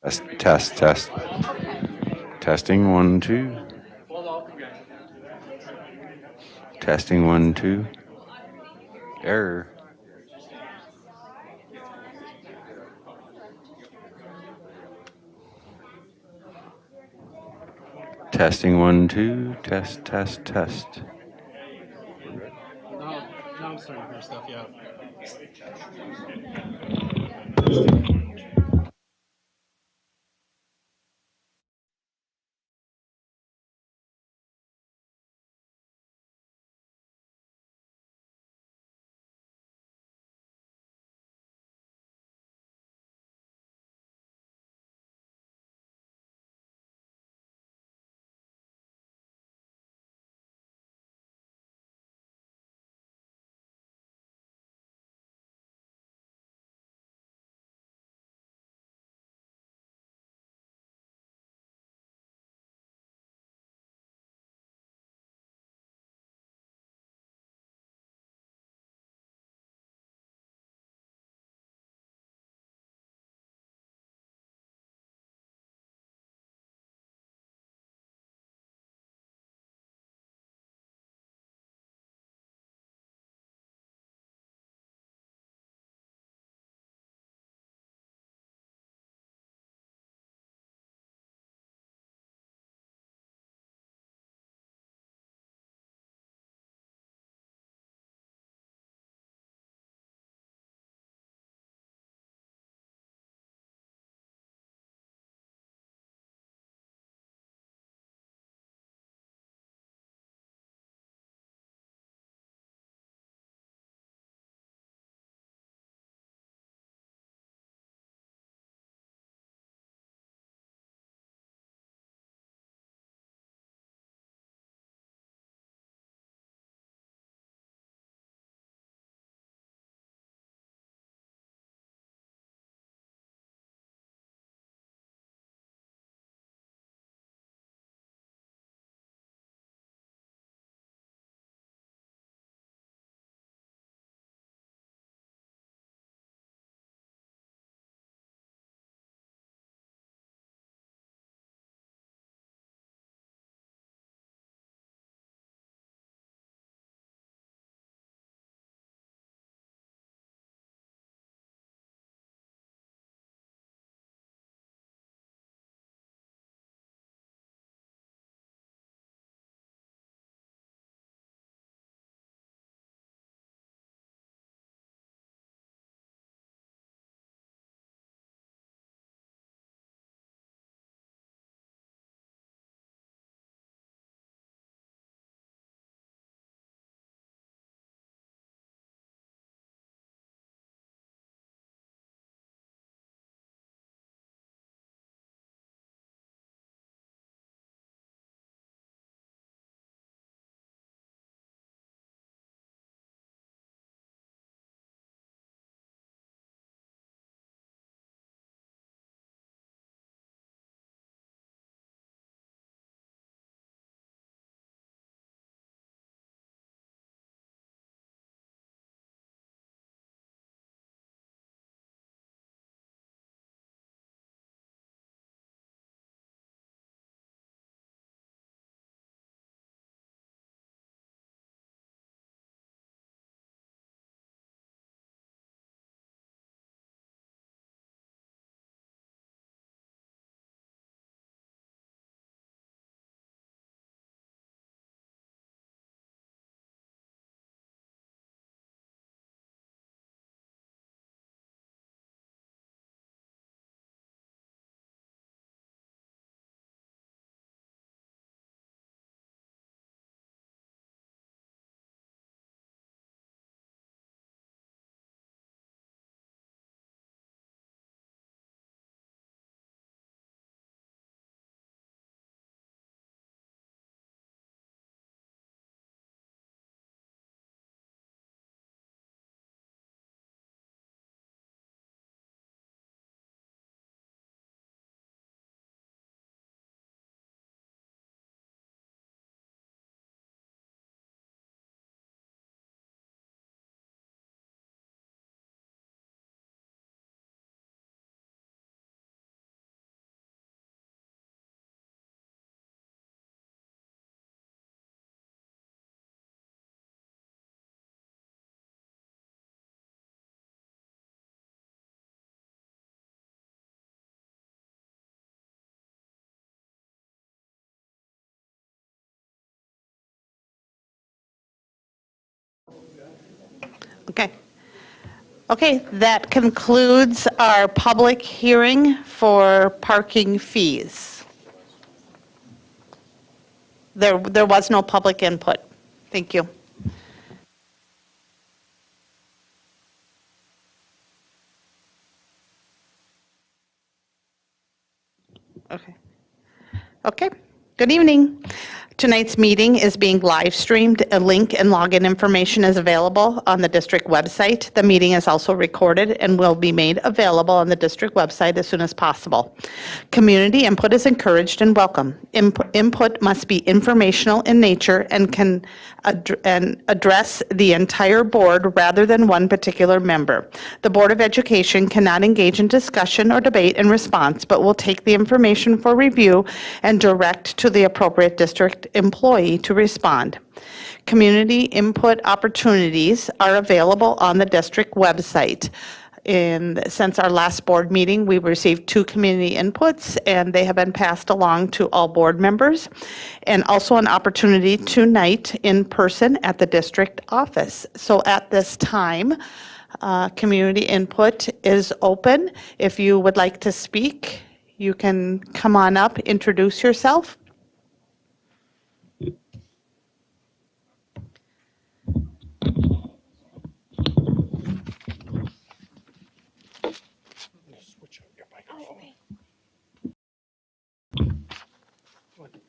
Test. Testing 1, 2. Testing 1, 2. Error. Testing 1, 2. Test. Now I'm starting to hear stuff, yeah. Okay. Okay, that concludes our public hearing for parking fees. There was no public input. Thank you. Okay. Okay, good evening. Tonight's meeting is being live streamed. A link and login information is available on the district website. The meeting is also recorded and will be made available on the district website as soon as possible. Community input is encouraged and welcome. Input must be informational in nature and can address the entire board rather than one particular member. The Board of Education cannot engage in discussion or debate in response, but will take the information for review and direct to the appropriate district employee to respond. Community input opportunities are available on the district website. And since our last board meeting, we received 2 community inputs, and they have been passed along to all board members. And also an opportunity tonight in person at the district office. So at this time, community input is open. If you would like to speak, you can come on up, introduce yourself.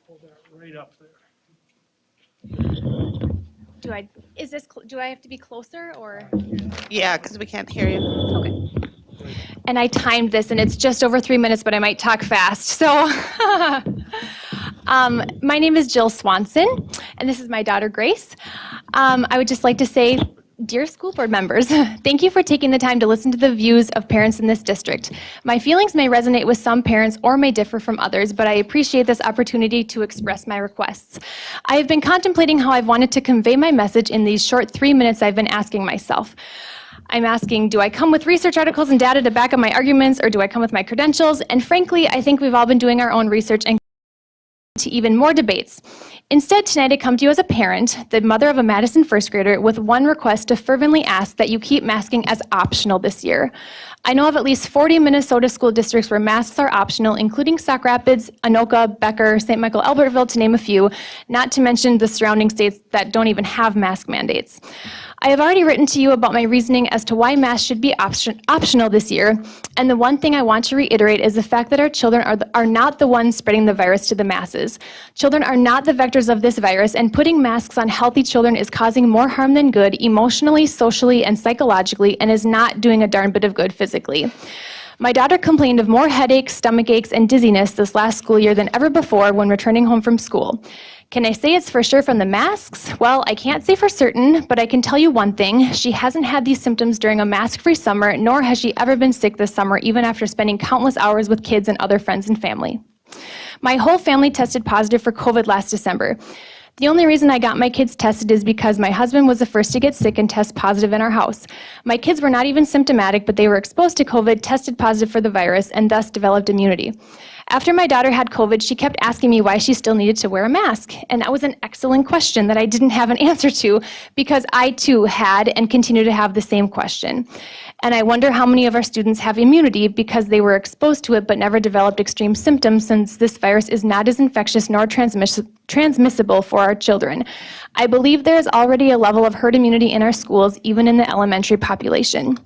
Pull that right up there. Do I have to be closer or? Yeah, because we can't hear you. Okay. And I timed this and it's just over 3 minutes, but I might talk fast. So my name is Jill Swanson and this is my daughter Grace. I would just like to say, dear school board members, thank you for taking the time to listen to the views of parents in this district. My feelings may resonate with some parents or may differ from others, but I appreciate this opportunity to express my requests. I have been contemplating how I've wanted to convey my message in these short 3 minutes I've been asking myself. I'm asking, do I come with research articles and data to back up my arguments, or do I come with my credentials? And frankly, I think we've all been doing our own research and to even more debates. Instead, tonight I come to you as a parent, the mother of a Madison first grader, with one request to fervently ask that you keep masking as optional this year. I know of at least 40 Minnesota school districts where masks are optional, including Sauk Rapids, Anoka, Becker, St. Michael, Albertville, to name a few, not to mention the surrounding states that don't even have mask mandates. I have already written to you about my reasoning as to why masks should be optional this year, and the one thing I want to reiterate is the fact that our children are not the ones spreading the virus to the masses. Children are not the vectors of this virus, and putting masks on healthy children is causing more harm than good emotionally, socially, and psychologically, and is not doing a darn bit of good physically. My daughter complained of more headaches, stomach aches, and dizziness this last school year than ever before when returning home from school. Can I say it's for sure from the masks? Well, I can't say for certain, but I can tell you one thing. She hasn't had these symptoms during a mask-free summer, nor has she ever been sick this summer, even after spending countless hours with kids and other friends and family. My whole family tested positive for COVID last December. The only reason I got my kids tested is because my husband was the first to get sick and test positive in our house. My kids were not even symptomatic, but they were exposed to COVID, tested positive for the virus, and thus developed immunity. After my daughter had COVID, she kept asking me why she still needed to wear a mask. And that was an excellent question that I didn't have an answer to, because I too had and continue to have the same question. And I wonder how many of our students have immunity because they were exposed to it but never developed extreme symptoms, since this virus is not as infectious nor transmissible for our children. I believe there is already a level of herd immunity in our schools, even in the elementary population.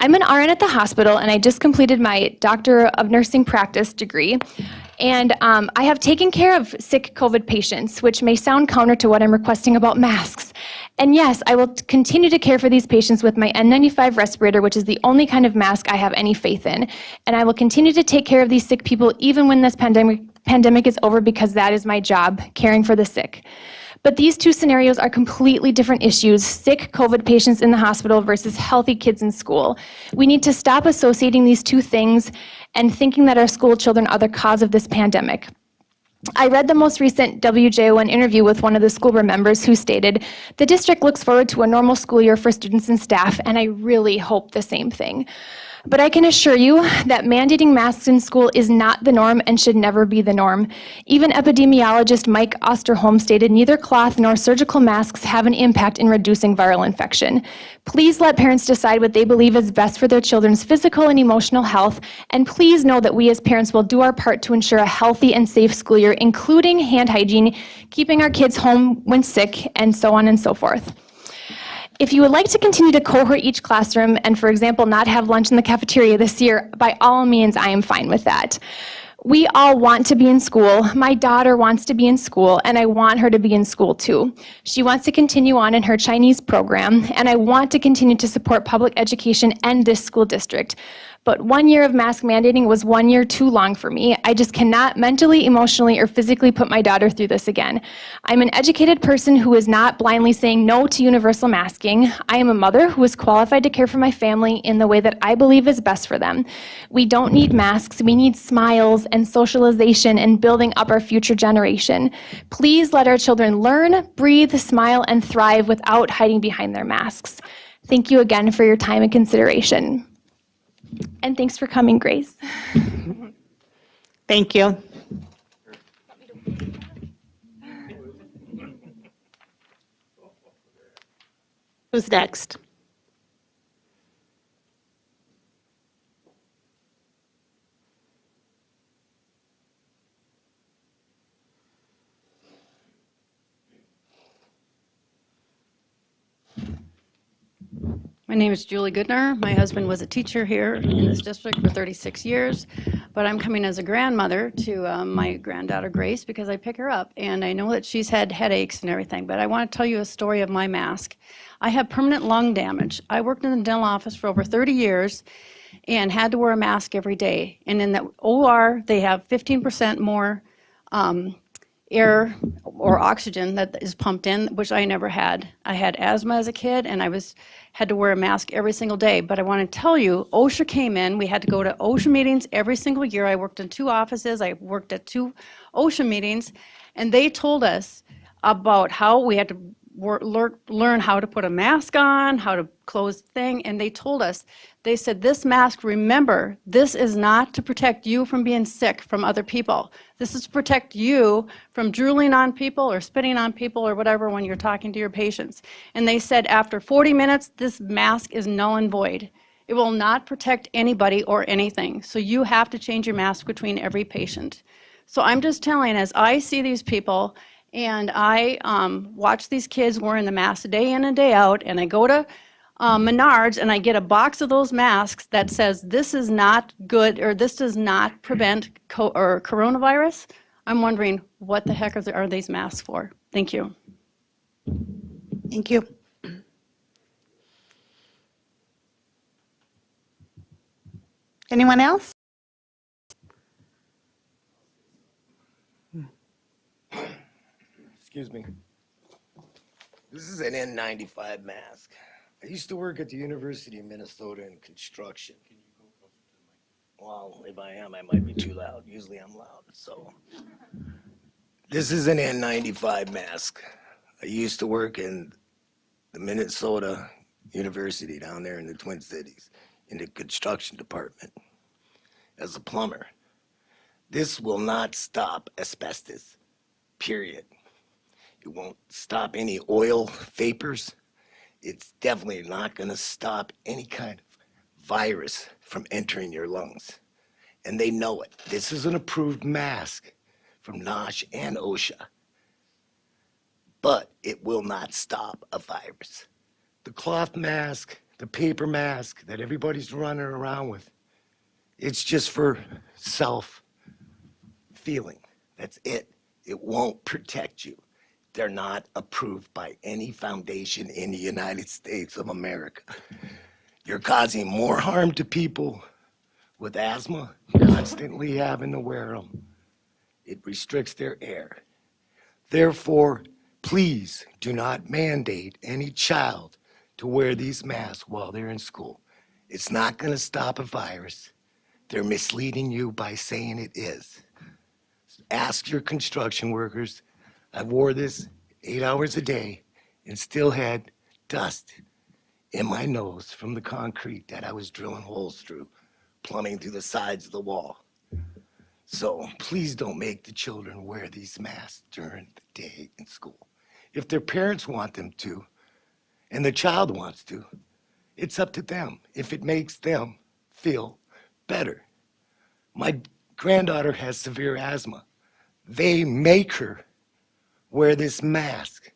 I'm an RN at the hospital, and I just completed my Doctor of Nursing Practice degree. And I have taken care of sick COVID patients, which may sound counter to what I'm requesting about masks. And yes, I will continue to care for these patients with my N95 respirator, which is the only kind of mask I have any faith in. And I will continue to take care of these sick people even when this pandemic is over, because that is my job, caring for the sick. But these two scenarios are completely different issues: sick COVID patients in the hospital versus healthy kids in school. We need to stop associating these two things and thinking that our school children are the cause of this pandemic. I read the most recent WJON interview with one of the school board members who stated, "The district looks forward to a normal school year for students and staff," and I really hope the same thing. But I can assure you that mandating masks in school is not the norm and should never be the norm. Even epidemiologist Mike Osterholm stated neither cloth nor surgical masks have an impact in reducing viral infection. Please let parents decide what they believe is best for their children's physical and emotional health, and please know that we as parents will do our part to ensure a healthy and safe school year, including hand hygiene, keeping our kids home when sick, and so on and so forth. If you would like to continue to cohort each classroom and, for example, not have lunch in the cafeteria this year, by all means, I am fine with that. We all want to be in school. My daughter wants to be in school, and I want her to be in school too. She wants to continue on in her Chinese program, and I want to continue to support public education and this school district. But 1 year of mask mandating was 1 year too long for me. I just cannot mentally, emotionally, or physically put my daughter through this again. I'm an educated person who is not blindly saying no to universal masking. I am a mother who is qualified to care for my family in the way that I believe is best for them. We don't need masks, we need smiles and socialization and building up our future generation. Please let our children learn, breathe, smile, and thrive without hiding behind their masks. Thank you again for your time and consideration. And thanks for coming, Grace. Thank you. Who's next? My name is Julie Goodner. My husband was a teacher here in this district for 36 years, but I'm coming as a grandmother to my granddaughter Grace because I pick her up, and I know that she's had headaches and everything, but I want to tell you a story of my mask. I have permanent lung damage. I worked in the dental office for over 30 years and had to wear a mask every day. And in the OR, they have 15% more air or oxygen that is pumped in, which I never had. I had asthma as a kid, and I had to wear a mask every single day. But I want to tell you, OSHA came in. We had to go to OSHA meetings every single year. I worked in 2 offices. I worked at 2 OSHA meetings, and they told us about how we had to learn how to put a mask on, how to close the thing, and they told us, they said, this mask, remember, this is not to protect you from being sick from other people. This is to protect you from drooling on people or spitting on people or whatever when you're talking to your patients. And they said after 40 minutes, this mask is null and void. It will not protect anybody or anything. So you have to change your mask between every patient. So I'm just telling, as I see these people, and I watch these kids wearing the mask day in and day out, and I go to Menards and I get a box of those masks that says this is not good or this does not prevent coronavirus. I'm wondering what the heck are these masks for? Thank you. Thank you. Anyone else? Excuse me. This is an N95 mask. I used to work at the University of Minnesota in construction. Well, if I am, I might be too loud. Usually I'm loud, so. This is an N95 mask. I used to work in the Minnesota University down there in the Twin Cities in the construction department as a plumber. This will not stop asbestos, period. It won't stop any oil vapors. It's definitely not going to stop any kind of virus from entering your lungs. And they know it. This is an approved mask from NOSH and OSHA. But it will not stop a virus. The cloth mask, the paper mask that everybody's running around with, it's just for self-feeling. That's it. It won't protect you. They're not approved by any foundation in the United States of America. You're causing more harm to people with asthma, constantly having to wear them. It restricts their air. Therefore, please do not mandate any child to wear these masks while they're in school. It's not going to stop a virus. They're misleading you by saying it is. Ask your construction workers. I wore this 8 hours a day and still had dust in my nose from the concrete that I was drilling holes through, plumbing through the sides of the wall. So please don't make the children wear these masks during the day in school. If their parents want them to, and the child wants to, it's up to them if it makes them feel better. My granddaughter has severe asthma. They make her wear this mask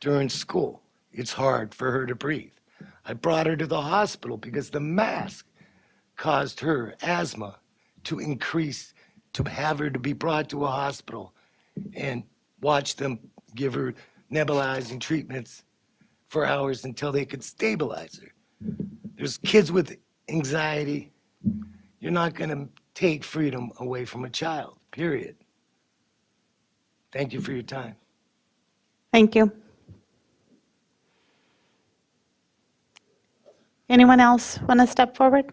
during school. It's hard for her to breathe. I brought her to the hospital because the mask caused her asthma to increase, to have her to be brought to a hospital and watch them give her nebulizing treatments for hours until they could stabilize her. There's kids with anxiety. You're not going to take freedom away from a child, period. Thank you for your time. Thank you. Anyone else want to step forward?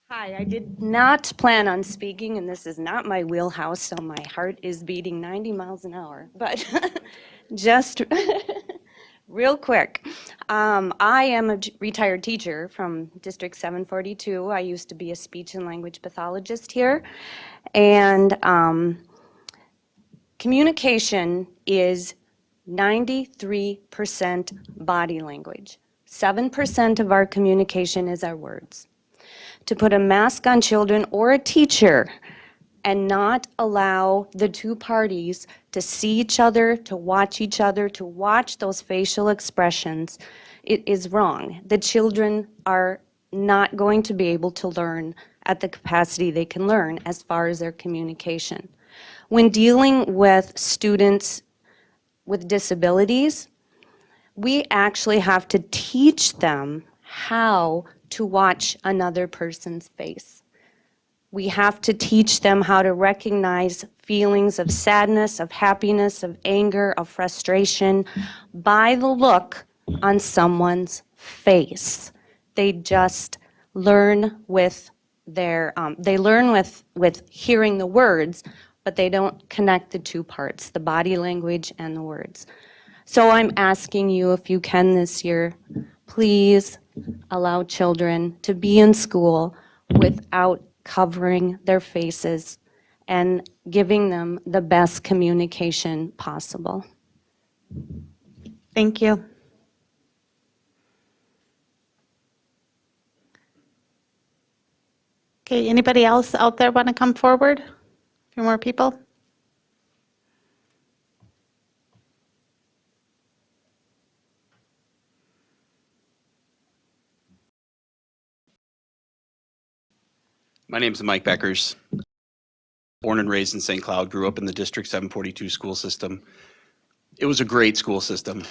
Hi, I did not plan on speaking, and this is not my wheelhouse, so my heart is beating 90 miles an hour. But just real quick, I am a retired teacher from District 742. I used to be a speech and language pathologist here. And communication is 93% body language. 7% of our communication is our words. To put a mask on children or a teacher and not allow the two parties to see each other, to watch those facial expressions, it is wrong. The children are not going to be able to learn at the capacity they can learn as far as their communication. When dealing with students with disabilities, we actually have to teach them how to watch another person's face. We have to teach them how to recognize feelings of sadness, of happiness, of anger, of frustration by the look on someone's face. They just learn with with hearing the words, but they don't connect the two parts, the body language and the words. So I'm asking you, if you can this year, please allow children to be in school without covering their faces and giving them the best communication possible. Thank you. Okay, anybody else out there want to come forward? A few more people? My name is Mike Beckers. Born and raised in St. Cloud, grew up in the District 742 school system. It was a great school system.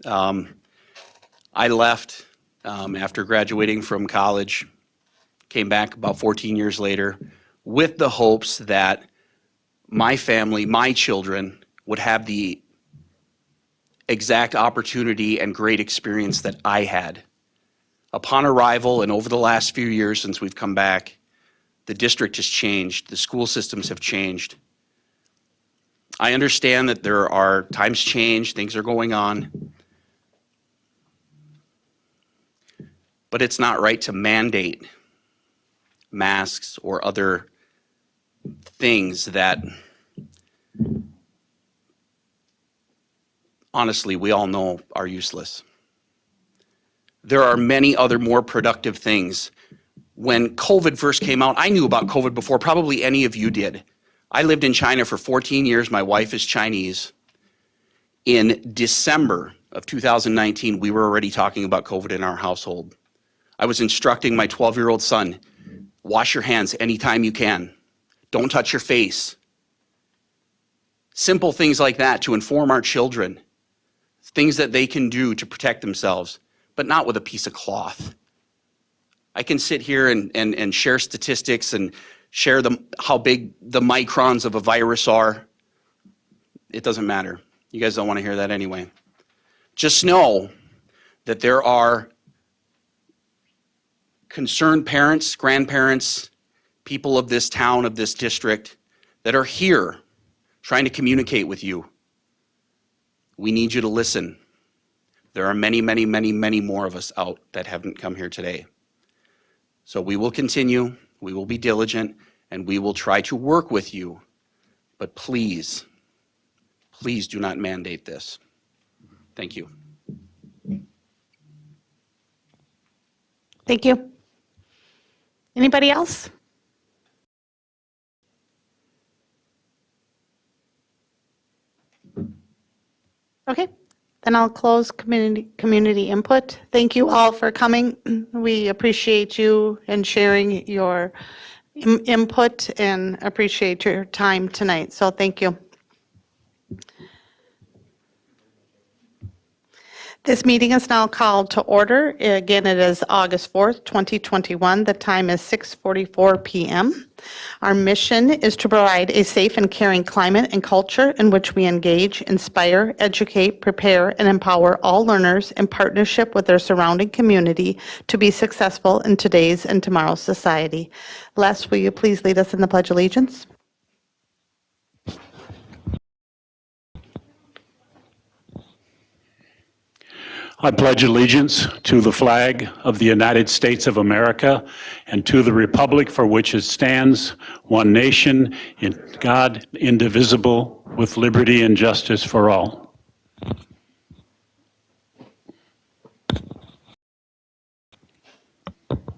I left after graduating from college, came back about 14 years later with the hopes that my family, my children, would have the exact opportunity and great experience that I had. Upon arrival and over the last few years since we've come back, the district has changed, the school systems have changed. I understand that there are times change, things are going on, but it's not right to mandate masks or other things that honestly we all know are useless. There are many other more productive things. When COVID first came out, I knew about COVID before probably any of you did. I lived in China for 14 years. My wife is Chinese. In December of 2019, we were already talking about COVID in our household. I was instructing my 12-year-old son, wash your hands anytime you can. Don't touch your face. Simple things like that to inform our children, things that they can do to protect themselves, but not with a piece of cloth. I can sit here and share statistics and share how big the microns of a virus are. It doesn't matter. You guys don't want to hear that anyway. Just know that there are concerned parents, grandparents, people of this town, of this district, that are here trying to communicate with you. We need you to listen. There are many, many, many, many more of us out that haven't come here today. So we will continue, we will be diligent, and we will try to work with you. But please, please do not mandate this. Thank you. Thank you. Anybody else? Okay, then I'll close community input. Thank you all for coming. We appreciate you and sharing your input and appreciate your time tonight. So thank you. This meeting is now called to order. Again, it is August 4th, 2021. The time is 6:44 p.m. Our mission is to provide a safe and caring climate and culture in which we engage, inspire, educate, prepare, and empower all learners in partnership with their surrounding community to be successful in today's and tomorrow's society. Les, will you please lead us in the Pledge of Allegiance? I pledge allegiance to the flag of the United States of America and to the republic for which it stands, one nation, in God, indivisible, with liberty and justice for all.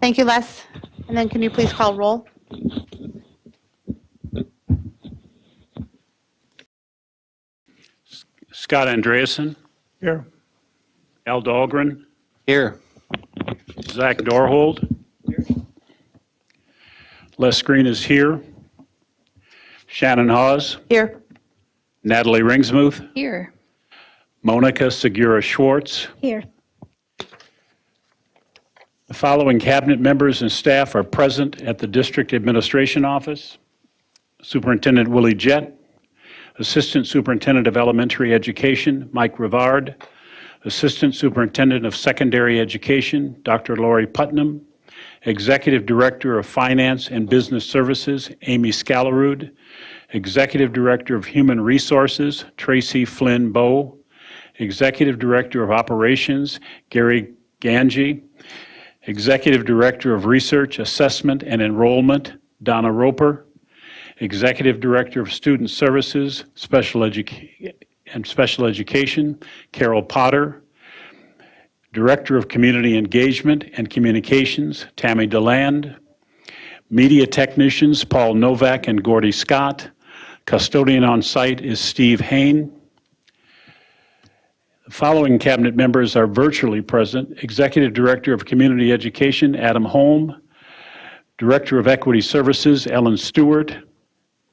Thank you, Les. And then can you please call roll? Scott Andreasen, Here. Al Dahlgren, Here. Zach Dorhold. Les Green is here. Shannon Hawes, Here. Natalie Ringsmuth, Here. Monica Segura Schwartz. Here. The following cabinet members and staff are present at the District Administration Office. Superintendent Willie Jett, Assistant Superintendent of Elementary Education Mike Rivard, Assistant Superintendent of Secondary Education Dr. Lori Putnam, Executive Director of Finance and Business Services Amy Scalarud, Executive Director of Human Resources Tracy Flynn Bowe, Executive Director of Operations Gary Ganji, Executive Director of Research, Assessment, and Enrollment, Donna Roper, Executive Director of Student Services, Special Education, Carol Potter, Director of Community Engagement and Communications, Tammy DeLand, Media Technicians, Paul Novak and Gordy Scott. Custodian on site is Steve Hain. The following cabinet members are virtually present. Executive Director of Community Education, Adam Holm. Director of Equity Services, Ellen Stewart.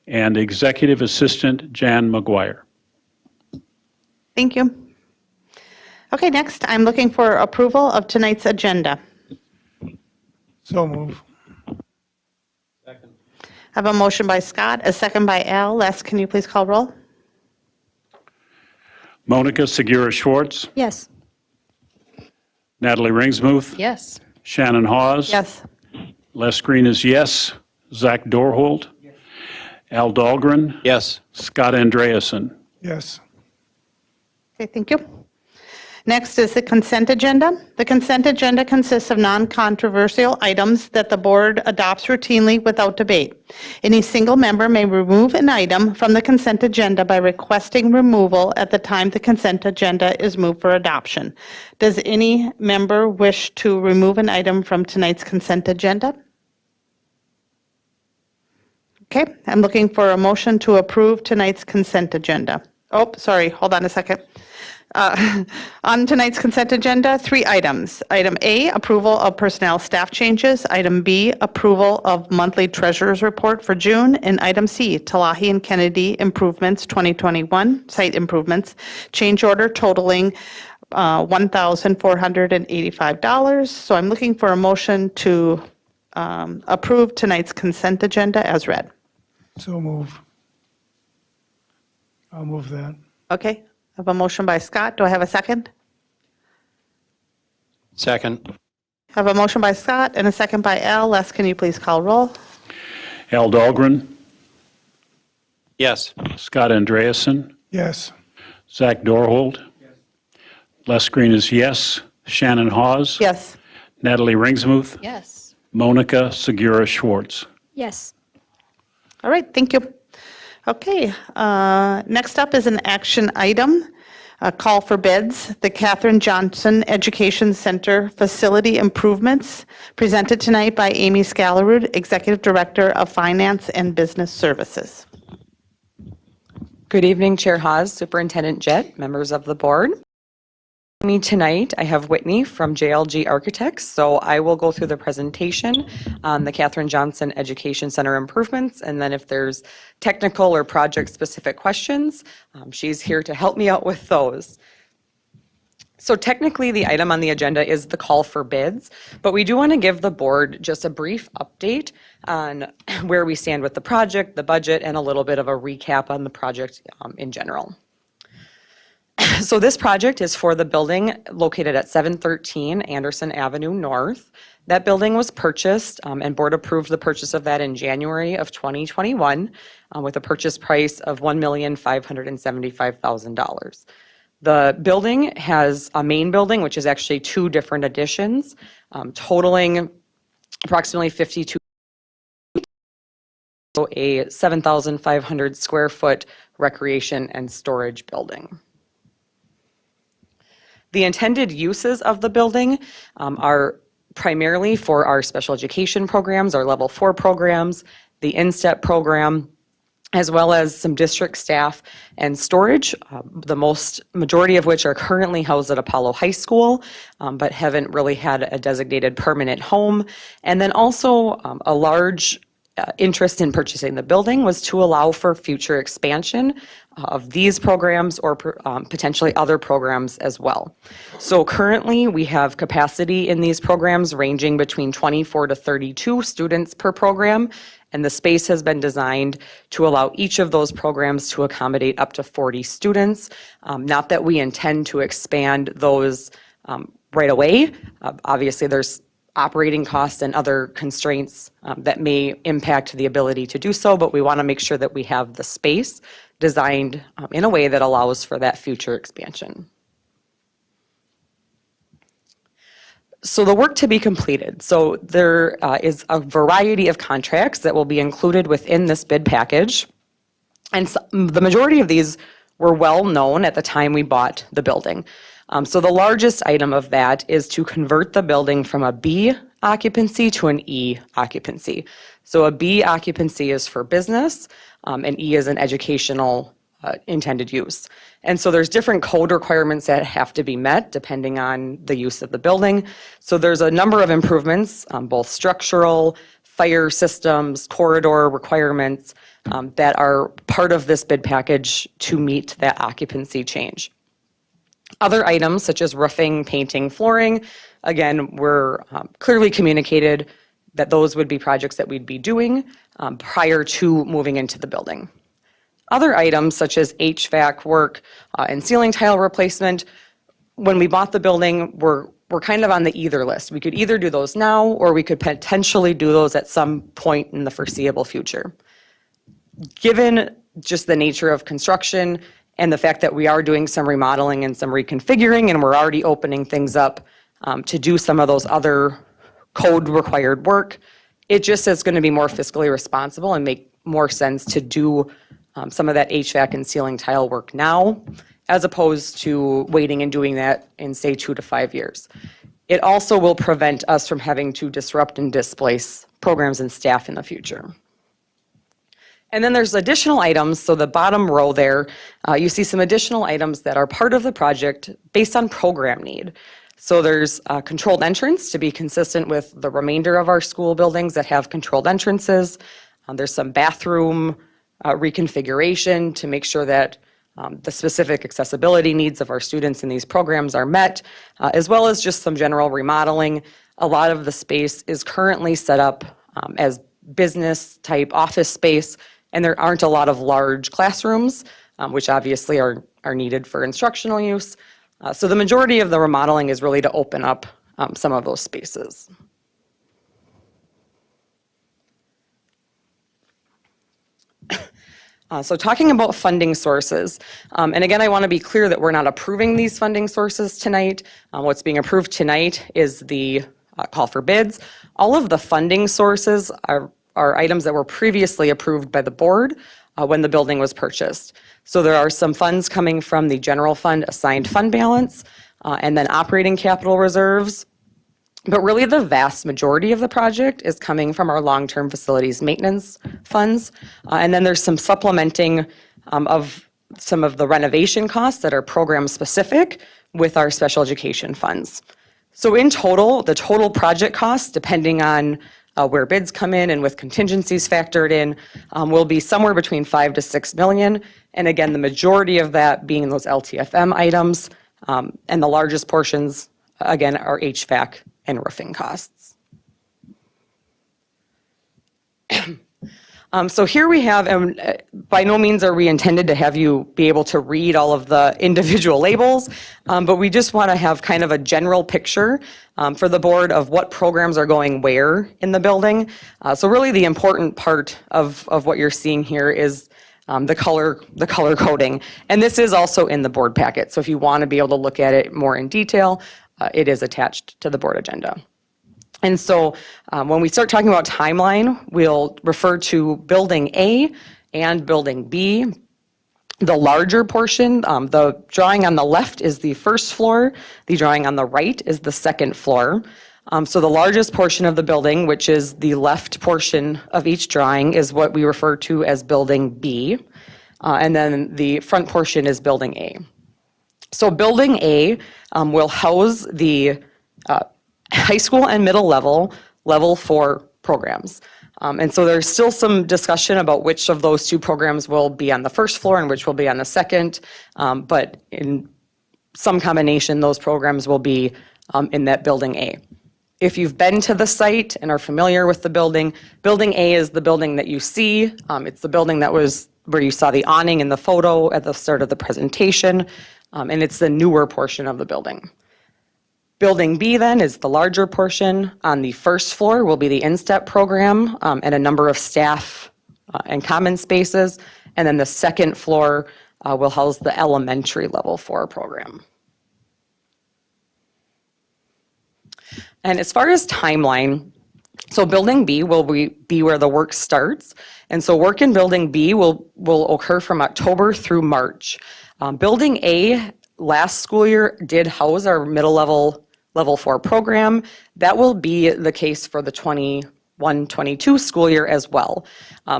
And Executive Assistant, Jan McGuire. Thank you. Okay, next, I'm looking for approval of tonight's agenda. So move. I have a motion by Scott, a second by Al. Les, can you please call roll? Monica Segura Schwartz. Yes. Natalie Ringsmuth. Yes. Shannon Hawes. Yes. Les Green is yes. Zach Dorhold. Al Dahlgren. Yes. Scott Andreasen. Yes. Okay, thank you. Next is the consent agenda. The consent agenda consists of non-controversial items that the board adopts routinely without debate. Any single member may remove an item from the consent agenda by requesting removal at the time the consent agenda is moved for adoption. Does any member wish to remove an item from tonight's consent agenda? Okay, I'm looking for a motion to approve tonight's consent agenda. Oh, sorry, hold on a second. On tonight's consent agenda, 3 items. Item A, approval of personnel staff changes. Item B, approval of monthly treasurer's report for June. And item C, Talahi and Kennedy improvements 2021, site improvements, change order totaling $1,485. So I'm looking for a motion to approve tonight's consent agenda as read. So move. I'll move that. Okay, I have a motion by Scott. Do I have a second? Second. I have a motion by Scott and a second by Al. Les, can you please call roll? Al Dahlgren. Yes. Scott Andreasen, Yes. Zach Dorhold. Les Green is yes. Shannon Hawes. Yes. Natalie Ringsmuth. Yes. Monica Segura Schwartz. Yes. All right, thank you. Okay, next up is an action item, a call for bids, the Katherine Johnson Education Center facility improvements, presented tonight by Amy Scalarud, Executive Director of Finance and Business Services. Good evening, Chair Hawes, Superintendent Jett, members of the board. Me tonight, I have Whitney from JLG Architects, so I will go through the presentation on the Katherine Johnson Education Center improvements, and then if there's technical or project-specific questions, she's here to help me out with those. So technically, the item on the agenda is the call for bids, but we do want to give the board just a brief update on where we stand with the project, the budget, and a little bit of a recap on the project in general. So this project is for the building located at 713 Anderson Avenue North. That building was purchased and board approved the purchase of that in January of 2021 with a purchase price of $1,575,000. The building has a main building, which is actually two different additions, totaling approximately 52, so a 7,500 square foot recreation and storage building. The intended uses of the building are primarily for our special education programs, our level 4 programs, the InStep program, as well as some district staff and storage, the majority of which are currently housed at Apollo High School, but haven't really had a designated permanent home. And then also a large interest in purchasing the building was to allow for future expansion of these programs or potentially other programs as well. So currently we have capacity in these programs ranging between 24 to 32 students per program, and the space has been designed to allow each of those programs to accommodate up to 40 students. Not that we intend to expand those right away. Obviously there's operating costs and other constraints that may impact the ability to do so, but we want to make sure that we have the space designed in a way that allows for that future expansion. So the work to be completed. So there is a variety of contracts that will be included within this bid package. And so, the majority of these were well known at the time we bought the building. So the largest item of that is to convert the building from a B occupancy to an E occupancy. So a B occupancy is for business, and E is an educational intended use. And so there's different code requirements that have to be met depending on the use of the building. So there's a number of improvements, both structural, fire systems, corridor requirements that are part of this bid package to meet that occupancy change. Other items such as roofing, painting, flooring, again, were clearly communicated that those would be projects that we'd be doing prior to moving into the building. Other items such as HVAC work and ceiling tile replacement, when we bought the building, were kind of on the either list. We could either do those now or we could potentially do those at some point in the foreseeable future. Given just the nature of construction and the fact that we are doing some remodeling and some reconfiguring and we're already opening things up to do some of those other code required work, it just is going to be more fiscally responsible and make more sense to do some of that HVAC and ceiling tile work now, as opposed to waiting and doing that in, say, 2 to 5 years. It also will prevent us from having to disrupt and displace programs and staff in the future. And then there's additional items, so the bottom row there, you see some additional items that are part of the project based on program need. So there's a controlled entrance to be consistent with the remainder of our school buildings that have controlled entrances. There's some bathroom reconfiguration to make sure that the specific accessibility needs of our students in these programs are met, as well as just some general remodeling. A lot of the space is currently set up as business type office space, and there aren't a lot of large classrooms, which obviously are needed for instructional use. So the majority of the remodeling is really to open up some of those spaces. So talking about funding sources, and again, I want to be clear that we're not approving these funding sources tonight. What's being approved tonight is the call for bids. All of the funding sources are items that were previously approved by the board when the building was purchased. So there are some funds coming from the general fund assigned fund balance, and then operating capital reserves. But really, the vast majority of the project is coming from our long-term facilities maintenance funds. And then there's some supplementing of some of the renovation costs that are program-specific with our special education funds. So in total, the total project cost, depending on where bids come in and with contingencies factored in, will be somewhere between 5 to 6 million. And again, the majority of that being those LTFM items, and the largest portions, again, are HVAC and roofing costs. So here we have, and by no means are we intended to have you be able to read all of the individual labels, but we just want to have kind of a general picture for the board of what programs are going where in the building. So really the important part of what you're seeing here is the color coding. And this is also in the board packet. So if you want to be able to look at it more in detail, it is attached to the board agenda. And so when we start talking about timeline, we'll refer to Building A and Building B. The larger portion, the drawing on the left is the first floor. The drawing on the right is the second floor. So the largest portion of the building, which is the left portion of each drawing, is what we refer to as Building B. And then the front portion is Building A. So Building A will house the high school and middle level 4 programs. And so there's still some discussion about which of those 2 programs will be on the first floor and which will be on the second. But in some combination, those programs will be in that Building A. If you've been to the site and are familiar with the building, Building A is the building that you see. It's the building that was where you saw the awning in the photo at the start of the presentation. And it's the newer portion of the building. Building B then is the larger portion. On the first floor will be the InStep program and a number of staff and common spaces. And then the second floor will house the elementary level 4 program. And as far as timeline, so Building B will be where the work starts. And so work in Building B will occur from October through March. Building A last school year did house our middle level 4 program. That will be the case for the 21-22 school year as well.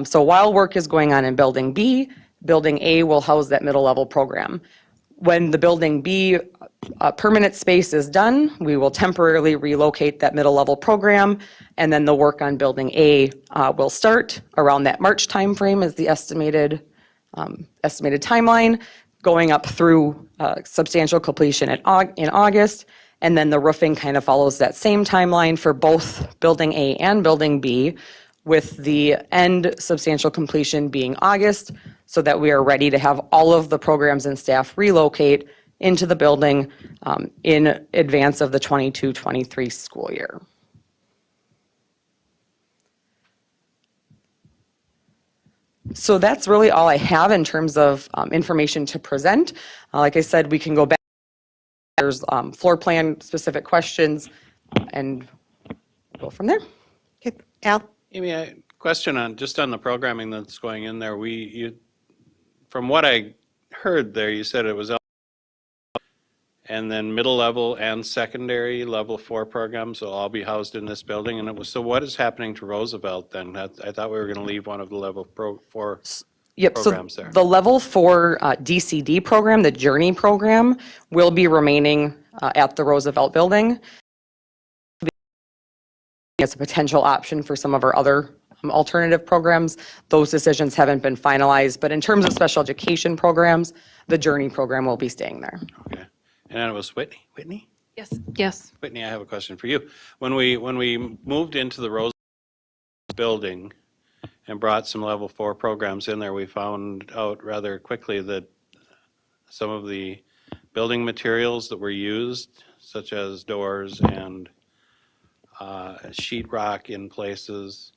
So while work is going on in Building B, Building A will house that middle level program. When the Building B permanent space is done, we will temporarily relocate that middle level program, and then the work on Building A will start around that March timeframe as the estimated timeline, going up through substantial completion in August, and then the roofing kind of follows that same timeline for both Building A and Building B, with the end substantial completion being August, so that we are ready to have all of the programs and staff relocate into the building in advance of the 22-23 school year. So that's really all I have in terms of information to present. Like I said, we can go back. There's floor plan specific questions and go from there. Okay, Al? Amy, a question on the programming that's going in there. From what I heard there, you said it was and then middle level and secondary level 4 programs will all be housed in this building. And so what is happening to Roosevelt then? I thought we were going to leave one of the level 4 Yep, so programs there. the level 4 DCD program, the Journey program, will be remaining at the Roosevelt building. It's a potential option for some of our other alternative programs. Those decisions haven't been finalized, but in terms of special education programs, the Journey program will be staying there. Okay. And then it was Whitney? Whitney? Yes. Whitney, I have a question for you. When we moved into the Roosevelt building and brought some level 4 programs in there, we found out rather quickly that some of the building materials that were used, such as doors and sheetrock in places,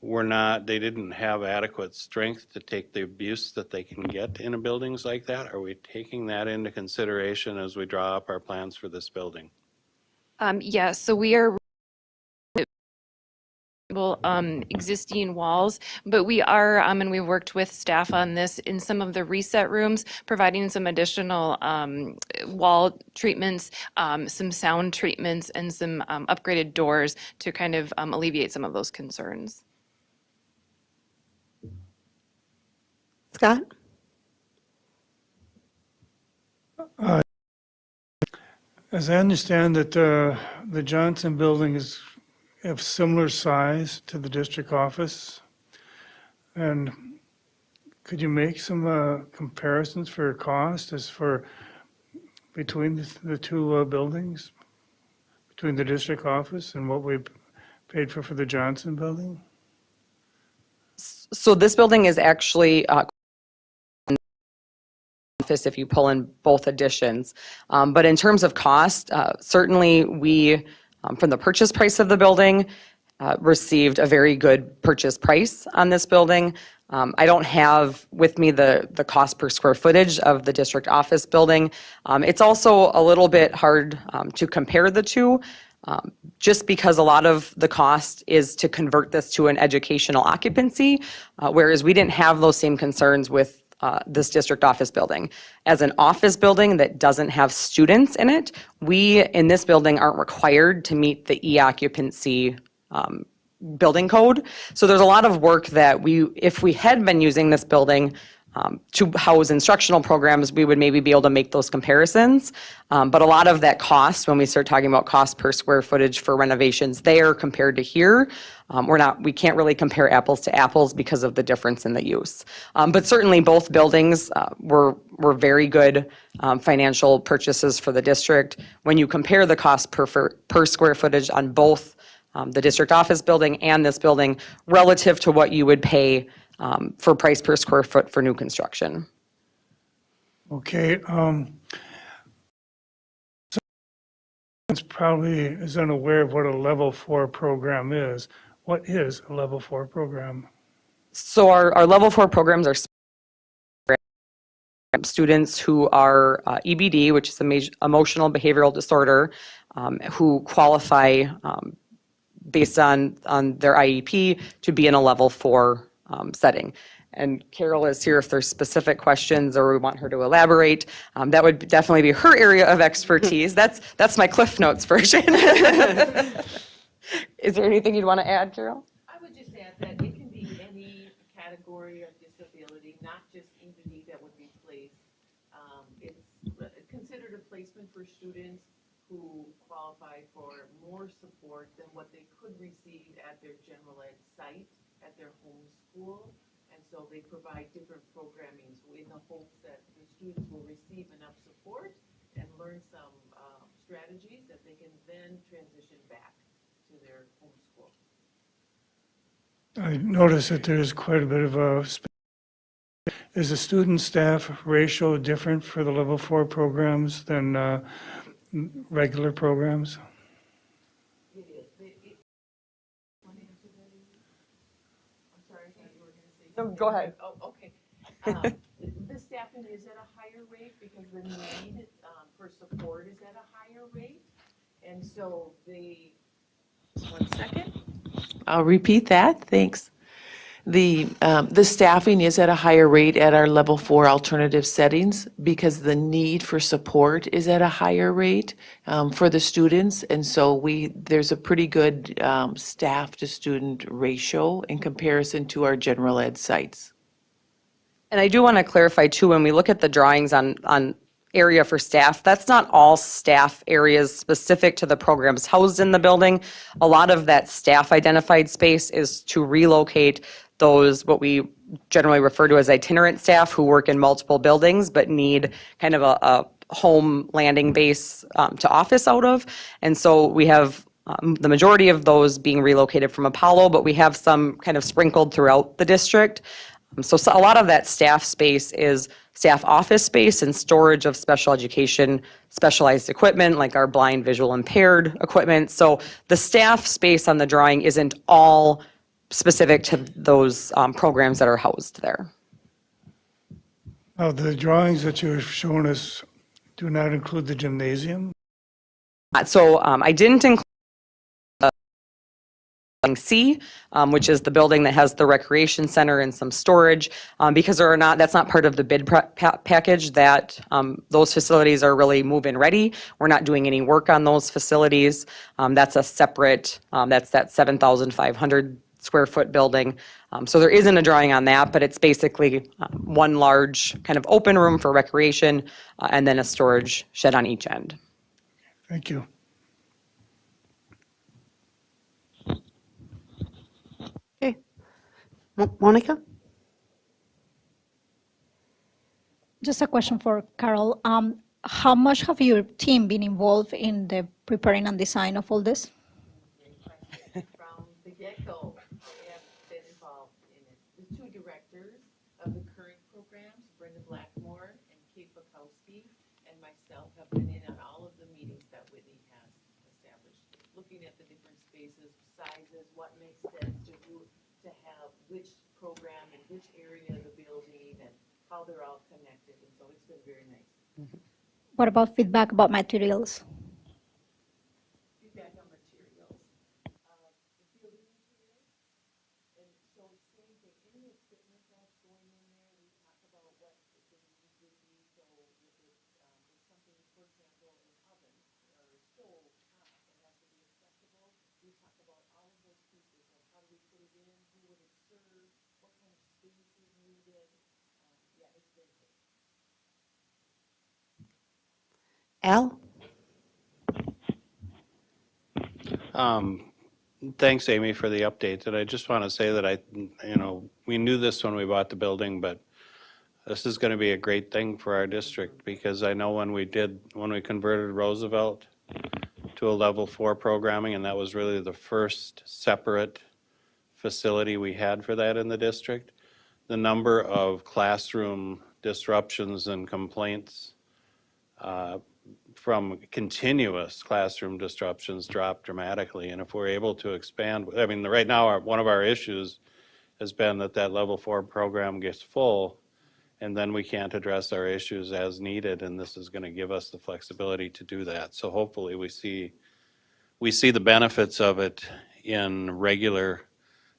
they didn't have adequate strength to take the abuse that they can get in buildings like that? Are we taking that into consideration as we draw up our plans for this building? Yes, so we are existing walls, but we are, and we worked with staff on this in some of the reset rooms, providing some additional wall treatments, some sound treatments, and some upgraded doors to kind of alleviate some of those concerns. Scott? As I understand that the Johnson building is of similar size to the district office. And could you make some comparisons for cost between the two buildings? Between the district office and what we paid for the Johnson building? So this building is actually office if you pull in both additions. But in terms of cost, certainly we, from the purchase price of the building, received a very good purchase price on this building. I don't have with me the cost per square footage of the district office building. It's also a little bit hard to compare the two, just because a lot of the cost is to convert this to an educational occupancy, whereas we didn't have those same concerns with this district office building. As an office building that doesn't have students in it, we in this building aren't required to meet the e-occupancy building code. So there's a lot of work that if we had been using this building to house instructional programs, we would maybe be able to make those comparisons. But a lot of that cost, when we start talking about cost per square footage for renovations there compared to here, we can't really compare apples to apples because of the difference in the use. But certainly both buildings were very good financial purchases for the district. When you compare the cost per square footage on both the district office building and this building relative to what you would pay for price per square foot for new construction. Okay. So probably is unaware of what a level 4 program is. What is a level 4 program? So our level 4 programs are students who are EBD, which is emotional behavioral disorder, who qualify based on their IEP to be in a level 4 setting. And Carol is here if there's specific questions or we want her to elaborate. That would definitely be her area of expertise. That's my Cliff Notes version. Is there anything you'd want to add, Carol? I would just add that it can be any category of disability, not just EBD that would be placed. It's considered a placement for students who qualify for more support than what they could receive at their general ed site, at their home school. And so they provide different programming in the hopes that the students will receive enough support and learn some strategies that they can then transition back to their home school. I notice that there's quite a bit of is the student-staff ratio different for the level 4 programs than regular programs? It is. Want to answer that? I'm sorry, I thought you were going to say. No, go ahead. Oh, okay. The staffing is at a higher rate because the need for support is at a higher rate. And so one second. I'll repeat that, thanks. The staffing is at a higher rate at our level 4 alternative settings because the need for support is at a higher rate for the students. And so there's a pretty good staff to student ratio in comparison to our general ed sites. And I do want to clarify too, when we look at the drawings on area for staff, that's not all staff areas specific to the programs housed in the building. A lot of that staff identified space is to relocate those, what we generally refer to as itinerant staff who work in multiple buildings but need kind of a home landing base to office out of. And so we have the majority of those being relocated from Apollo, but we have some kind of sprinkled throughout the district. So a lot of that staff space is staff office space and storage of special education, specialized equipment like our blind visual impaired equipment. So the staff space on the drawing isn't all specific to those programs that are housed there. Now, the drawings that you've shown us do not include the gymnasium? So I didn't include C, which is the building that has the recreation center and some storage, because that's not part of the bid package. That those facilities are really move-in ready. We're not doing any work on those facilities. That's a separate, that's that 7,500 square foot building. So there isn't a drawing on that, but it's basically one large kind of open room for recreation, and then a storage shed on each end. Thank you. Okay. Monica? Just a question for Carol. How much have your team been involved in the preparing and design of all this? From the get-go, they have been involved in it. The two directors of the current programs, Brenda Blackmore and Kate Bukowski, and myself have been in on all of the meetings that Whitney has established, looking at the different spaces, sizes, what makes sense to do, to have which program in which area of the building, and how they're all connected, and so it's been very nice. What about feedback about materials? Feedback on materials. The building materials, and so same thing, any equipment that's going in there, we talk about what the needs would be, so if it's something, for example, an oven or a stove top that has to be accessible, we talk about all of those pieces, of how do we put it in, who would it serve, what kind of space is needed, yeah, it's been great. Al? Thanks, Amy, for the update. And I just want to say that we knew this when we bought the building, but this is going to be a great thing for our district, because I know when we converted Roosevelt to a level 4 programming, and that was really the first separate facility we had for that in the district, the number of classroom disruptions and complaints from continuous classroom disruptions dropped dramatically. And if we're able to expand, I mean, right now, one of our issues has been that level 4 program gets full, and then we can't address our issues as needed, and this is going to give us the flexibility to do that. So hopefully we see the benefits of it in regular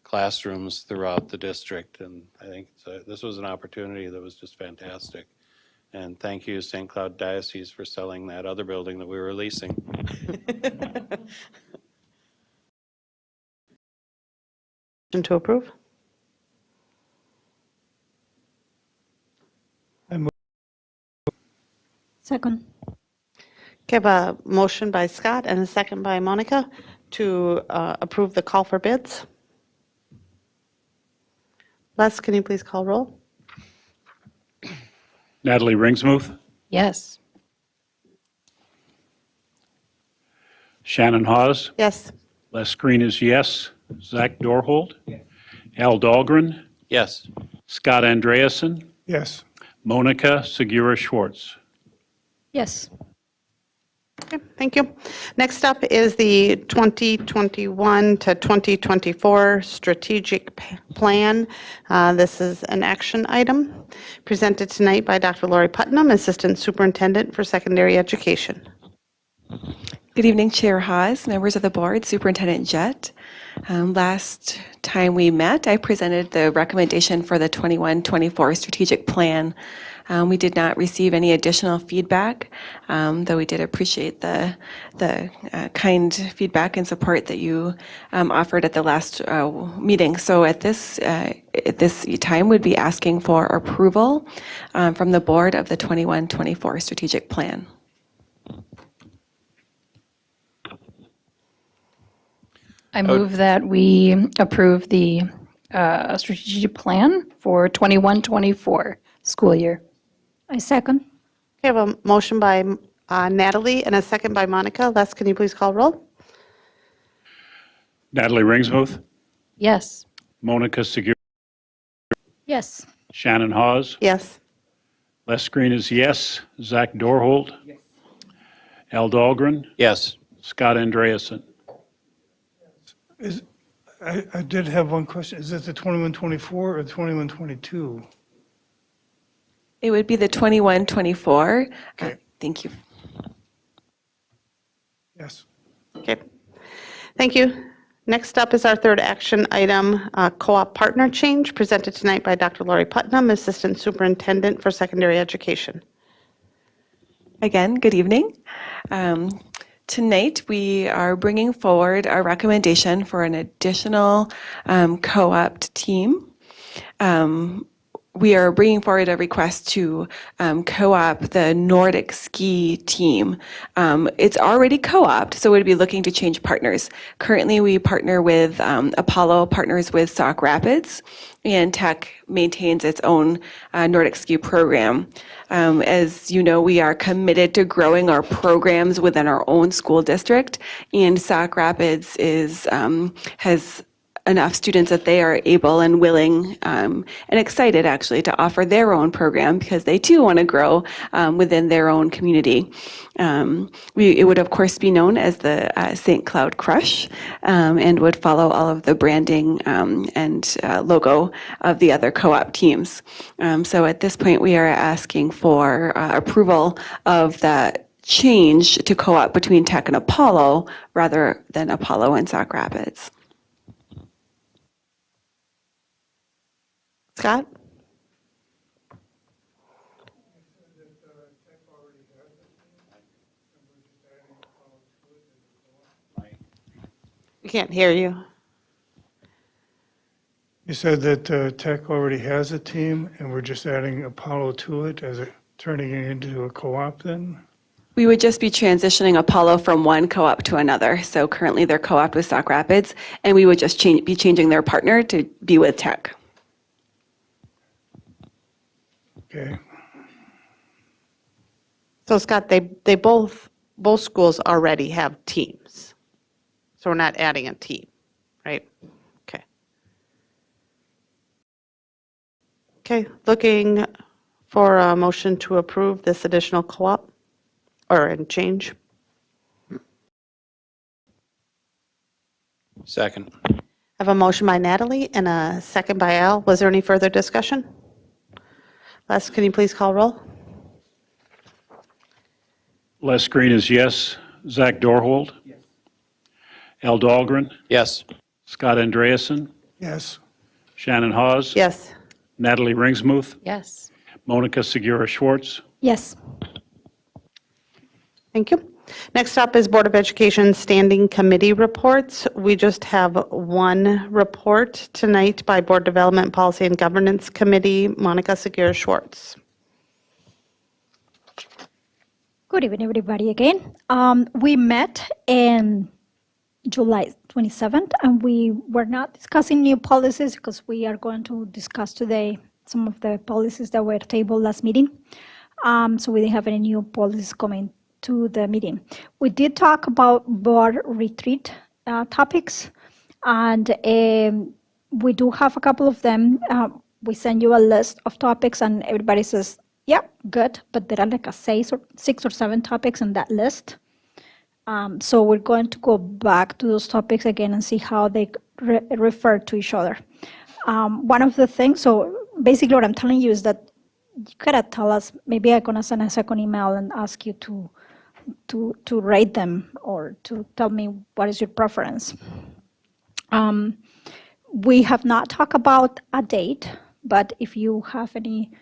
classrooms throughout the district, and I think this was an opportunity that was just fantastic. And thank you, St. Cloud Diocese, for selling that other building that we were leasing. Motion to approve? Second. Okay, I have a motion by Scott and a second by Monica to approve the call for bids. Les, can you please call roll? Natalie Ringsmuth, Yes. Shannon Hawes, Yes. Les Green is yes, Zach Dorhold, Al Dahlgren, Yes. Scott Andreasen, Yes. Monica Segura Schwartz. Yes. Okay, thank you. Next up is the 2021 to 2024 strategic plan. This is an action item presented tonight by Dr. Lori Putnam, Assistant Superintendent for Secondary Education. Good evening, Chair Haas, members of the board, Superintendent Jett. Last time we met, I presented the recommendation for the 21-24 strategic plan. We did not receive any additional feedback, though we did appreciate the kind feedback and support that you offered at the last meeting. So at this time, we'd be asking for approval from the board of the 21-24 strategic plan. I move that we approve the strategic plan for 21-24 school year. I second. Okay, I have a motion by Natalie and a second by Monica. Les, can you please call roll? Natalie Ringsmuth, Yes. Monica Segura, Yes. Shannon Hawes, Yes. Les Green is yes, Zach Dorhold, Al Dahlgren, Yes. Scott Andreasen. I did have one question. Is it the 2124 or 2122? It would be the 21-24. Okay. Thank you. Yes. Okay. Thank you. Next up is our third action item, co-op partner change, presented tonight by Dr. Lori Putnam, Assistant Superintendent for Secondary Education. Again, good evening. Tonight, we are bringing forward our recommendation for an additional co-opt team. We are bringing forward a request to co-op the Nordic ski team. It's already co-opted, so we'd be looking to change partners. Currently, we partner with Apollo, partners with Sauk Rapids, and Tech maintains its own Nordic ski program. As you know, we are committed to growing our programs within our own school district, and Sauk Rapids has enough students that they are able and willing and excited actually to offer their own program because they too want to grow within their own community. It would of course be known as the St. Cloud Crush and would follow all of the branding and logo of the other co-op teams. So at this point we are asking for approval of that change to co-op between Tech and Apollo rather than Apollo and Sauk Rapids. Scott? We can't hear you. You said that Tech already has a team and we're just adding Apollo to it turning it into a co-op then? We would just be transitioning Apollo from one co-op to another. So currently they're co-op with Sauk Rapids, and we would just be changing their partner to be with Tech. Okay. So Scott, they both schools already have teams. So we're not adding a team, right? Okay. Okay, looking for a motion to approve this additional co-op or change. Second. I have a motion by Natalie and a second by Al. Was there any further discussion? Les, can you please call roll? Les Green is yes. Zach Dorhold? Yes. Al Dahlgren? Yes. Scott Andreasen? Yes. Shannon Hawes? Yes. Natalie Ringsmuth? Yes. Monica Segura Schwartz? Yes. Thank you. Next up is Board of Education Standing Committee reports. We just have one report tonight by Board Development Policy and Governance Committee, Monica Segura Schwartz. Good evening, everybody, again. We met in July 27th, and we were not discussing new policies because we are going to discuss today some of the policies that were tabled last meeting. So we didn't have any new policies coming to the meeting. We did talk about board retreat topics, and we do have a couple of them. We send you a list of topics, and everybody says, yeah, good, but there are like a 6 or 7 topics in that list. So we're going to go back to those topics again and see how they refer to each other. One of the things, so basically what I'm telling you is that you gotta tell us, maybe I'm gonna send a second email and ask you to rate them or to tell me what is your preference. We have not talked about a date, but if you have any,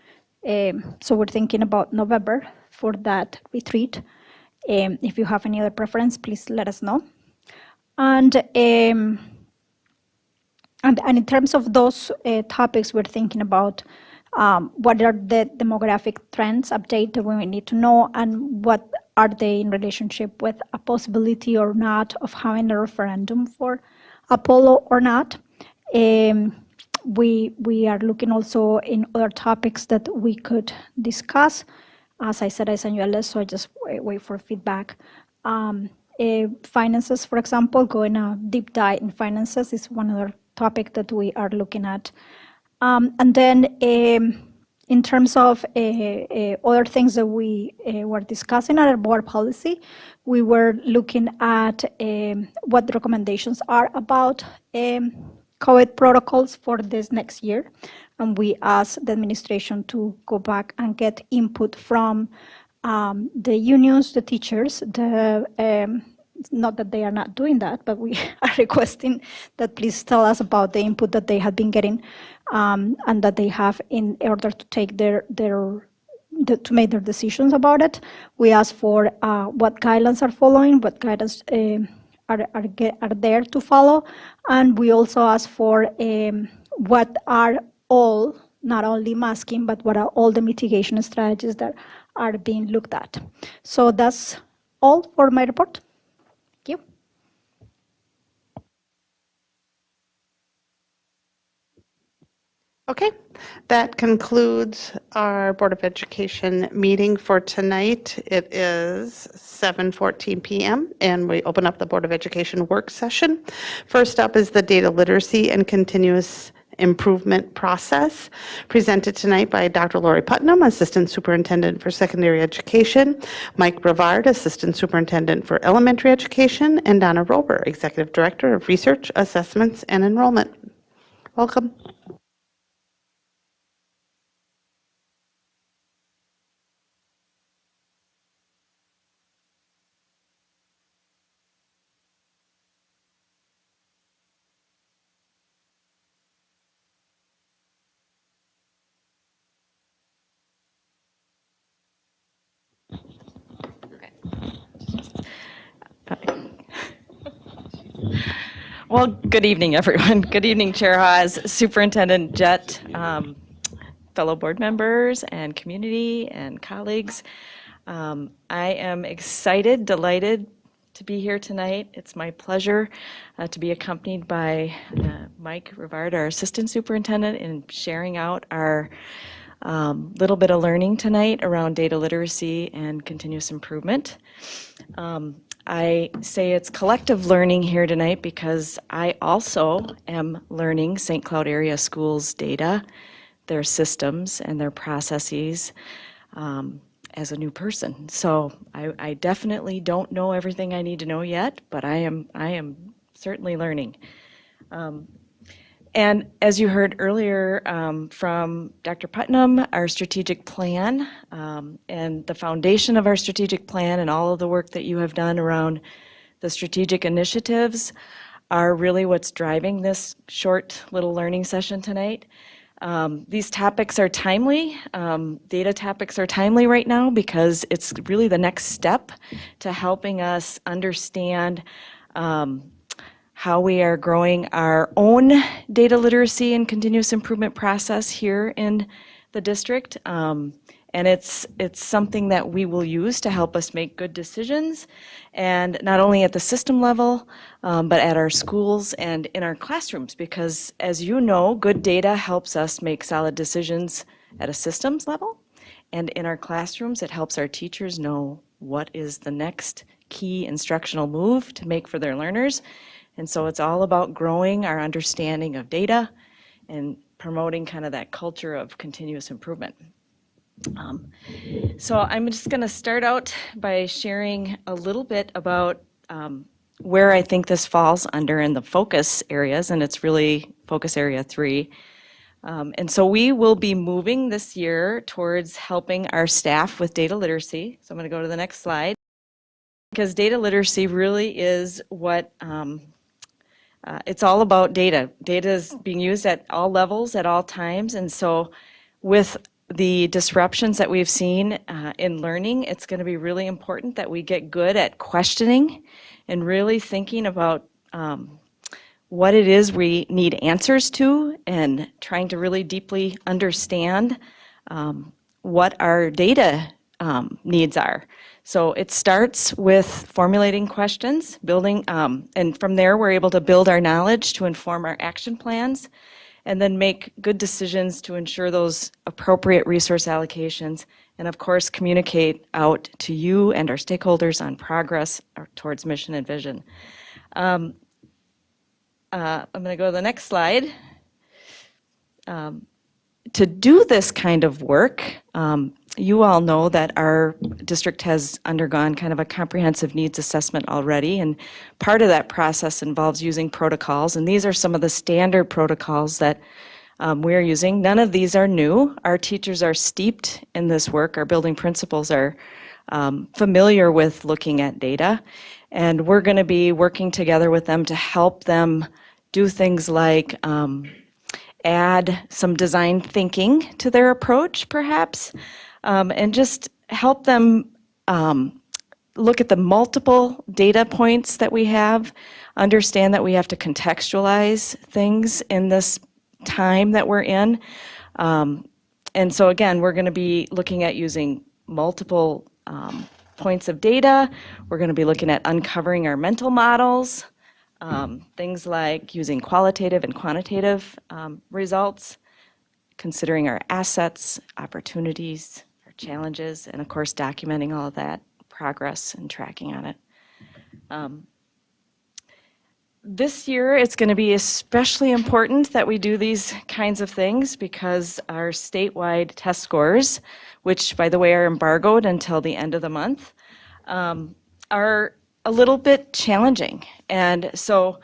so we're thinking about November for that retreat. If you have any other preference, please let us know. And in terms of those topics, we're thinking about what are the demographic trends update that we need to know, and what are they in relationship with a possibility or not of having a referendum for Apollo or not. We are looking also in other topics that we could discuss. As I said, I sent you a list, so I just wait for feedback. Finances, for example, going a deep dive in finances is one other topic that we are looking at. And then In terms of other things that we were discussing at our board policy, we were looking at what the recommendations are about COVID protocols for this next year. And we asked the administration to go back and get input from the unions, the teachers, not that they are not doing that, but we are requesting that please tell us about the input that they have been getting and that they have in order to take to make their decisions about it. We ask for what guidelines are following, what guidance are there to follow, and we also ask for what are all, not only masking, but what are all the mitigation strategies that are being looked at. So that's all for my report. Thank you. Okay, that concludes our Board of Education meeting for tonight. It is 7:14 p.m. and we open up the Board of Education work session. First up is the data literacy and continuous improvement process presented tonight by Dr. Lori Putnam, Assistant Superintendent for Secondary Education, Mike Brevard, Assistant Superintendent for Elementary Education, and Donna Rober, Executive Director of Research, Assessments, and Enrollment. Welcome. Well, good evening, everyone. Good evening, Chair Haas, Superintendent Jett, fellow board members and community and colleagues. I am excited, delighted to be here tonight. It's my pleasure to be accompanied by Mike Rivard, our Assistant Superintendent, in sharing out our little bit of learning tonight around data literacy and continuous improvement. I say it's collective learning here tonight because I also am learning St. Cloud area schools' data, their systems, and their processes as a new person. So I definitely don't know everything I need to know yet, but I am certainly learning. And as you heard earlier from Dr. Putnam, our strategic plan and the foundation of our strategic plan and all of the work that you have done around the strategic initiatives are really what's driving this short little learning session tonight. These topics are timely. Data topics are timely right now because it's really the next step to helping us understand how we are growing our own data literacy and continuous improvement process here in the district. And it's something that we will use to help us make good decisions, and not only at the system level, but at our schools and in our classrooms, because as you know, good data helps us make solid decisions at a systems level. And in our classrooms, it helps our teachers know what is the next key instructional move to make for their learners. And so it's all about growing our understanding of data and promoting kind of that culture of continuous improvement. So I'm just going to start out by sharing a little bit about where I think this falls under in the focus areas, and it's really focus area 3. And so we will be moving this year towards helping our staff with data literacy. So I'm going to go to the next slide, because data literacy really is what it's all about data. Data is being used at all levels, at all times. And so with the disruptions that we've seen in learning, it's going to be really important that we get good at questioning and really thinking about what it is we need answers to, and trying to really deeply understand what our data needs are. So it starts with formulating questions, building, and from there we're able to build our knowledge to inform our action plans, and then make good decisions to ensure those appropriate resource allocations, and of course communicate out to you and our stakeholders on progress towards mission and vision. I'm going to go to the next slide. to do this kind of work, you all know that our district has undergone kind of a comprehensive needs assessment already, and part of that process involves using protocols, and these are some of the standard protocols that we're using. None of these are new. Our teachers are steeped in this work. Our building principals are familiar with looking at data, and we're going to be working together with them to help them do things like add some design thinking to their approach, perhaps, and just help them look at the multiple data points that we have, understand that we have to contextualize things in this time that we're in. And so again, we're going to be looking at using multiple points of data. We're going to be looking at uncovering our mental models, things like using qualitative and quantitative results, considering our assets, opportunities, our challenges, and of course, documenting all of that progress and tracking on it. This year, it's going to be especially important that we do these kinds of things because our statewide test scores, which, by the way, are embargoed until the end of the month, are a little bit challenging. And so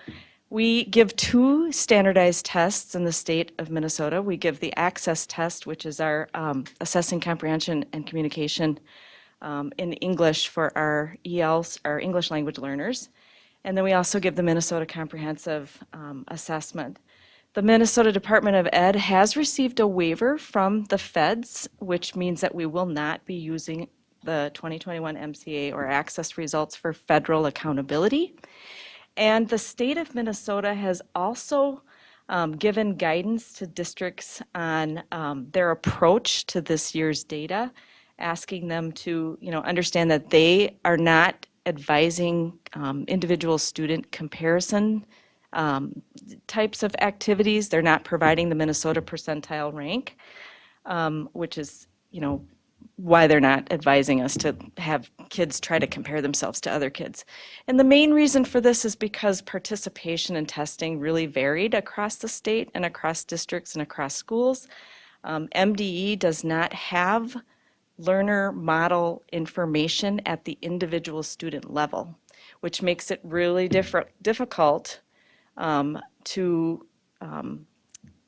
we give 2 standardized tests in the state of Minnesota. We give the access test, which is our assessing comprehension and communication in English for our ELs, our English language learners. And then we also give the Minnesota Comprehensive Assessment. The Minnesota Department of Ed has received a waiver from the feds, which means that we will not be using the 2021 MCA or access results for federal accountability. And the state of Minnesota has also given guidance to districts on their approach to this year's data, asking them to, understand that they are not advising individual student comparison types of activities. They're not providing the Minnesota percentile rank, which is, why they're not advising us to have kids try to compare themselves to other kids. And the main reason for this is because participation in testing really varied across the state and across districts and across schools. MDE does not have learner model information at the individual student level, which makes it really difficult to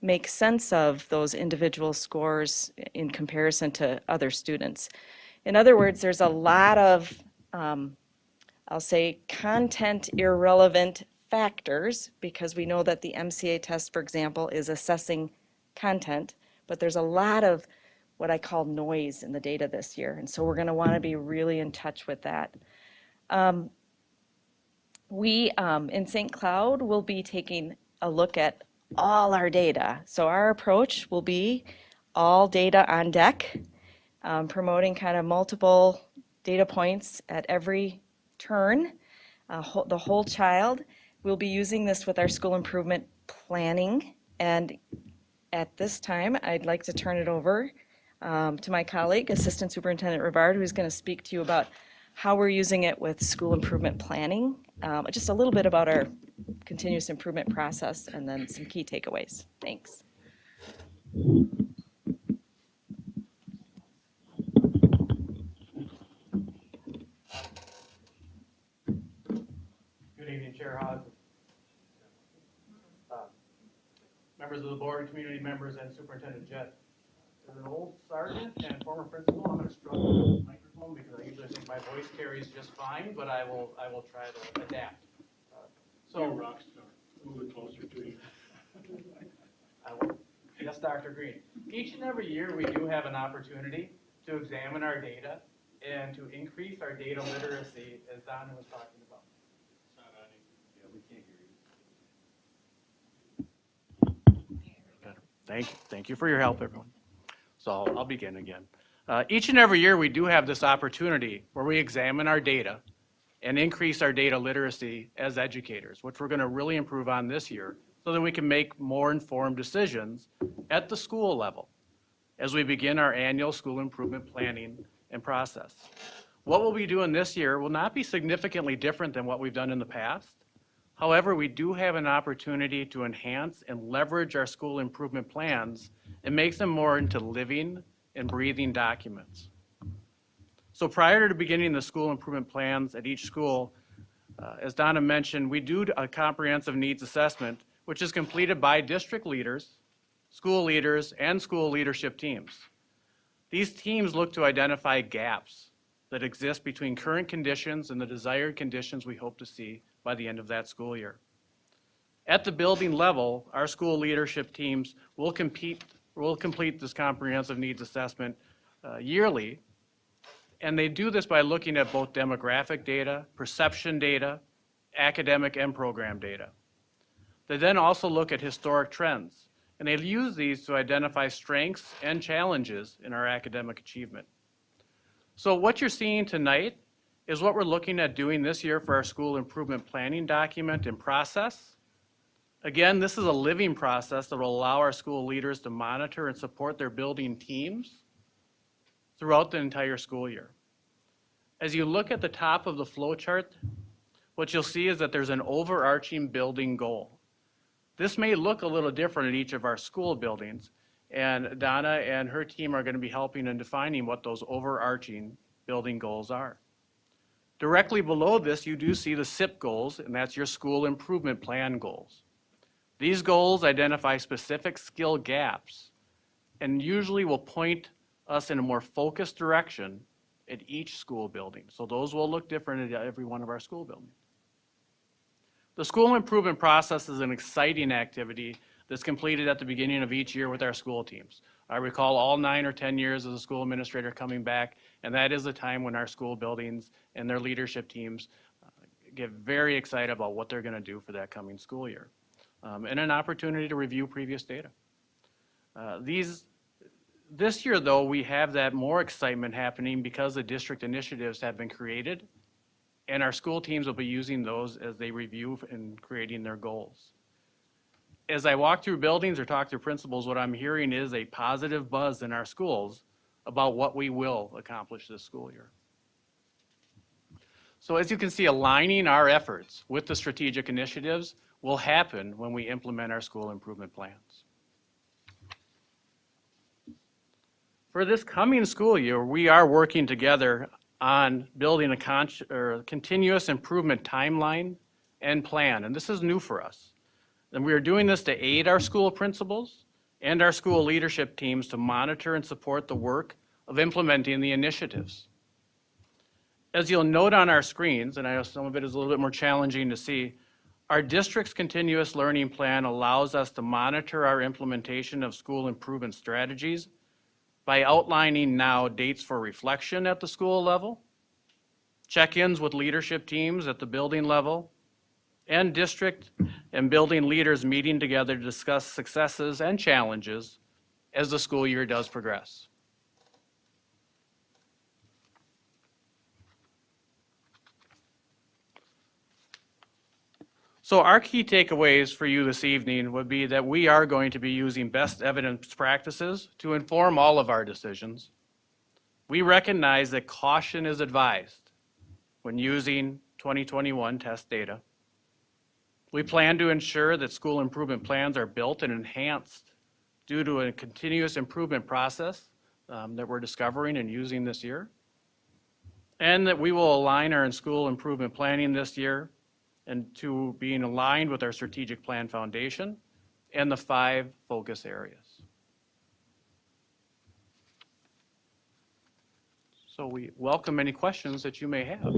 make sense of those individual scores in comparison to other students. In other words, there's a lot of, I'll say, content irrelevant factors, because we know that the MCA test, for example, is assessing content, but there's a lot of what I call noise in the data this year. And so we're going to want to be really in touch with that. We, in St. Cloud, will be taking a look at all our data. So our approach will be all data on deck, promoting kind of multiple data points at every turn, the whole child. We'll be using this with our school improvement planning. And at this time, I'd like to turn it over to my colleague, Assistant Superintendent Rivard, who's going to speak to you about how we're using it with school improvement planning, just a little bit about our continuous improvement process, and then some key takeaways. Thanks. Good evening, Chair Haas, members of the board, community members, and Superintendent Jett. As an old sergeant and former principal, I'm going to struggle with the microphone because I usually think my voice carries just fine, but I will try to adapt. So, rock star. Move it closer to you. I will. Yes, Dr. Green. Each and every year, we do have an opportunity to examine our data and to increase our data literacy, as Donna was talking about. It's not on. Yeah, we can't hear you. Thank you for your help, everyone. So I'll begin again. Each and every year, we do have this opportunity where we examine our data and increase our data literacy as educators, which we're going to really improve on this year so that we can make more informed decisions at the school level as we begin our annual school improvement planning and process. What we'll be doing this year will not be significantly different than what we've done in the past. However, we do have an opportunity to enhance and leverage our school improvement plans and make them more into living and breathing documents. So prior to beginning the school improvement plans at each school, as Donna mentioned, we do a comprehensive needs assessment, which is completed by district leaders, school leaders, and school leadership teams. These teams look to identify gaps that exist between current conditions and the desired conditions we hope to see by the end of that school year. At the building level, our school leadership teams will complete this comprehensive needs assessment yearly, and they do this by looking at both demographic data, perception data, academic and program data. They then also look at historic trends, and they use these to identify strengths and challenges in our academic achievement. So what you're seeing tonight is what we're looking at doing this year for our school improvement planning document and process. Again, this is a living process that will allow our school leaders to monitor and support their building teams throughout the entire school year. As you look at the top of the flow chart, what you'll see is that there's an overarching building goal. This may look a little different in each of our school buildings, and Donna and her team are going to be helping in defining what those overarching building goals are. Directly below this, you do see the SIP goals, and that's your school improvement plan goals. These goals identify specific skill gaps and usually will point us in a more focused direction at each school building. So those will look different at every one of our school buildings. The school improvement process is an exciting activity that's completed at the beginning of each year with our school teams. I recall all 9 or 10 years as a school administrator coming back, and that is the time when our school buildings and their leadership teams get very excited about what they're going to do for that coming school year, and an opportunity to review previous data. This year, though, we have that more excitement happening because the district initiatives have been created, and our school teams will be using those as they review and creating their goals. As I walk through buildings or talk to principals, what I'm hearing is a positive buzz in our schools about what we will accomplish this school year. So as you can see, aligning our efforts with the strategic initiatives will happen when we implement our school improvement plans. For this coming school year, we are working together on building a continuous improvement timeline and plan, and this is new for us. And we are doing this to aid our school principals and our school leadership teams to monitor and support the work of implementing the initiatives. As you'll note on our screens, and I know some of it is a little bit more challenging to see, our district's continuous learning plan allows us to monitor our implementation of school improvement strategies by outlining now dates for reflection at the school level, check-ins with leadership teams at the building level, and district and building leaders meeting together to discuss successes and challenges as the school year does progress. So our key takeaways for you this evening would be that we are going to be using best evidence practices to inform all of our decisions. We recognize that caution is advised when using 2021 test data. We plan to ensure that school improvement plans are built and enhanced due to a continuous improvement process that we're discovering and using this year. And that we will align our school improvement planning this year and to being aligned with our strategic plan foundation and the 5 focus areas. So we welcome any questions that you may have.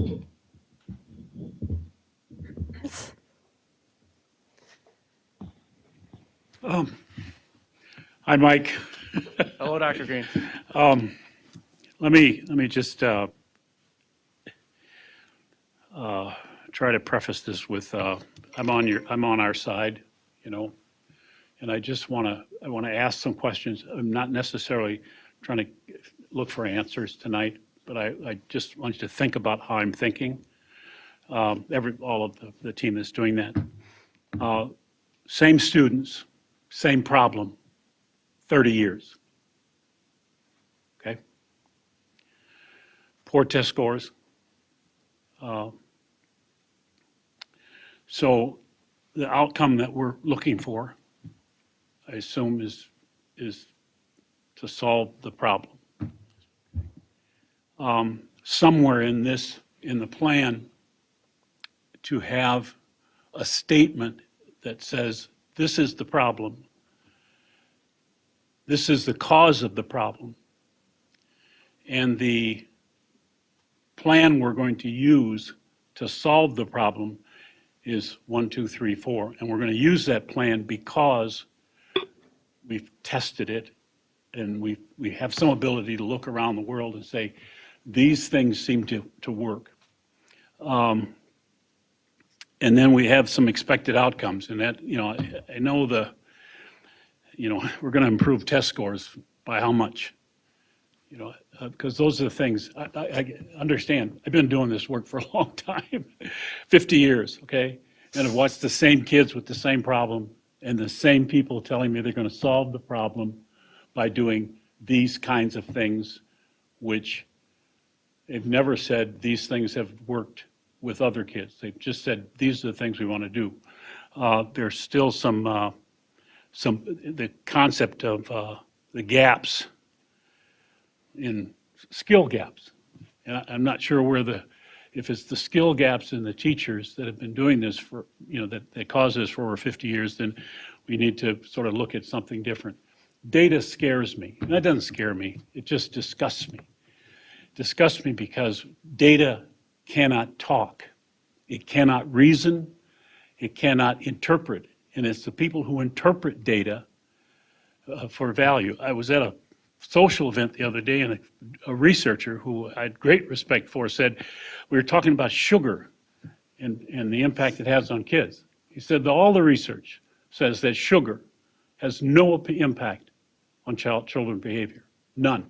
Hi, Mike. Hello, Dr. Green. Let me just try to preface this with I'm on our side, you know, and I want to ask some questions. I'm not necessarily trying to look for answers tonight, but I just want you to think about how I'm thinking. All of the team is doing that. Same students, same problem, 30 years. Okay? Poor test scores. So the outcome that we're looking for, I assume, is to solve the problem. Somewhere in the plan, to have a statement that says, this is the problem. This is the cause of the problem. And the plan we're going to use to solve the problem is 1, 2, 3, 4. And we're going to use that plan because we've tested it and we have some ability to look around the world and say, these things seem to work. And then we have some expected outcomes. And that, I know we're going to improve test scores by how much? Because those are the things, I understand. I've been doing this work for a long time, 50 years, okay? And I've watched the same kids with the same problem and the same people telling me they're going to solve the problem by doing these kinds of things, which they've never said these things have worked with other kids. They've just said, these are the things we want to do. There's still the concept of the gaps in skill gaps. And I'm not sure if it's the skill gaps in the teachers that have been doing this for, that caused this for over 50 years, then we need to sort of look at something different. Data scares me. And that doesn't scare me. It just disgusts me. Disgusts me because data cannot talk. It cannot reason. It cannot interpret. And it's the people who interpret data for value. I was at a social event the other day, and a researcher who I had great respect for said, we were talking about sugar and the impact it has on kids. He said that all the research says that sugar has no impact on children's behavior, none.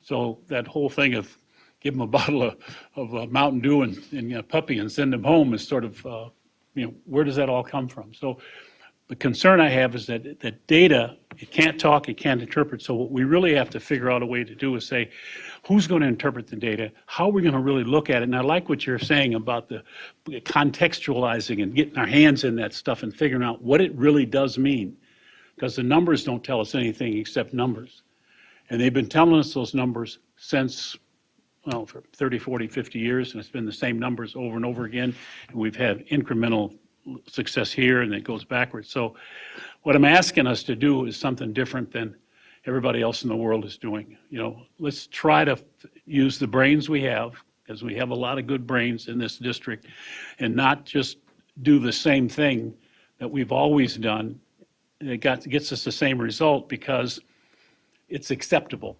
So that whole thing of give them a bottle of Mountain Dew and a puppy and send them home is sort of, where does that all come from? So the concern I have is that data, it can't talk, it can't interpret. So what we really have to figure out a way to do is say, who's going to interpret the data? How are we going to really look at it? And I like what you're saying about the contextualizing and getting our hands in that stuff and figuring out what it really does mean. Because the numbers don't tell us anything except numbers. And they've been telling us those numbers since, for 30, 40, 50 years, and it's been the same numbers over and over again. And we've had incremental success here, and it goes backwards. So what I'm asking us to do is something different than everybody else in the world is doing. Let's try to use the brains we have, because we have a lot of good brains in this district, and not just do the same thing that we've always done. It gets us the same result because it's acceptable.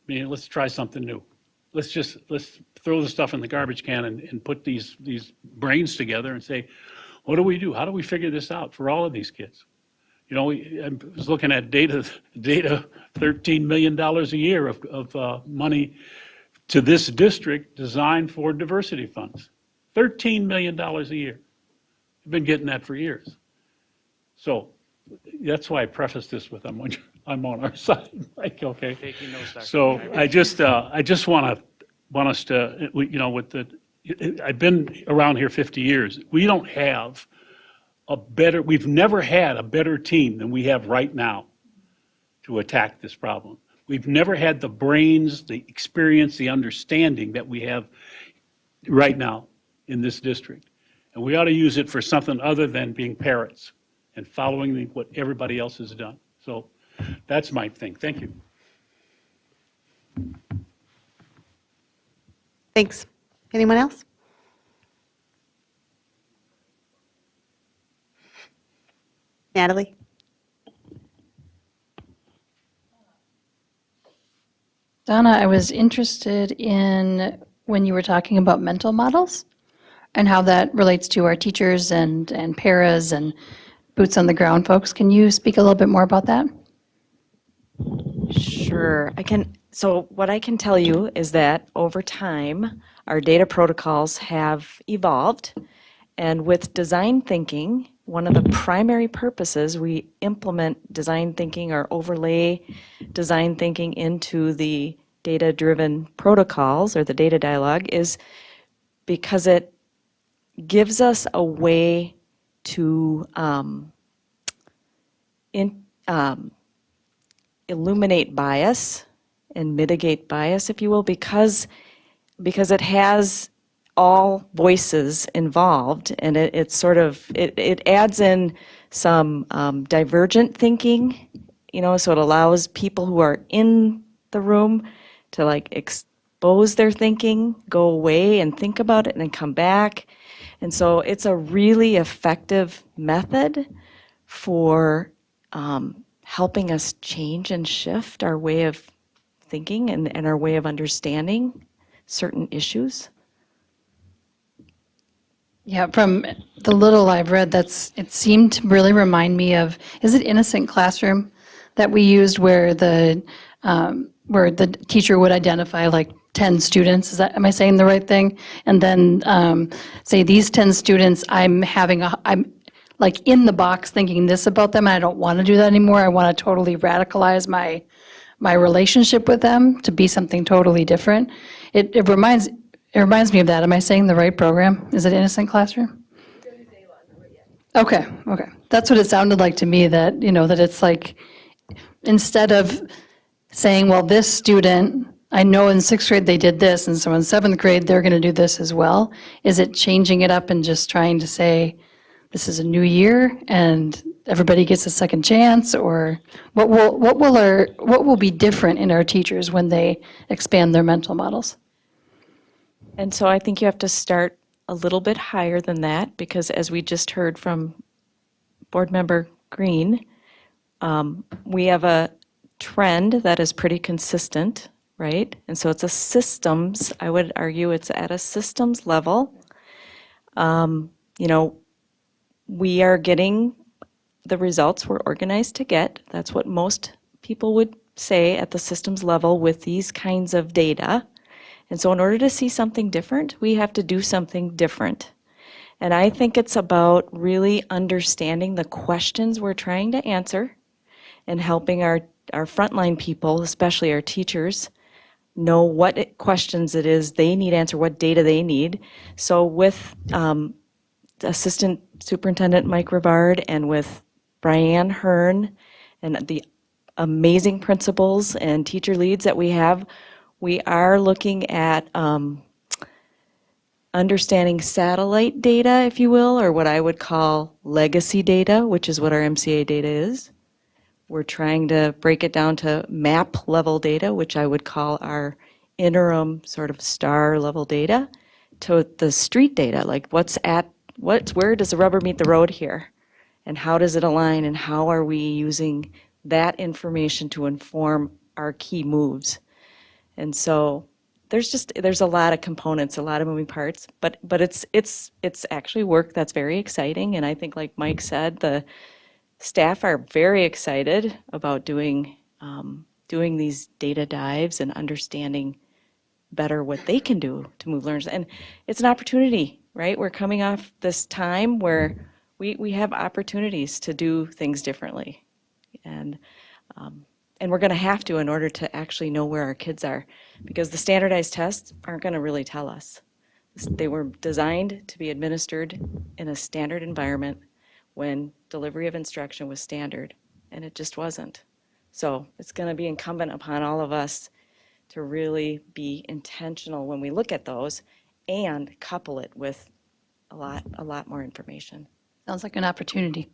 Let's try something new. Let's throw the stuff in the garbage can and put these brains together and say, what do we do? How do we figure this out for all of these kids? I was looking at data, $13 million a year of money to this district designed for diversity funds. $13 million a year. I've been getting that for years. So that's why I prefaced this with I'm on our side, Mike, okay? Taking notes, Dr. So I just want us to, I've been around here 50 years. We don't have we've never had a better team than we have right now to attack this problem. We've never had the brains, the experience, the understanding that we have right now in this district. And we ought to use it for something other than being parrots and following what everybody else has done. So that's my thing. Thank you. Thanks. Anyone else? Natalie? Donna, I was interested in when you were talking about mental models and how that relates to our teachers and paras and boots on the ground folks. Can you speak a little bit more about that? Sure, I can. So what I can tell you is that over time, our data protocols have evolved. And with design thinking, one of the primary purposes we implement design thinking or overlay design thinking into the data-driven protocols or the data dialogue is because it gives us a way to illuminate bias and mitigate bias, if you will, because it has all voices involved, and it sort of it adds in some divergent thinking, so it allows people who are in the room to like expose their thinking, go away and think about it, and then come back. And so it's a really effective method for helping us change and shift our way of thinking and our way of understanding certain issues. Yeah, from the little I've read, it seemed to really remind me of, is it Innocent Classroom that we used where the teacher would identify like 10 students? Am I saying the right thing? And then say these 10 students, I'm like in the box thinking this about them, and I don't want to do that anymore. I want to totally radicalize my relationship with them to be something totally different. It reminds me of that. Am I saying the right program? Is it Innocent Classroom? Okay. That's what it sounded like to me, that, that it's like, instead of saying, well, this student, I know in 6th grade they did this, and so in 7th grade they're going to do this as well. Is it changing it up and just trying to say, this is a new year and everybody gets a second chance? Or what will be different in our teachers when they expand their mental models? And so I think you have to start a little bit higher than that, because as we just heard from Board Member Green, we have a trend that is pretty consistent, right? And so it's a systems, I would argue it's at a systems level. We are getting the results we're organized to get. That's what most people would say at the systems level with these kinds of data. And so in order to see something different, we have to do something different. And I think it's about really understanding the questions we're trying to answer and helping our frontline people, especially our teachers, know what questions it is they need answer, what data they need. So with Assistant Superintendent Mike Rivard and with Brianne Hearn and the amazing principals and teacher leads that we have, we are looking at understanding satellite data, if you will, or what I would call legacy data, which is what our MCA data is. We're trying to break it down to map level data, which I would call our interim sort of star level data, to the street data, like where does the rubber meet the road here? And how does it align, and how are we using that information to inform our key moves? And so there's a lot of components, a lot of moving parts, but it's actually work that's very exciting. And I think, like Mike said, the staff are very excited about doing these data dives and understanding better what they can do to move learners. And it's an opportunity, right? We're coming off this time where we have opportunities to do things differently. And we're going to have to in order to actually know where our kids are, because the standardized tests aren't going to really tell us. They were designed to be administered in a standard environment when delivery of instruction was standard, and it just wasn't. So it's going to be incumbent upon all of us to really be intentional when we look at those and couple it with a lot more information. Sounds like an opportunity.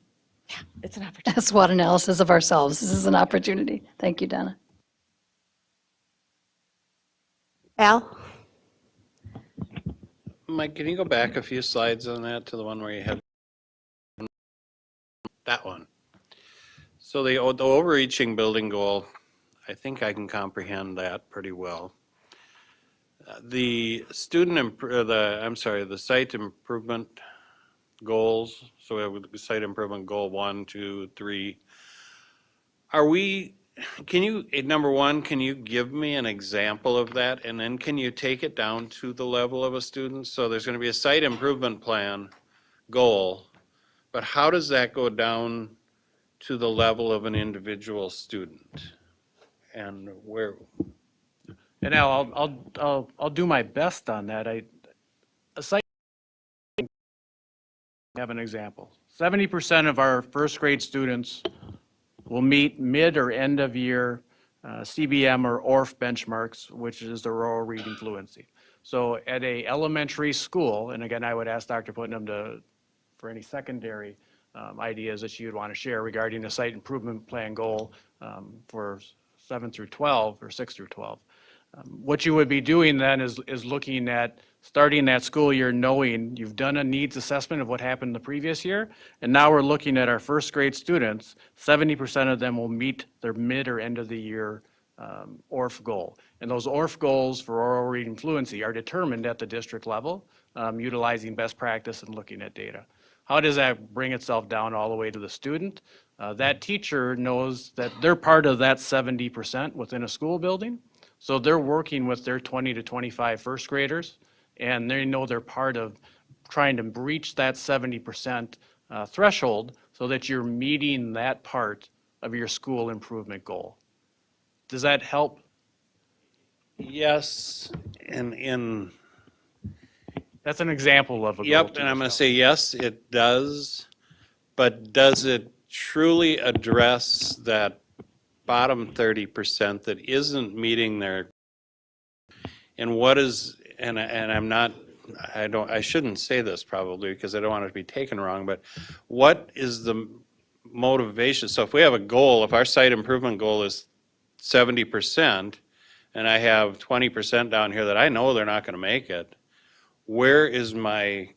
Yeah, it's an opportunity. A SWOT analysis of ourselves. This is an opportunity. Thank you, Donna. Al? Mike, can you go back a few slides on that to the one where you had that one? So the overreaching building goal, I think I can comprehend that pretty well. The the site improvement goals. So we have the site improvement goal 1, 2, 3. Number one, can you give me an example of that? And then can you take it down to the level of a student? So there's going to be a site improvement plan goal, but how does that go down to the level of an individual student? And where? And now I'll do my best on that. A site have an example. 70% of our first grade students will meet mid or end of year CBM or ORF benchmarks, which is the oral reading fluency. So at a elementary school, and again, I would ask Dr. Putnam for any secondary ideas that you would want to share regarding the site improvement plan goal for 7 through 12 or 6 through 12. What you would be doing then is looking at starting that school year knowing you've done a needs assessment of what happened the previous year, and now we're looking at our first grade students, 70% of them will meet their mid or end of the year ORF goal. And those ORF goals for oral reading fluency are determined at the district level, utilizing best practice and looking at data. How does that bring itself down all the way to the student? That teacher knows that they're part of that 70% within a school building. So they're working with their 20 to 25 first graders, and they know they're part of trying to reach that 70% threshold so that you're meeting that part of your school improvement goal. Does that help? Yes, and that's an example of a goal. Yep, and I'm going to say yes, it does, but does it truly address that bottom 30% that isn't meeting their, and what is, and I'm not, I shouldn't say this probably because I don't want it to be taken wrong, but what is the motivation? So if we have a goal, if our site improvement goal is 70%, and I have 20% down here that I know they're not going to make it, where is my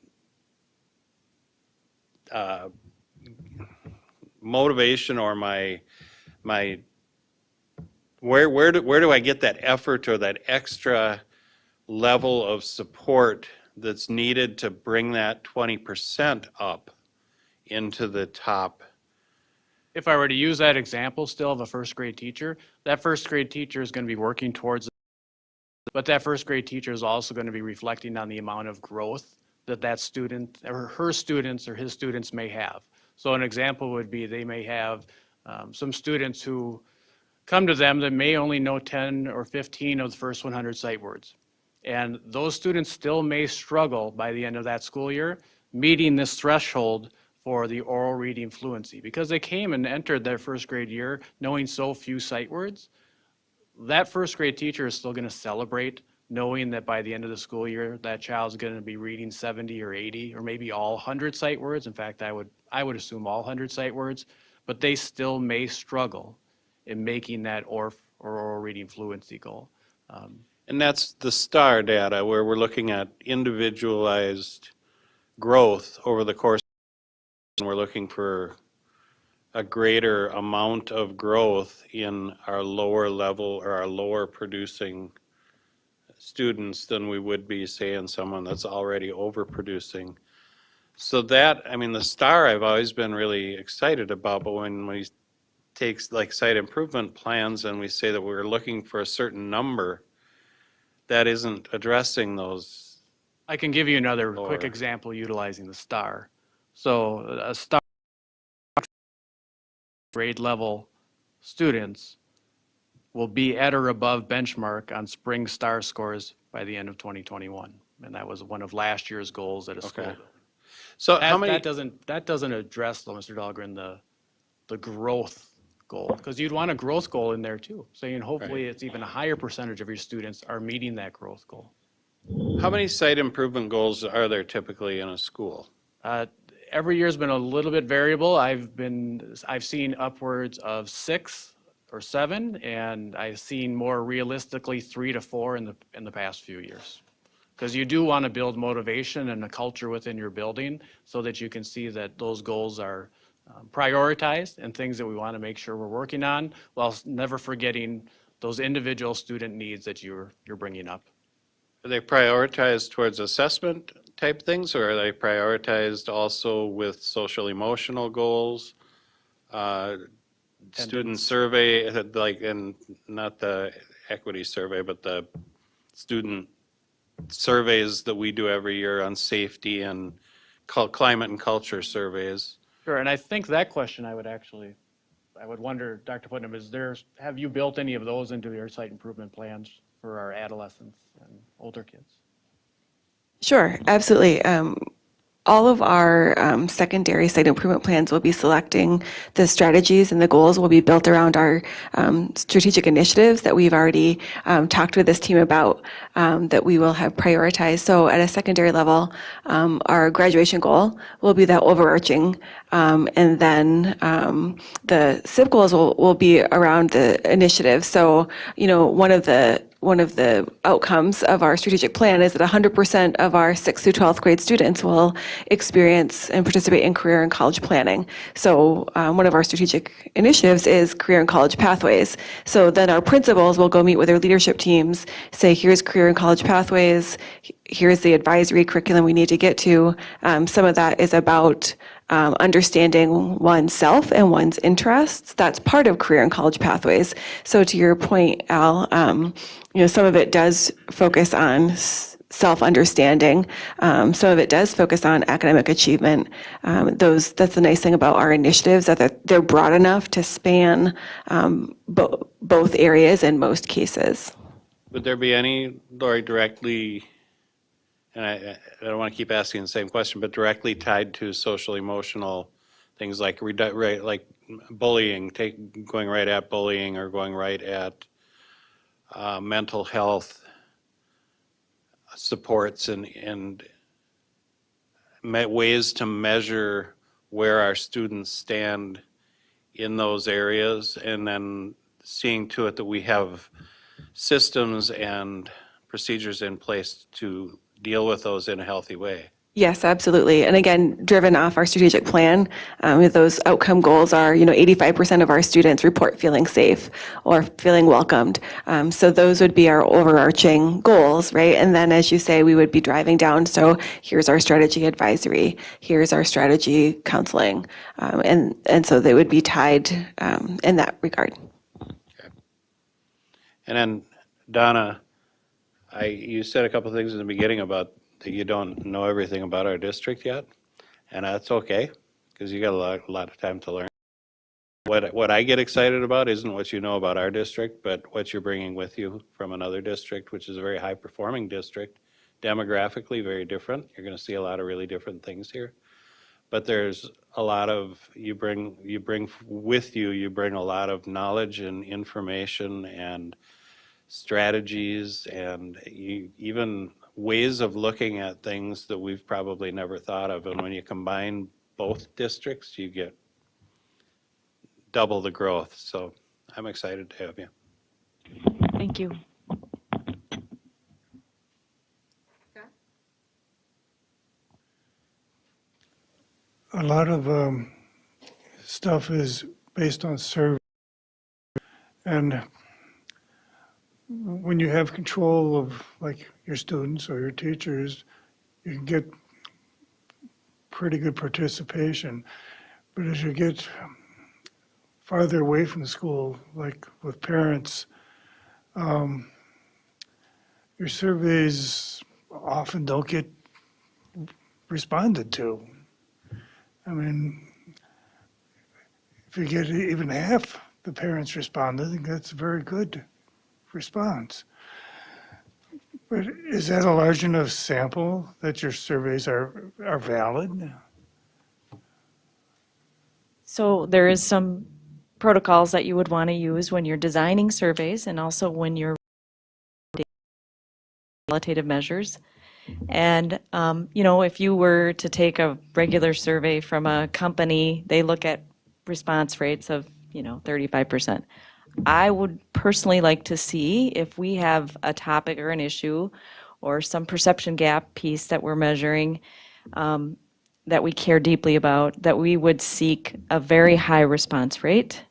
motivation or my where do I get that effort or that extra level of support that's needed to bring that 20% up into the top? If I were to use that example still of a first grade teacher, that first grade teacher is going to be working towards, but that first grade teacher is also going to be reflecting on the amount of growth that that student or her students or his students may have. So an example would be they may have some students who come to them that may only know 10 or 15 of the first 100 sight words. And those students still may struggle by the end of that school year meeting this threshold for the oral reading fluency because they came and entered their first grade year knowing so few sight words. That first grade teacher is still going to celebrate knowing that by the end of the school year, that child's going to be reading 70 or 80 or maybe all 100 sight words. In fact, I would assume all 100 sight words, but they still may struggle in making that ORF or oral reading fluency goal. And that's the STAR data where we're looking at individualized growth over the course, and we're looking for a greater amount of growth in our lower level or our lower producing students than we would be, say, in someone that's already overproducing. So that, I mean, the STAR I've always been really excited about, but when we take like site improvement plans and we say that we're looking for a certain number, that isn't addressing those. I can give you another quick example utilizing the STAR. So a STAR grade level students will be at or above benchmark on spring STAR scores by the end of 2021. And that was one of last year's goals at a school. So That, how many? that doesn't address, though, Mr. Dahlgren, the growth goal, because you'd want a growth goal in there too. Saying hopefully it's even a higher percentage of your students are meeting that growth goal. How many site improvement goals are there typically in a school? Every year's been a little bit variable. I've seen upwards of 6 or 7, and I've seen more realistically 3 to 4 in the past few years. Because you do want to build motivation and a culture within your building so that you can see that those goals are prioritized and things that we want to make sure we're working on, while never forgetting those individual student needs that you're bringing up. Are they prioritized towards assessment type things, or are they prioritized also with social emotional goals? Student survey, like, and not the equity survey, but the student surveys that we do every year on safety and climate and culture surveys. Sure, and I think that question I would wonder, Dr. Putnam, have you built any of those into your site improvement plans for our adolescents and older kids? Sure, absolutely. all of our secondary site improvement plans will be selecting the strategies, and the goals will be built around our strategic initiatives that we've already talked with this team about, that we will have prioritized. So at a secondary level, our graduation goal will be that overarching, and then the SIP goals will be around the initiative. So, one of the outcomes of our strategic plan is that 100% of our 6th through 12th grade students will experience and participate in career and college planning. So one of our strategic initiatives is career and college pathways. So then our principals will go meet with their leadership teams, say, here's career and college pathways, here's the advisory curriculum we need to get to. Some of that is about understanding oneself and one's interests. That's part of career and college pathways. So to your point, Al, some of it does focus on self-understanding. Some of it does focus on academic achievement. That's the nice thing about our initiatives, that they're broad enough to span both areas in most cases. Would there be any, Lori, directly, and I don't want to keep asking the same question, but directly tied to social emotional things like bullying, going right at bullying or going right at mental health supports and ways to measure where our students stand in those areas, and then seeing to it that we have systems and procedures in place to deal with those in a healthy way. Yes, absolutely. And again, driven off our strategic plan, those outcome goals are, 85% of our students report feeling safe or feeling welcomed. So those would be our overarching goals, right? And then, as you say, we would be driving down. So here's our strategy advisory, here's our strategy counseling. And so they would be tied in that regard. Okay. And then, Donna, you said a couple of things in the beginning about that you don't know everything about our district yet, and that's okay, because you got a lot of time to learn. What I get excited about isn't what you know about our district, but what you're bringing with you from another district, which is a very high-performing district, demographically very different. You're going to see a lot of really different things here, but there's a lot of you bring with you. You bring a lot of knowledge and information and strategies and even ways of looking at things that we've probably never thought of. And when you combine both districts, you get double the growth. So I'm excited to have you. Thank you. A lot of stuff is based on survey, and when you have control of like your students or your teachers, you can get pretty good participation. But as you get farther away from the school, like with parents, your surveys often don't get responded to. I mean, if you get even half the parents respond, I think that's a very good response. But is that a large enough sample that your surveys are valid? So there is some protocols that you would want to use when you're designing surveys and also when you're qualitative measures. And, if you were to take a regular survey from a company, they look at response rates of, 35%. I would personally like to see if we have a topic or an issue or some perception gap piece that we're measuring that we care deeply about, that we would seek a very high response rate,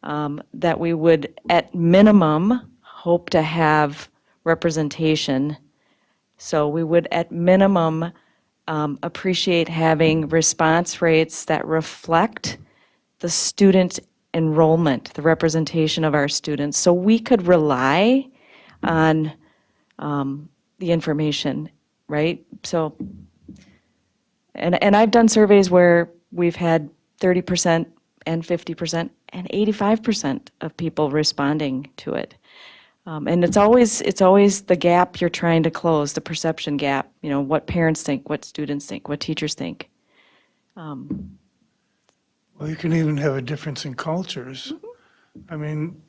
that we would at minimum hope to have representation. So we would at minimum appreciate having response rates that reflect the student enrollment, the representation of our students. So we could rely on the information, right? So, and I've done surveys where we've had 30% and 50% and 85% of people responding to it. And it's always the gap you're trying to close, the perception gap, what parents think, what students think, what teachers think. Well, you can even have a difference in cultures. I mean,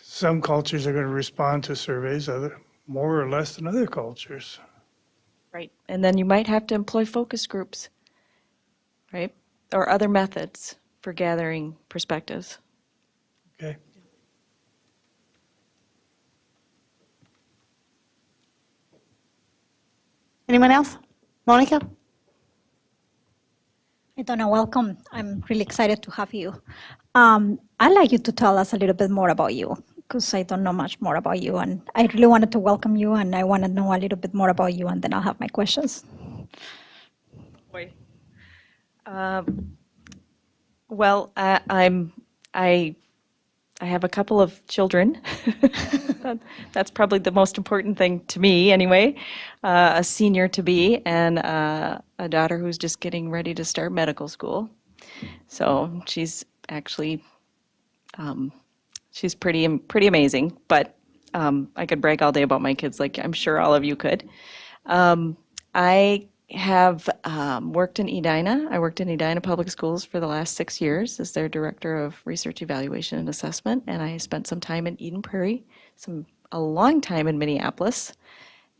some cultures are going to respond to surveys more or less than other cultures. Right. And then you might have to employ focus groups, right? Or other methods for gathering perspectives. Okay. Anyone else? Monica? Donna, welcome. I'm really excited to have you. I'd like you to tell us a little bit more about you, because I don't know much more about you, and I really wanted to welcome you, and I want to know a little bit more about you, and then I'll have my questions. Boy. Well, I have a couple of children. That's probably the most important thing to me, anyway. A senior to be, and a daughter who's just getting ready to start medical school. So she's actually, she's pretty amazing. But I could brag all day about my kids, like I'm sure all of you could. I have worked in Edina. I worked in Edina Public Schools for the last 6 years as their Director of Research Evaluation and Assessment, and I spent some time in Eden Prairie, a long time in Minneapolis,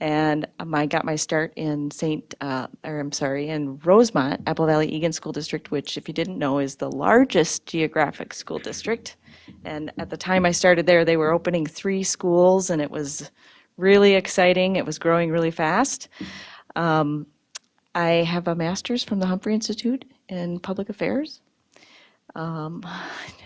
and I got my start in in Rosemont, Apple Valley Egan School District, which, if you didn't know, is the largest geographic school district. And at the time I started there, they were opening 3 schools, and it was really exciting. It was growing really fast. I have a master's from the Humphrey Institute in Public Affairs. I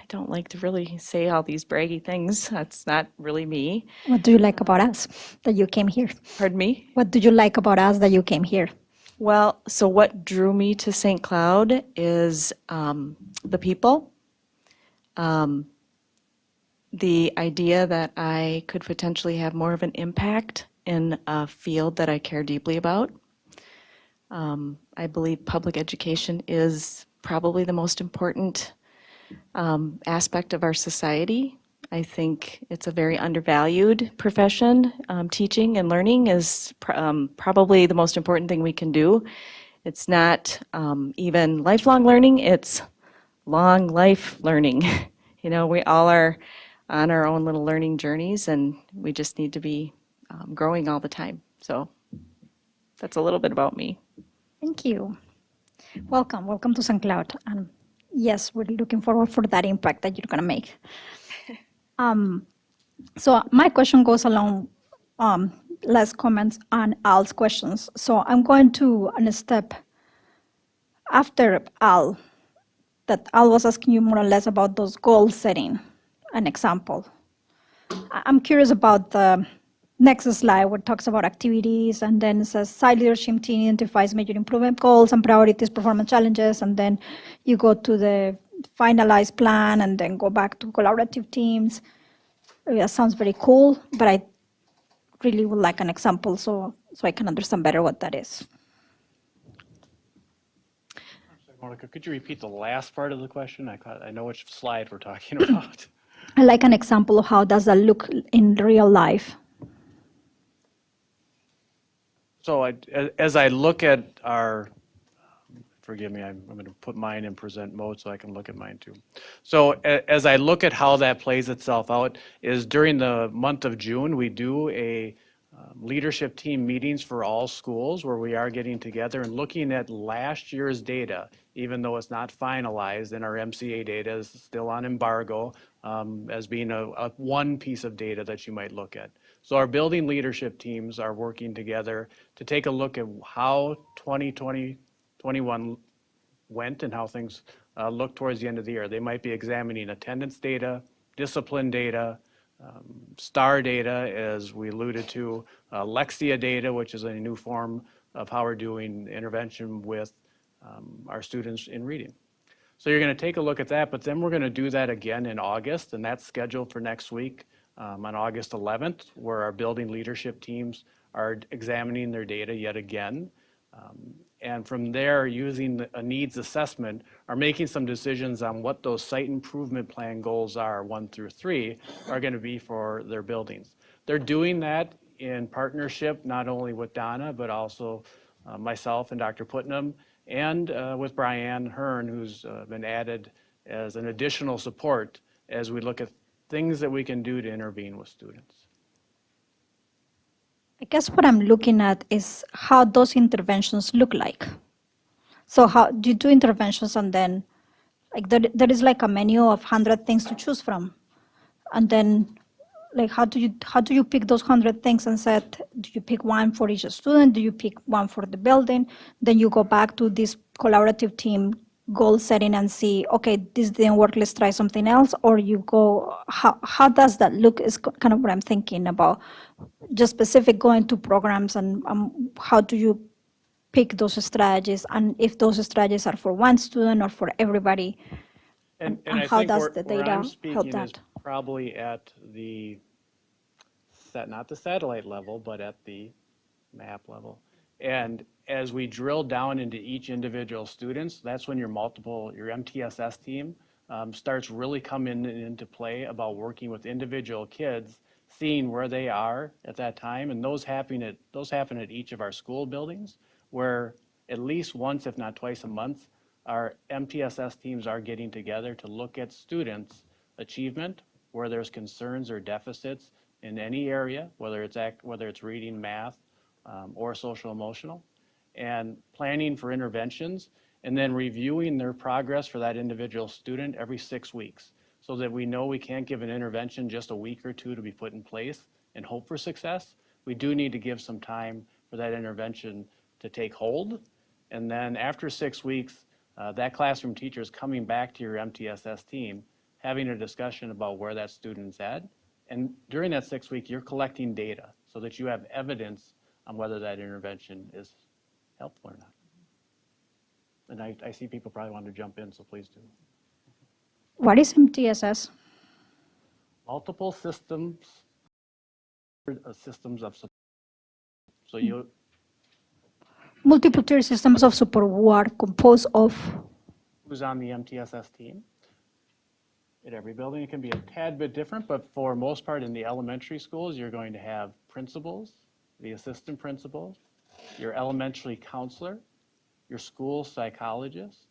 don't like to really say all these braggy things. That's not really me. What do you like about us that you came here? Pardon me? What do you like about us that you came here? Well, so what drew me to St. Cloud is the people, the idea that I could potentially have more of an impact in a field that I care deeply about. I believe public education is probably the most important aspect of our society. I think it's a very undervalued profession. Teaching and learning is probably the most important thing we can do. It's not even lifelong learning, it's long life learning. We all are on our own little learning journeys, and we just need to be growing all the time. So that's a little bit about me. Thank you. Welcome to St. Cloud. And yes, we're looking forward for that impact that you're going to make. So my question goes along less comments on Al's questions. So I'm going to, on a step after Al, that Al was asking you more or less about those goal setting, an example. I'm curious about the next slide where it talks about activities, and then it says site leadership team identifies major improvement goals and priorities, performance challenges, and then you go to the finalized plan and then go back to collaborative teams. That sounds very cool, but I really would like an example so I can understand better what that is. Monica, could you repeat the last part of the question? I know which slide we're talking about. I like an example of how does that look in real life. So as I look at our, forgive me, I'm going to put mine in present mode so I can look at mine too. So as I look at how that plays itself out is during the month of June, we do a leadership team meetings for all schools where we are getting together and looking at last year's data, even though it's not finalized and our MCA data is still on embargo as being a one piece of data that you might look at. So our building leadership teams are working together to take a look at how 2020-21 went and how things look towards the end of the year. They might be examining attendance data, discipline data, STAR data, as we alluded to, Lexia data, which is a new form of how we're doing intervention with our students in reading. So you're going to take a look at that, but then we're going to do that again in August, and that's scheduled for next week on August 11th, where our building leadership teams are examining their data yet again. And from there, using a needs assessment, are making some decisions on what those site improvement plan goals are, 1 through 3, are going to be for their buildings. They're doing that in partnership, not only with Donna, but also myself and Dr. Putnam, and with Brianne Hearn, who's been added as an additional support as we look at things that we can do to intervene with students. I guess what I'm looking at is how those interventions look like. So how do you do interventions and then like there is like a menu of 100 things to choose from. And then like how do you pick those 100 things and said, do you pick one for each student? Do you pick one for the building? Then you go back to this collaborative team goal setting and see, okay, this didn't work, let's try something else. Or you go, how does that look is kind of what I'm thinking about. Just specific going to programs and how do you pick those strategies and if those strategies are for one student or for everybody, and I how think does where, the where data I'm help speaking is that? probably at the, not the satellite level, but at the map level. And as we drill down into each individual students, that's when your MTSS team starts really coming into play about working with individual kids, seeing where they are at that time. And those happen at each of our school buildings, where at least once, if not twice a month, our MTSS teams are getting together to look at students' achievement, where there's concerns or deficits in any area, whether it's reading, math, or social emotional, and planning for interventions, and then reviewing their progress for that individual student every 6 weeks, so that we know we can't give an intervention just a week or two to be put in place and hope for success. We do need to give some time for that intervention to take hold. And then after 6 weeks, that classroom teacher is coming back to your MTSS team, having a discussion about where that student's at. And during that 6 week, you're collecting data so that you have evidence on whether that intervention is helpful or not. And I see people probably want to jump in, so please do. What is MTSS? Multiple systems of support. So you Multiple tier systems of support who are composed of? who's on the MTSS team. At every building, it can be a tad bit different, but for most part in the elementary schools, you're going to have principals, the assistant principal, your elementary counselor, your school psychologist,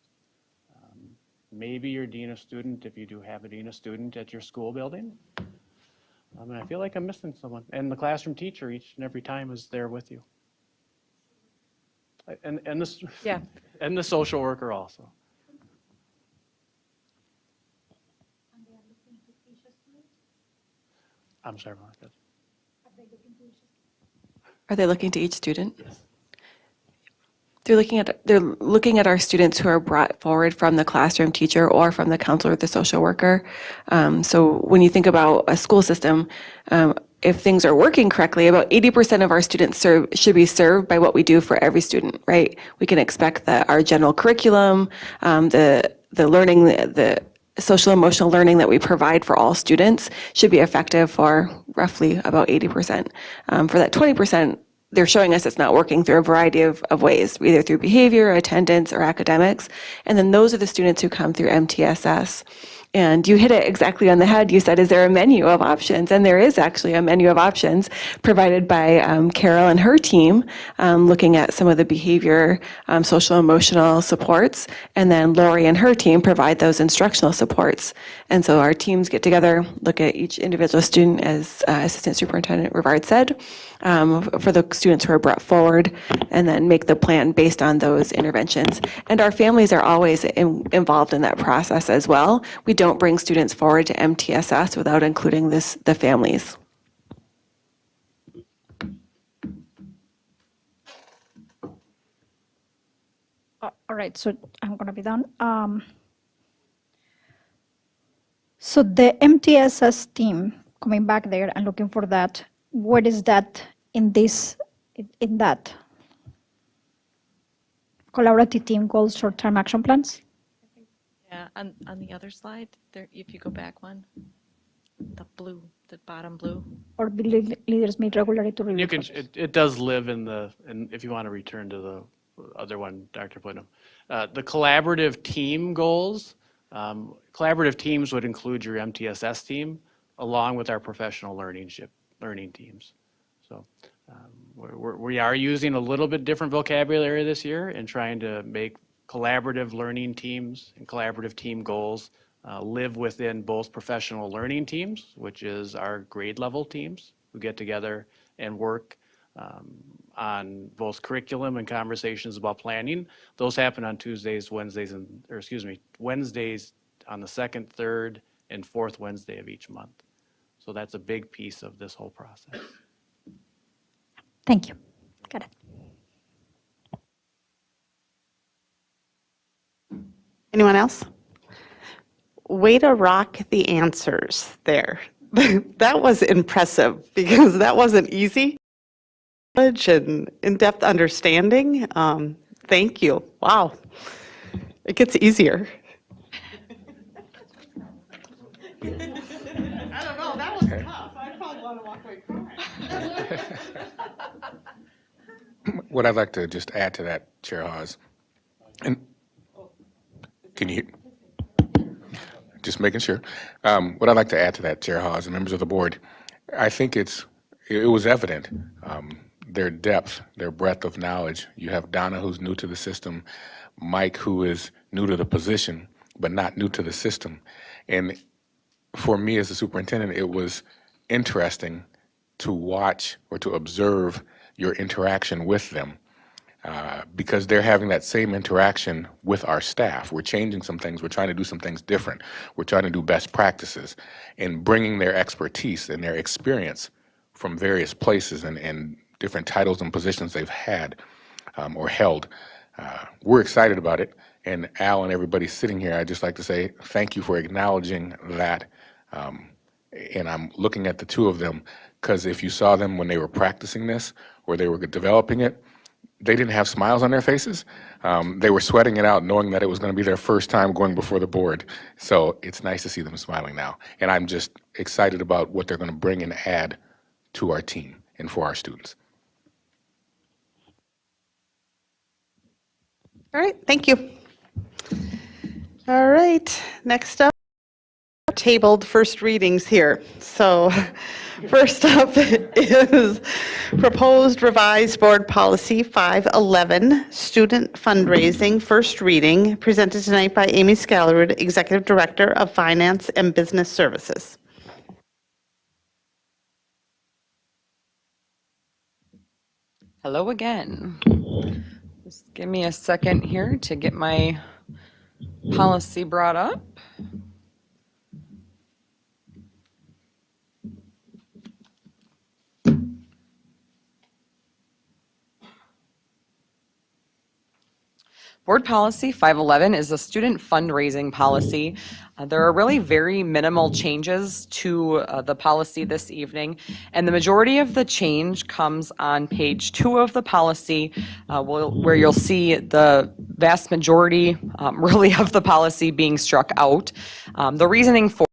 maybe your dean of student if you do have a dean of student at your school building. And I feel like I'm missing someone. And the classroom teacher each and every time is there with you. And this, Yeah. and the social worker also. I'm sorry, Monica. Are they looking to each student? Yes. They're looking at our students who are brought forward from the classroom teacher or from the counselor or the social worker. So when you think about a school system, if things are working correctly, about 80% of our students should be served by what we do for every student, right? We can expect that our general curriculum, the learning, the social emotional learning that we provide for all students should be effective for roughly about 80%. For that 20%, they're showing us it's not working through a variety of ways, either through behavior, attendance, or academics. And then those are the students who come through MTSS. And you hit it exactly on the head. You said, is there a menu of options? And there is actually a menu of options provided by Carol and her team, looking at some of the behavior, social emotional supports. And then Lori and her team provide those instructional supports. And so our teams get together, look at each individual student, as Assistant Superintendent Rivard said, for the students who are brought forward, and then make the plan based on those interventions. And our families are always involved in that process as well. We don't bring students forward to MTSS without including the families. All right, so I'm going to be done. So the MTSS team, coming back there and looking for that, what is that in that collaborative team goals, short-term action plans? Yeah, on the other slide, there, if you go back one, the blue, the bottom blue. Or the leaders meet regularly to review. You can. It does live in the. And if you want to return to the other one, Dr. Putnam. The collaborative team goals, collaborative teams would include your MTSS team along with our professional learning teams. So we are using a little bit different vocabulary this year and trying to make collaborative learning teams and collaborative team goals live within both professional learning teams, which is our grade level teams who get together and work on both curriculum and conversations about planning. Those happen on Tuesdays, Wednesdays, Wednesdays on the second, third, and fourth Wednesday of each month. So that's a big piece of this whole process. Thank you. Got it. Anyone else? Way to rock the answers there. That was impressive because that wasn't easy. And in-depth understanding. Thank you. Wow. It gets easier. I don't know. That was tough. I probably want to walk away crying. What I'd like to just add to that, Chair Hawes, and can you, just making sure. What I'd like to add to that, Chair Hawes and members of the board, I think it was evident, their depth, their breadth of knowledge. You have Donna, who's new to the system, Mike, who is new to the position, but not new to the system. And for me as a superintendent, it was interesting to watch or to observe your interaction with them. Because they're having that same interaction with our staff. We're changing some things. We're trying to do some things different. We're trying to do best practices and bringing their expertise and their experience from various places and different titles and positions they've had or held. We're excited about it. And Al and everybody sitting here, I'd just like to say thank you for acknowledging that. And I'm looking at the two of them because if you saw them when they were practicing this or they were developing it, they didn't have smiles on their faces. They were sweating it out knowing that it was going to be their first time going before the board. So it's nice to see them smiling now. And I'm just excited about what they're going to bring and add to our team and for our students. All right, thank you. All right, next up, tabled first readings here. So first up is proposed revised board policy 511, student fundraising, first reading, presented tonight by Amy Scalarud, Executive Director of Finance and Business Services. Hello again. Just give me a second here to get my policy brought up. Board Policy 511 is a student fundraising policy. There are really very minimal changes to the policy this evening, and the majority of the change comes on page 2 of the policy, where you'll see the vast majority, really, of the policy being struck out. The reasoning for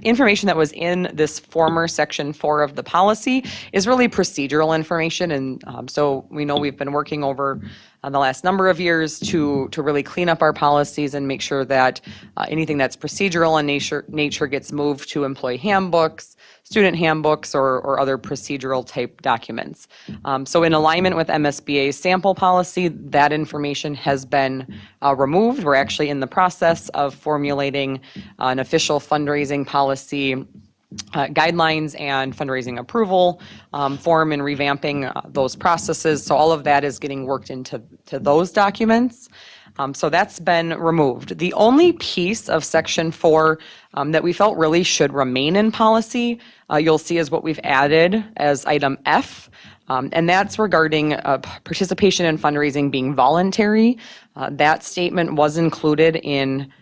information that was in this former section 4 of the policy is really procedural information, and so we know we've been working over the last number of years to really clean up our policies and make sure that anything that's procedural in nature gets moved to employee handbooks, student handbooks, or other procedural type documents. So in alignment with MSBA's sample policy, that information has been removed. We're actually in the process of formulating an official fundraising policy guidelines and fundraising approval form and revamping those processes. So all of that is getting worked into those documents. So that's been removed. The only piece of section 4 that we felt really should remain in policy, you'll see is what we've added as item F. And that's regarding participation in fundraising being voluntary. That statement was included in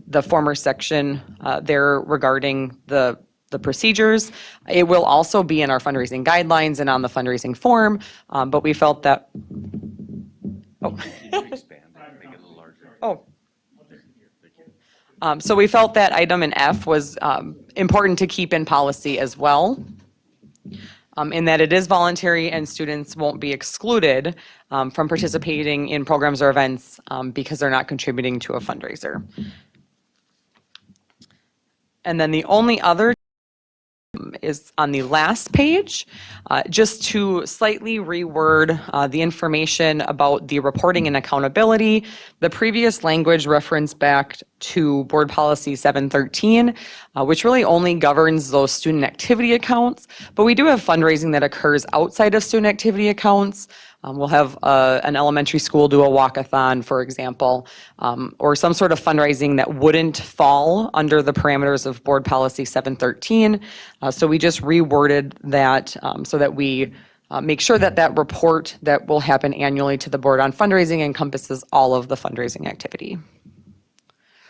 the former section there regarding the procedures. It will also be in our fundraising guidelines and on the fundraising form, but we felt that, so we felt that item in F was important to keep in policy as well. in that it is voluntary and students won't be excluded from participating in programs or events because they're not contributing to a fundraiser. And then the only other is on the last page, just to slightly reword the information about the reporting and accountability. The previous language referenced back to Board Policy 713, which really only governs those student activity accounts, but we do have fundraising that occurs outside of student activity accounts. We'll have an elementary school do a walkathon, for example, or some sort of fundraising that wouldn't fall under the parameters of Board Policy 713. So we just reworded that so that we make sure that that report that will happen annually to the board on fundraising encompasses all of the fundraising activity.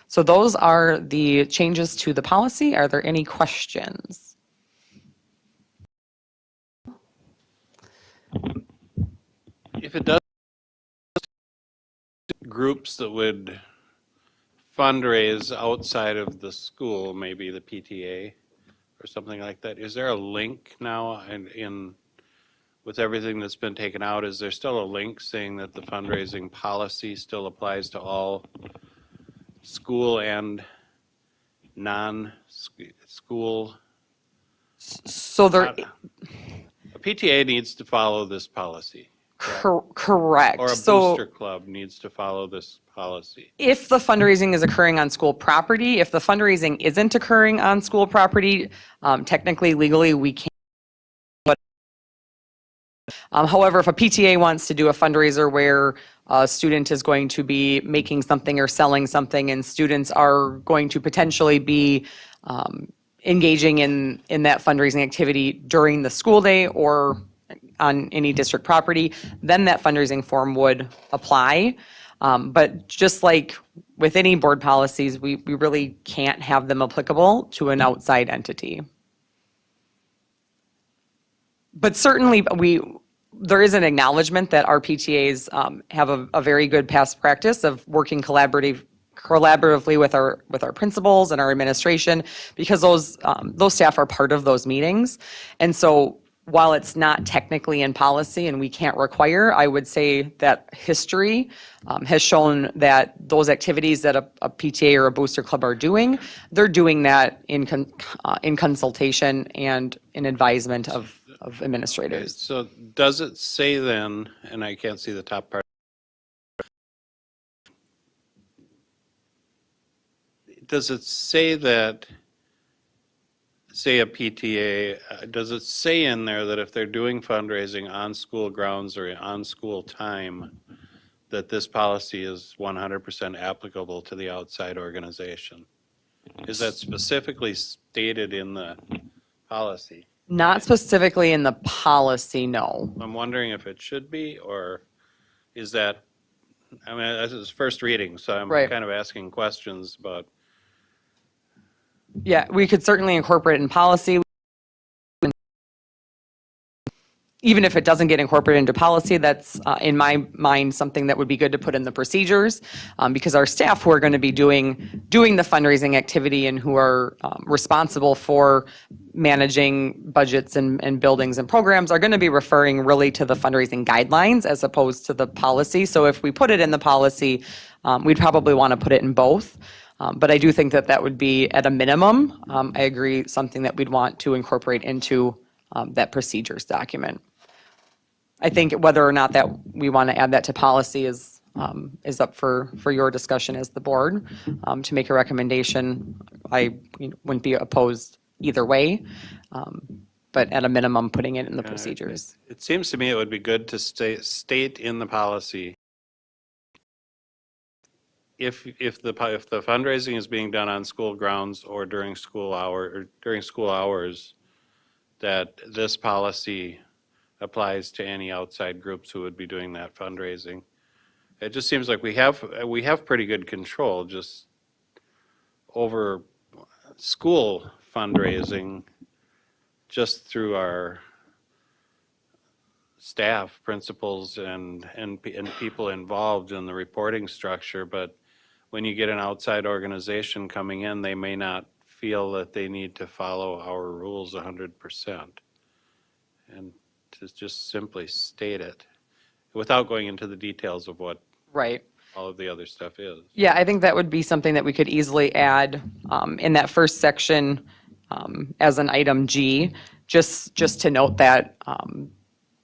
So those are the changes to the policy. Are there any questions? If it does, groups that would fundraise outside of the school, maybe the PTA or something like that, is there a link now in with everything that's been taken out? Is there still a link saying that the fundraising policy still applies to all school and non-school? So there, A PTA needs to follow this policy. correct. Or a So booster club needs to follow this policy. if the fundraising is occurring on school property, if the fundraising isn't occurring on school property, technically, legally, we can't. However, if a PTA wants to do a fundraiser where a student is going to be making something or selling something and students are going to potentially be engaging in that fundraising activity during the school day or on any district property, then that fundraising form would apply. But just like with any board policies, we really can't have them applicable to an outside entity. But certainly, there is an acknowledgement that our PTAs have a very good past practice of working collaboratively with our principals and our administration, because those staff are part of those meetings. And so while it's not technically in policy and we can't require, I would say that history has shown that those activities that a PTA or a booster club are doing, they're doing that in consultation and in advisement of administrators. So does it say then, and I can't see the top part, does it say that, say a PTA, does it say in there that if they're doing fundraising on school grounds or on school time, that this policy is 100% applicable to the outside organization? Is that specifically stated in the policy? Not specifically in the policy, no. I'm wondering if it should be, or is that, I mean, this is first reading, so I'm Right. kind of asking questions about. Yeah, we could certainly incorporate it in policy. Even if it doesn't get incorporated into policy, that's, in my mind, something that would be good to put in the procedures, because our staff who are going to be doing the fundraising activity and who are responsible for managing budgets and buildings and programs are going to be referring really to the fundraising guidelines as opposed to the policy. So if we put it in the policy, we'd probably want to put it in both. But I do think that that would be, at a minimum, I agree, something that we'd want to incorporate into that procedures document. I think whether or not that we want to add that to policy is up for your discussion as the board to make a recommendation. I wouldn't be opposed either way, but at a minimum, putting it in the procedures. It seems to me it would be good to state in the policy, if the fundraising is being done on school grounds or during school hours, that this policy applies to any outside groups who would be doing that fundraising. It just seems like we have pretty good control just over school fundraising, just through our staff, principals, and people involved in the reporting structure. But when you get an outside organization coming in, they may not feel that they need to follow our rules 100%. And to just simply state it without going into the details of what Right. all of the other stuff is. Yeah, I think that would be something that we could easily add in that first section as an item G, just to note that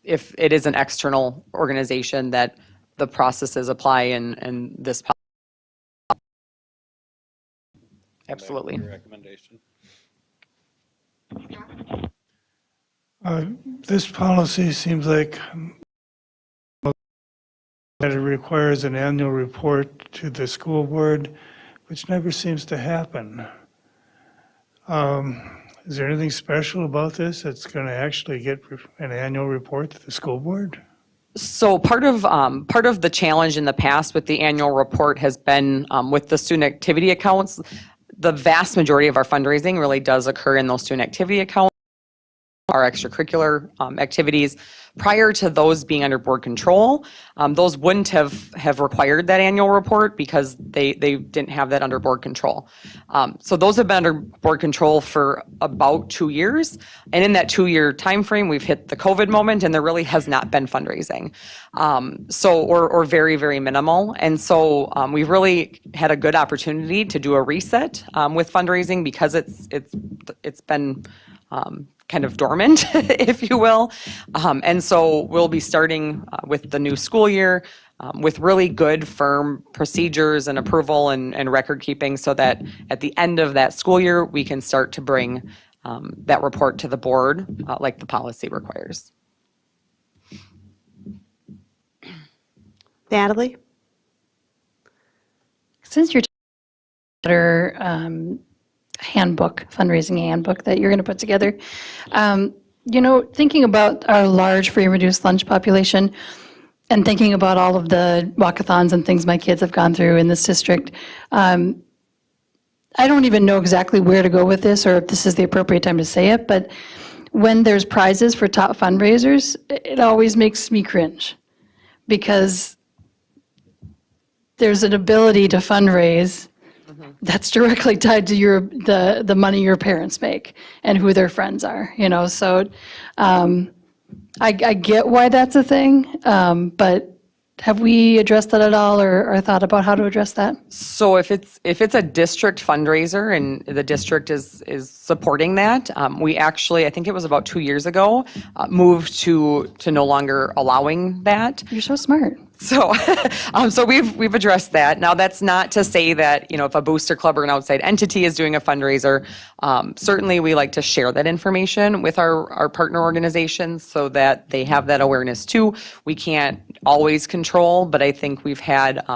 if it is an external organization, that the processes apply and this. Absolutely. Your recommendation. This policy seems like that it requires an annual report to the school board, which never seems to happen. Is there anything special about this that's going to actually get an annual report to the school board? So part of the challenge in the past with the annual report has been with the student activity accounts. The vast majority of our fundraising really does occur in those student activity accounts, our extracurricular activities. Prior to those being under board control, those wouldn't have required that annual report because they didn't have that under board control. So those have been under board control for about 2 years. And in that 2-year time frame, we've hit the COVID moment and there really has not been fundraising. Or very, very minimal. And so we've really had a good opportunity to do a reset with fundraising because it's been kind of dormant, if you will. And so we'll be starting with the new school year with really good, firm procedures and approval and record keeping so that at the end of that school year, we can start to bring that report to the board like the policy requires. Natalie? Since you're handbook, fundraising handbook that you're going to put together. Thinking about our large free and reduced lunch population and thinking about all of the walkathons and things my kids have gone through in this district, I don't even know exactly where to go with this or if this is the appropriate time to say it, but when there's prizes for top fundraisers, it always makes me cringe because there's an ability to fundraise that's directly tied to the money your parents make and who their friends are, so I get why that's a thing, but have we addressed that at all or thought about how to address that? So if it's a district fundraiser and the district is supporting that, we actually, I think it was about 2 years ago, moved to no longer allowing that. You're so smart. So, so we've addressed that. Now, that's not to say that, if a booster club or an outside entity is doing a fundraiser, certainly we like to share that information with our partner organizations so that they have that awareness too. We can't always control, but I think we've had,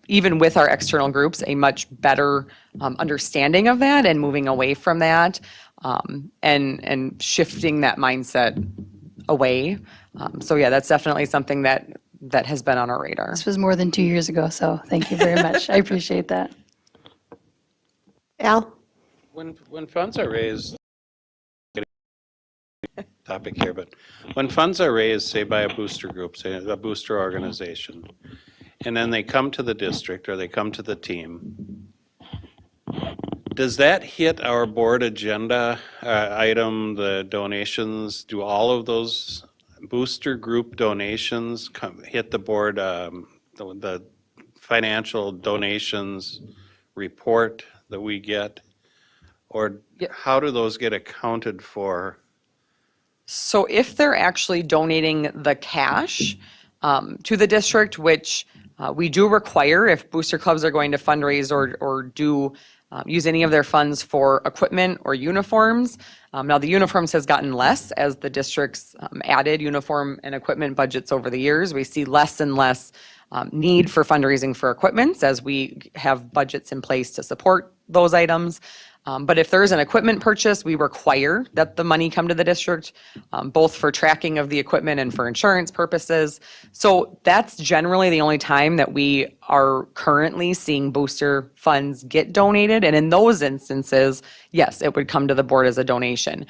even with our external groups, a much better understanding of that and moving away from that and shifting that mindset away. So yeah, that's definitely something that has been on our radar. This was more than 2 years ago, so thank you very much. I appreciate that. Al? When funds are raised, topic here, but when funds are raised, say by a booster group, say a booster organization, and then they come to the district or they come to the team, does that hit our board agenda item, the donations? Do all of those booster group donations hit the board, the financial donations report that we get? Or how do those get accounted for? So if they're actually donating the cash to the district, which we do require if booster clubs are going to fundraise or do use any of their funds for equipment or uniforms. Now the uniforms has gotten less as the district's added uniform and equipment budgets over the years. We see less and less need for fundraising for equipments as we have budgets in place to support those items. But if there is an equipment purchase, we require that the money come to the district, both for tracking of the equipment and for insurance purposes. So that's generally the only time that we are currently seeing booster funds get donated. And in those instances, yes, it would come to the board as a donation.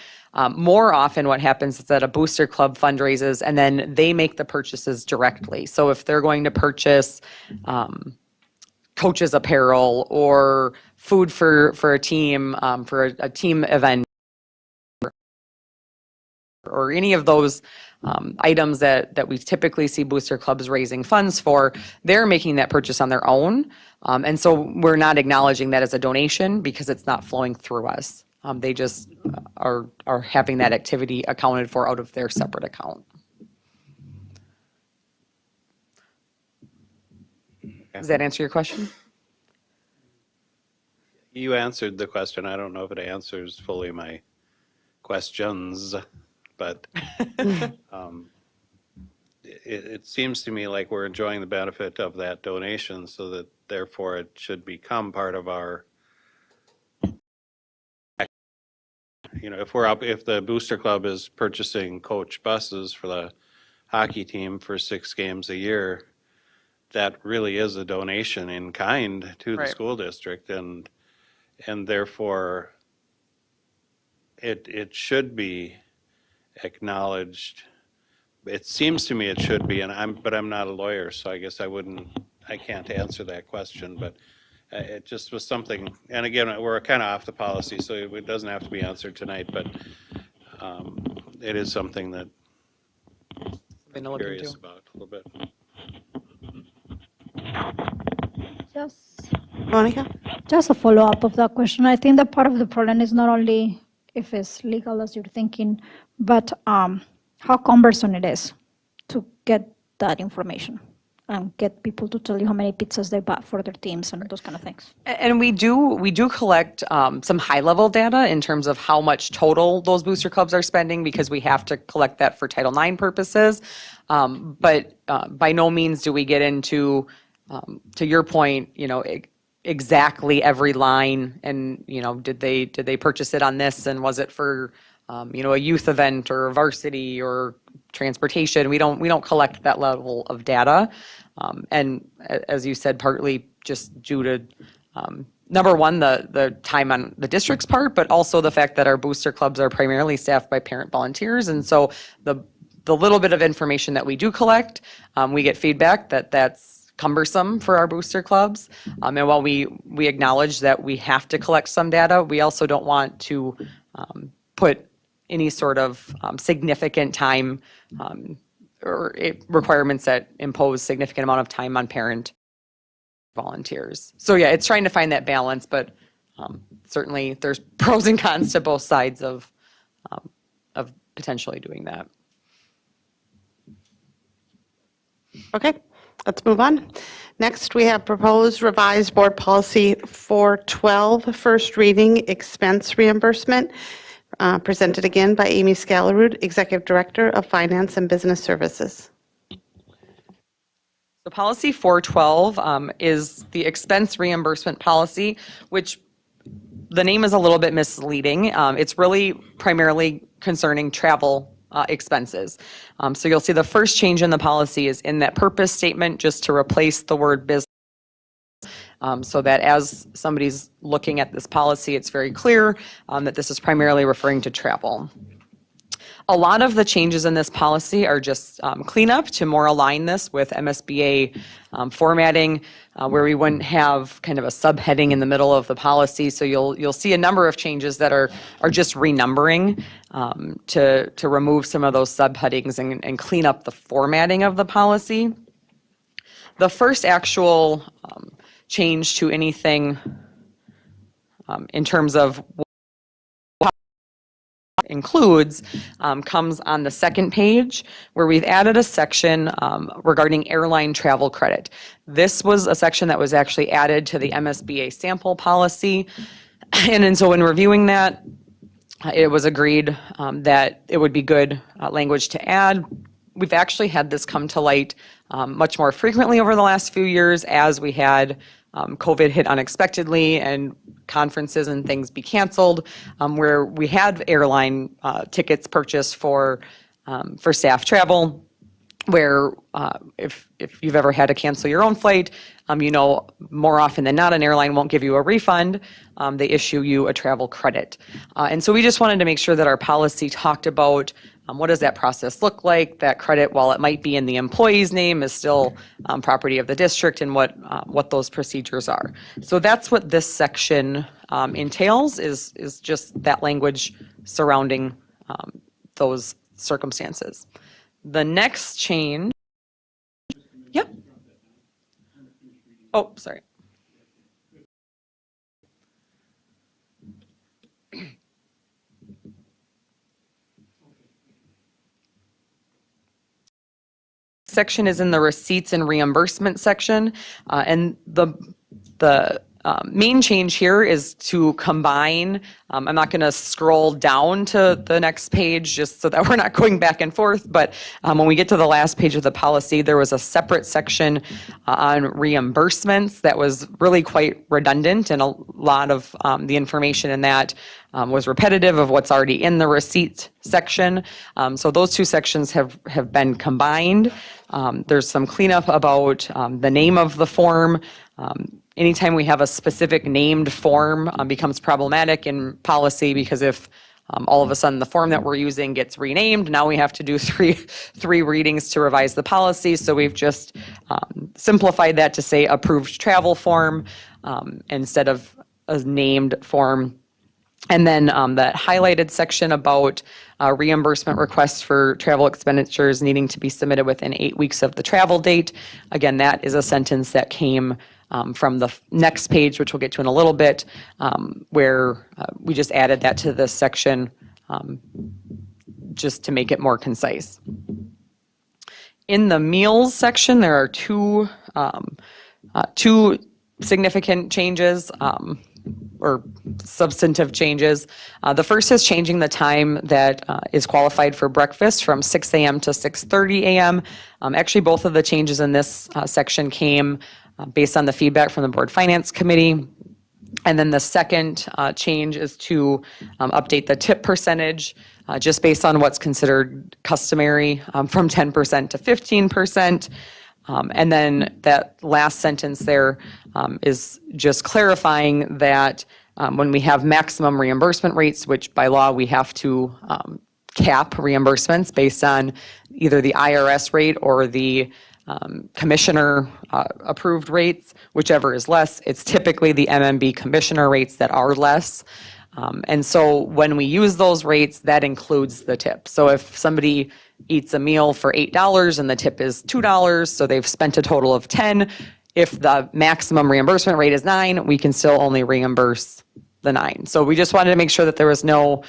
More often what happens is that a booster club fundraises and then they make the purchases directly. So if they're going to purchase coaches apparel or food for a team, for a team event, or any of those items that we typically see booster clubs raising funds for, they're making that purchase on their own. And so we're not acknowledging that as a donation because it's not flowing through us. They just are having that activity accounted for out of their separate account. Does that answer your question? You answered the question. I don't know if it answers fully my questions, but it seems to me like we're enjoying the benefit of that donation, so that therefore it should become part of our, if the booster club is purchasing coach buses for the hockey team for 6 games a year, that really is a donation in kind to the Right. school district, and therefore it should be acknowledged. It seems to me it should be, but I'm not a lawyer, so I guess I can't answer that question, but it just was something, and again, we're kind of off the policy, so it doesn't have to be answered tonight, but it is something that I'm curious about a little bit. Monica? Just a follow-up of that question. I think that part of the problem is not only if it's legal as you're thinking, but how cumbersome it is to get that information and get people to tell you how many pizzas they bought for their teams and those kind of things. And we do collect some high-level data in terms of how much total those booster clubs are spending, because we have to collect that for Title IX purposes. But by no means do we get into, to your point, exactly every line and, did they purchase it on this, and was it for, a youth event or a varsity or transportation? We don't collect that level of data. And as you said, partly just due to, number one, the time on the district's part, but also the fact that our booster clubs are primarily staffed by parent volunteers. And so the little bit of information that we do collect, we get feedback that that's cumbersome for our booster clubs. And while we acknowledge that we have to collect some data, we also don't want to put any sort of significant time or requirements that impose significant amount of time on parent volunteers. So yeah, it's trying to find that balance, but certainly there's pros and cons to both sides of potentially doing that. Okay, let's move on. Next, we have proposed revised board policy 412, first reading expense reimbursement, presented again by Amy Scalarud, Executive Director of Finance and Business Services. So policy 412 is the expense reimbursement policy, which the name is a little bit misleading. It's really primarily concerning travel expenses. So you'll see the first change in the policy is in that purpose statement, just to replace the word business. So that as somebody's looking at this policy, it's very clear that this is primarily referring to travel. A lot of the changes in this policy are just cleanup to more align this with MSBA formatting, where we wouldn't have kind of a subheading in the middle of the policy. So you'll see a number of changes that are just renumbering to remove some of those subheadings and clean up the formatting of the policy. The first actual change to anything in terms of what includes comes on the second page, where we've added a section regarding airline travel credit. This was a section that was actually added to the MSBA sample policy. And so in reviewing that, it was agreed that it would be good language to add. We've actually had this come to light much more frequently over the last few years as we had COVID hit unexpectedly and conferences and things be canceled, where we had airline tickets purchased for staff travel, where if you've ever had to cancel your own flight, more often than not, an airline won't give you a refund. They issue you a travel credit. And so we just wanted to make sure that our policy talked about what does that process look like? That credit, while it might be in the employee's name, is still property of the district, and what those procedures are. So that's what this section entails, is just that language surrounding those circumstances. The next change, yep. Oh, sorry. Section is in the receipts and reimbursement section, and the main change here is to combine. I'm not going to scroll down to the next page just so that we're not going back and forth, but when we get to the last page of the policy, there was a separate section on reimbursements that was really quite redundant, and a lot of the information in that was repetitive of what's already in the receipt section. So those two sections have been combined. There's some cleanup about the name of the form. Anytime we have a specific named form becomes problematic in policy, because if all of a sudden the form that we're using gets renamed, now we have to do three readings to revise the policy. So we've just simplified that to say approved travel form instead of a named form. And then that highlighted section about reimbursement requests for travel expenditures needing to be submitted within 8 weeks of the travel date. Again, that is a sentence that came from the next page, which we'll get to in a little bit, where we just added that to this section just to make it more concise. In the meals section, there are two significant changes. Or substantive changes. The first is changing the time that is qualified for breakfast from 6 a.m. to 6:30 a.m. Actually, both of the changes in this section came based on the feedback from the Board Finance Committee. And then the second change is to update the tip percentage just based on what's considered customary from 10% to 15%. And then that last sentence there is just clarifying that when we have maximum reimbursement rates, which by law we have to cap reimbursements based on either the IRS rate or the commissioner approved rates, whichever is less, it's typically the MMB commissioner rates that are less. And so when we use those rates, that includes the tip. So if somebody eats a meal for $8 and the tip is $2, so they've spent a total of $10. If the maximum reimbursement rate is $9, we can still only reimburse the $9. So we just wanted to make sure that there was no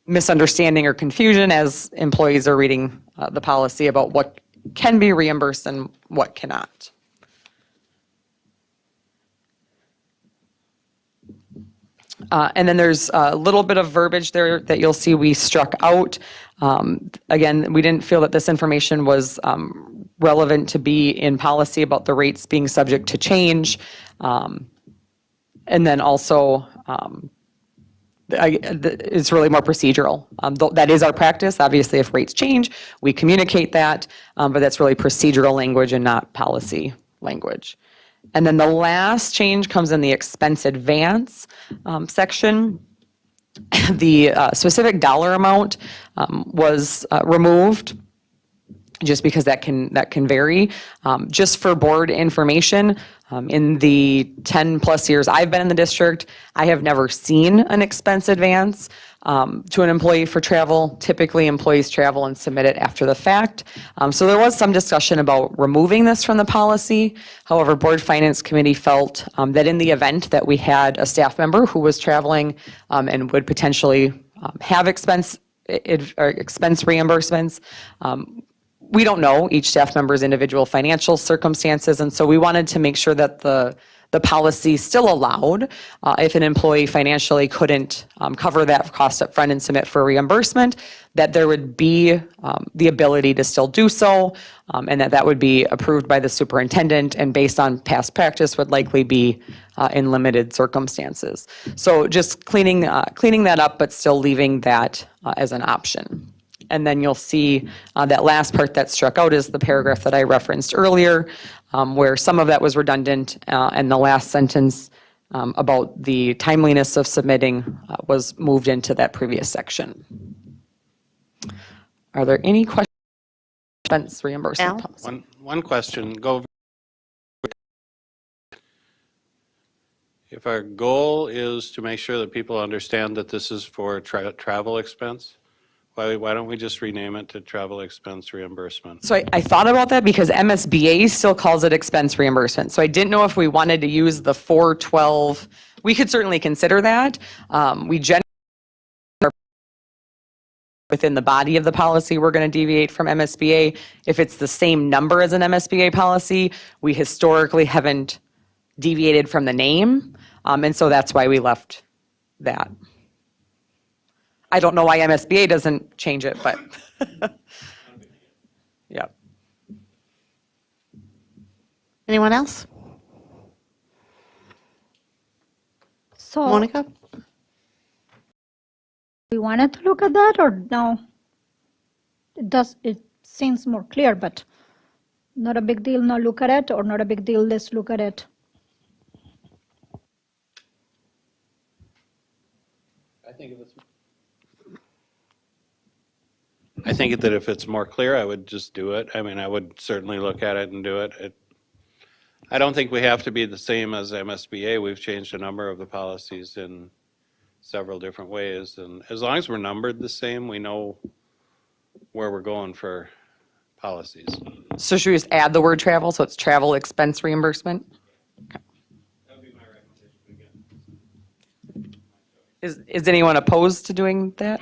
misunderstanding or confusion as employees are reading the policy about what can be reimbursed and what cannot. And then there's a little bit of verbiage there that you'll see we struck out. Again, we didn't feel that this information was relevant to be in policy about the rates being subject to change. And then also, it's really more procedural. That is our practice. Obviously, if rates change, we communicate that, but that's really procedural language and not policy language. And then the last change comes in the expense advance section. The specific dollar amount was removed just because that can vary. Just for board information, in the 10 plus years I've been in the district, I have never seen an expense advance to an employee for travel. Typically, employees travel and submit it after the fact. So there was some discussion about removing this from the policy. However, Board Finance Committee felt that in the event that we had a staff member who was traveling and would potentially have expense reimbursements, we don't know each staff member's individual financial circumstances, and so we wanted to make sure that the policy still allowed, if an employee financially couldn't cover that cost up front and submit for reimbursement, that there would be the ability to still do so, and that would be approved by the superintendent and based on past practice would likely be in limited circumstances. So just cleaning that up, but still leaving that as an option. And then you'll see that last part that struck out is the paragraph that I referenced earlier, where some of that was redundant, and the last sentence about the timeliness of submitting was moved into that previous section. Are there any questions? Expense reimbursement policy. One question. If our goal is to make sure that people understand that this is for travel expense, Why don't we just rename it to travel expense reimbursement? So I thought about that because MSBA still calls it expense reimbursement. So I didn't know if we wanted to use the 412. We could certainly consider that. We generally, within the body of the policy, we're going to deviate from MSBA. If it's the same number as an MSBA policy, we historically haven't deviated from the name. And so that's why we left that. I don't know why MSBA doesn't change it, but yeah. Anyone else? So Monica? we wanted to look at that or no? It seems more clear, but not a big deal, not look at it, or not a big deal, let's look at it. I think that if it's more clear, I would just do it. I mean, I would certainly look at it and do it. I don't think we have to be the same as MSBA. We've changed a number of the policies in several different ways. And as long as we're numbered the same, we know where we're going for policies. So should we just add the word travel, so it's travel expense reimbursement? Okay. Is anyone opposed to doing that?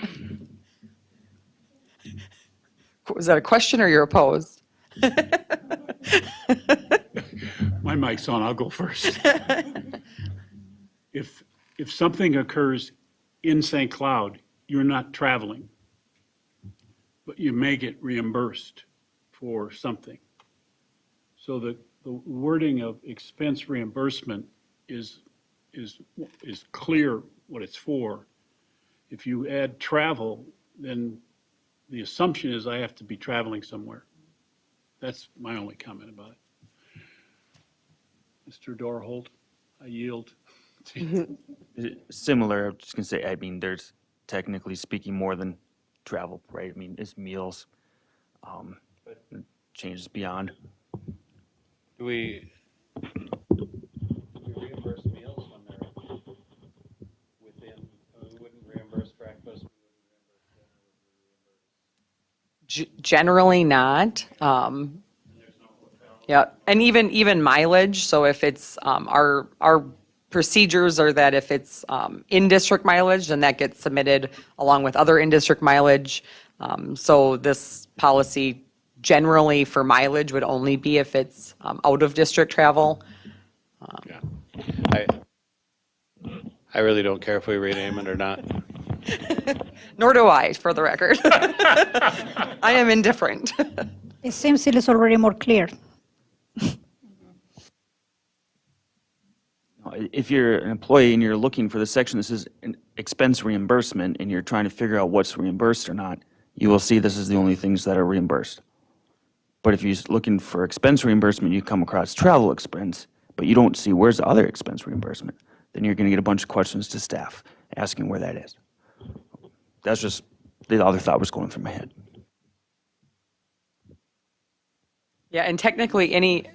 Was that a question or you're opposed? My mic's on, I'll go first. If something occurs in St. Cloud, you're not traveling, but you may get reimbursed for something. So the wording of expense reimbursement is clear what it's for. If you add travel, then the assumption is I have to be traveling somewhere. That's my only comment about it. Mr. Dorholt, I yield. Similar, I'm just gonna say, I mean, there's technically speaking more than travel, right? I mean, it's meals, changes beyond. Do we reimburse meals when they're within, we wouldn't reimburse breakfast? Generally not. Yeah, and even mileage, so if it's, our procedures are that if it's in-district mileage, then that gets submitted along with other in-district mileage. So this policy generally for mileage would only be if it's out-of-district travel. I really don't care if we rename it or not. Nor do I, for the record. I am indifferent. It seems it is already more clear. If you're an employee and you're looking for the section that says expense reimbursement and you're trying to figure out what's reimbursed or not, you will see this is the only things that are reimbursed. But if you're looking for expense reimbursement, you come across travel expense, but you don't see where's the other expense reimbursement, then you're going to get a bunch of questions to staff asking where that is. That's just the other thought was going through my head. Yeah, and technically any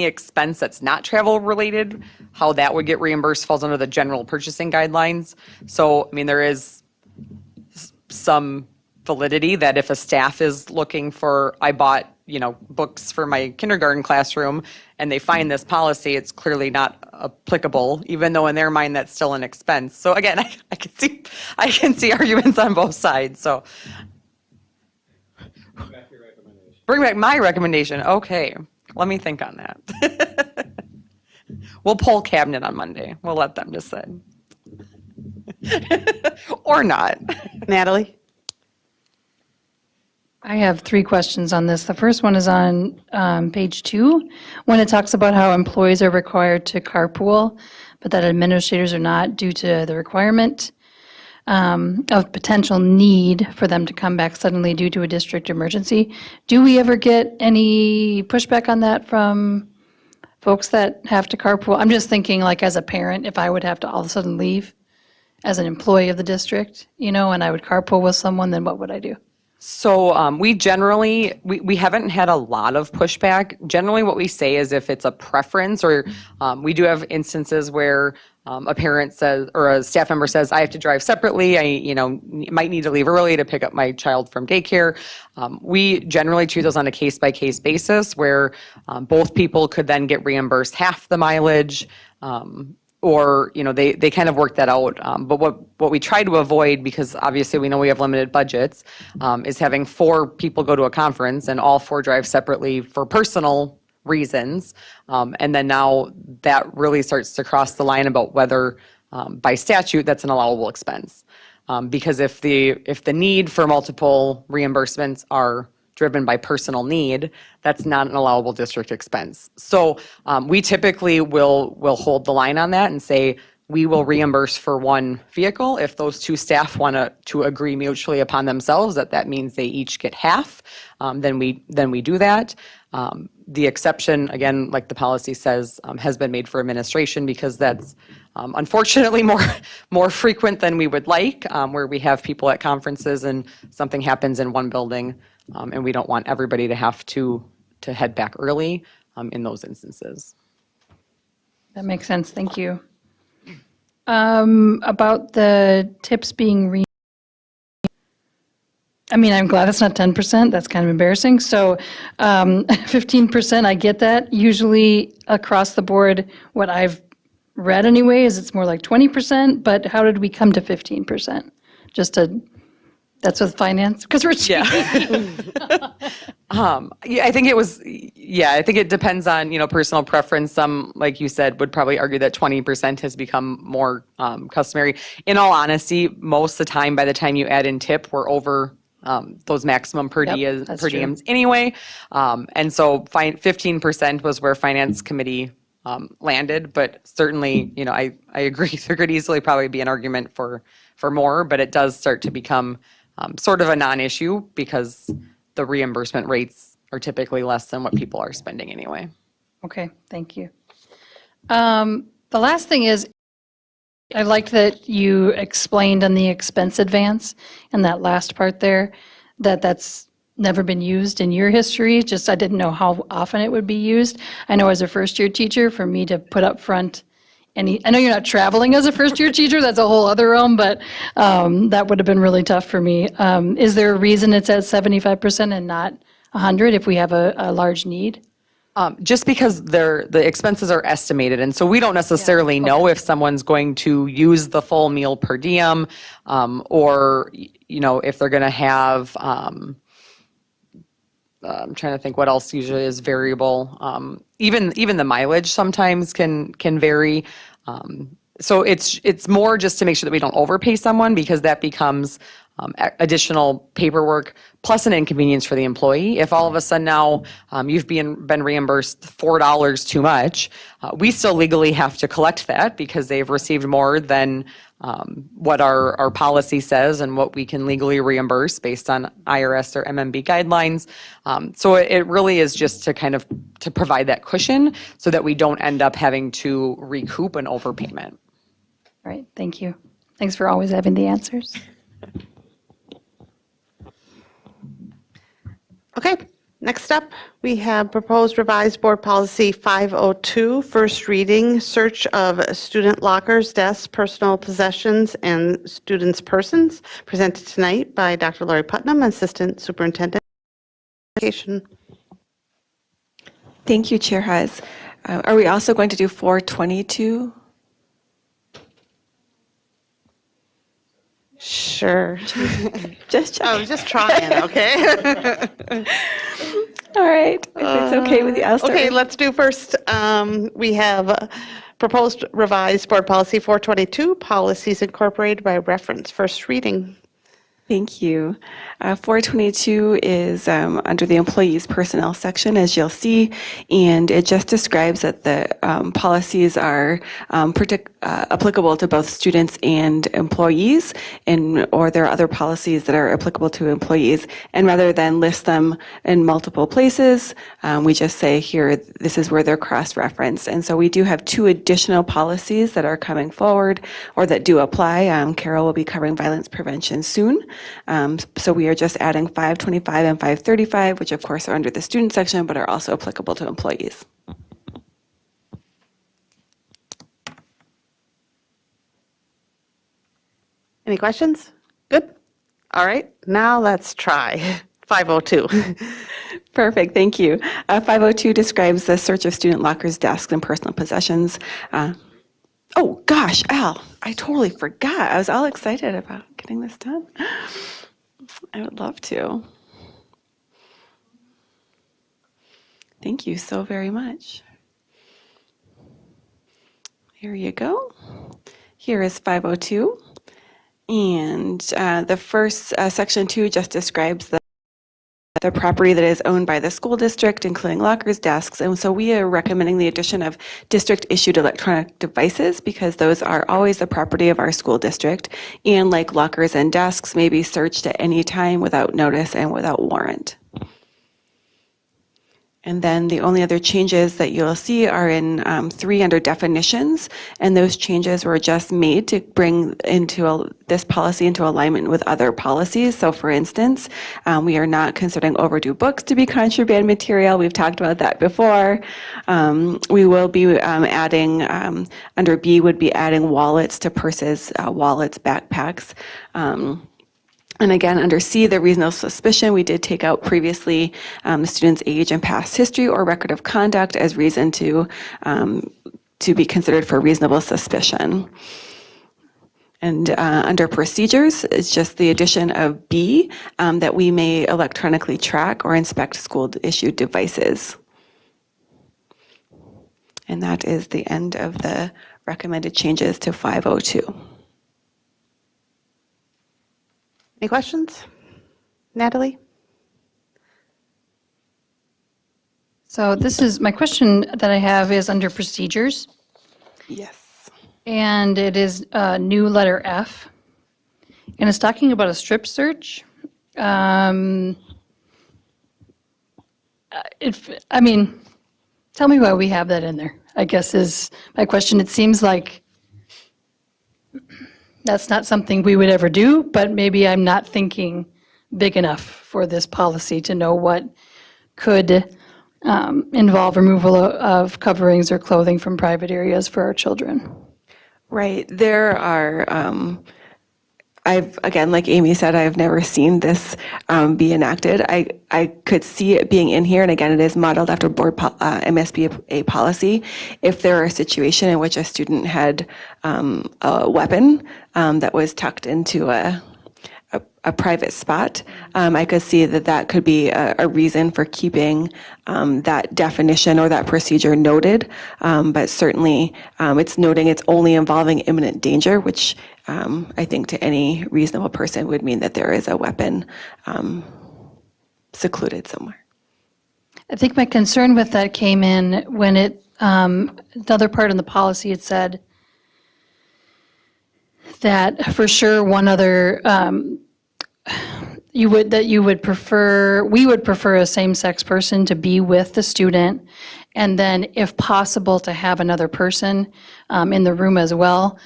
expense that's not travel related, how that would get reimbursed falls under the general purchasing guidelines. So, I mean, there is some validity that if a staff is looking for, I bought, books for my kindergarten classroom, and they find this policy, it's clearly not applicable, even though in their mind that's still an expense. So again, I can see arguments on both sides, so. Bring back my recommendation. Okay, let me think on that. We'll poll cabinet on Monday. We'll let them decide. Or not. Natalie? I have 3 questions on this. The first one is on page 2, when it talks about how employees are required to carpool, but that administrators are not due to the requirement of potential need for them to come back suddenly due to a district emergency. Do we ever get any pushback on that from folks that have to carpool? I'm just thinking, like, as a parent, if I would have to all of a sudden leave as an employee of the district, and I would carpool with someone, then what would I do? So we generally, we haven't had a lot of pushback. Generally, what we say is if it's a preference, or we do have instances where a parent says, or a staff member says, I have to drive separately, might need to leave early to pick up my child from daycare. We generally treat those on a case-by-case basis where both people could then get reimbursed half the mileage, or they kind of work that out. But what we try to avoid, because obviously we know we have limited budgets, is having 4 people go to a conference and all 4 drive separately for personal reasons. And then now that really starts to cross the line about whether by statute that's an allowable expense. Because if the need for multiple reimbursements are driven by personal need, that's not an allowable district expense. So we typically will hold the line on that and say, we will reimburse for 1 vehicle. If those 2 staff want to agree mutually upon themselves that means they each get half, then we do that. The exception, again, like the policy says, has been made for administration because that's unfortunately more frequent than we would like, where we have people at conferences and something happens in one building, and we don't want everybody to have to head back early in those instances. That makes sense. Thank you. About the tips being I'm glad it's not 10%. That's kind of embarrassing. So 15%, I get that. Usually across the board, what I've read anyway is it's more like 20%, but how did we come to 15%? That's with finance, because we're cheap. I think it depends on, personal preference. Some, like you said, would probably argue that 20% has become more customary. In all honesty, most of the time, by the time you add in tip, we're over those maximum per diems anyway. And so 15% was where finance committee landed, but certainly, I agree, there could easily probably be an argument for more, but it does start to become sort of a non-issue because the reimbursement rates are typically less than what people are spending anyway. Okay, thank you. The last thing is, I liked that you explained on the expense advance and that last part there, that's never been used in your history. Just I didn't know how often it would be used. I know as a first-year teacher, for me to put up front I know you're not traveling as a first-year teacher, that's a whole other realm, but that would have been really tough for me. Is there a reason it's at 75% and not 100 if we have a large need? Just because the expenses are estimated, and so we don't necessarily know if someone's going to use the full meal per diem, or if they're going to have. I'm trying to think what else usually is variable. Even the mileage sometimes can vary. So it's more just to make sure that we don't overpay someone, because that becomes additional paperwork plus an inconvenience for the employee. If all of a sudden now you've been reimbursed $4 too much, we still legally have to collect that because they've received more than what our policy says and what we can legally reimburse based on IRS or MMB guidelines. So it really is just to kind of to provide that cushion so that we don't end up having to recoup an overpayment. All right, thank you. Thanks for always having the answers. Okay, next up, we have proposed revised board policy 502, first reading, search of student lockers, desks, personal possessions, and students' persons, presented tonight by Dr. Lori Putnam, Assistant Superintendent of Education. Thank you, Chair Haas. Are we also going to do 422? Sure. Just I was just trying, okay? All right, if it's okay with you, I'll start. Okay, let's do first. We have proposed revised board policy 422, policies incorporated by reference, first reading. Thank you. 422 is under the employees personnel section, as you'll see, and it just describes that the policies are applicable to both students and employees, or there are other policies that are applicable to employees. And rather than list them in multiple places, we just say here, this is where they're cross-referenced. And so we do have 2 additional policies that are coming forward or that do apply. Carol will be covering violence prevention soon. So we are just adding 525 and 535, which of course are under the student section, but are also applicable to employees. Any questions? Good. All right, now let's try 502. Perfect, thank you. 502 describes the search of student lockers, desks, and personal possessions. Oh gosh, Al, I totally forgot. I was all excited about getting this done. I would love to. Thank you so very much. Here you go. Here is 502. And the first, section 2 just describes the property that is owned by the school district, including lockers, desks. And so we are recommending the addition of district-issued electronic devices because those are always the property of our school district. And like lockers and desks, may be searched at any time without notice and without warrant. And then the only other changes that you'll see are in 3 under definitions, and those changes were just made to bring this policy into alignment with other policies. So for instance, we are not considering overdue books to be contraband material. We've talked about that before. We will be adding, under B would be adding wallets to purses, wallets, backpacks. And again, under C, the reasonable suspicion, we did take out previously the student's age and past history or record of conduct as reason to be considered for reasonable suspicion. And under procedures, it's just the addition of B, that we may electronically track or inspect school-issued devices. And that is the end of the recommended changes to 502. Any questions? Natalie? So this is, my question that I have is under procedures. Yes. And it is new letter F. And it's talking about a strip search. I mean, tell me why we have that in there, I guess is my question. It seems like that's not something we would ever do, but maybe I'm not thinking big enough for this policy to know what could involve removal of coverings or clothing from private areas for our children. Right. There are, again, like Amy said, I've never seen this be enacted. I could see it being in here, and again, it is modeled after board MSBA policy. If there are a situation in which a student had a weapon that was tucked into a private spot, I could see that could be a reason for keeping that definition or that procedure noted. But certainly, it's noting it's only involving imminent danger, which I think to any reasonable person would mean that there is a weapon secluded somewhere. I think my concern with that came in when another part in the policy, it said that for sure one other, we would prefer a same-sex person to be with the student, and then if possible to have another person in the room as well.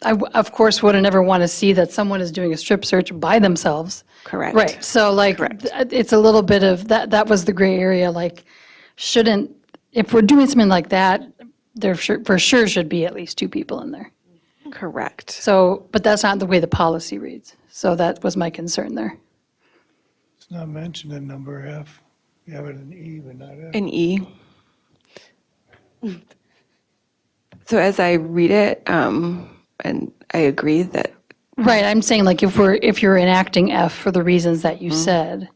I, of course, wouldn't ever want to see that someone is doing a strip search by themselves. Correct. Right, so like, it's a little bit of, that was the gray area, like, if we're doing something like that, there for sure should be at least 2 people in there. Correct. So, but that's not the way the policy reads, so that was my concern there. It's not mentioned in number F. You have it in E, but not F. In E. So as I read it, and I agree that. Right, I'm saying like if you're enacting F for the reasons that you said.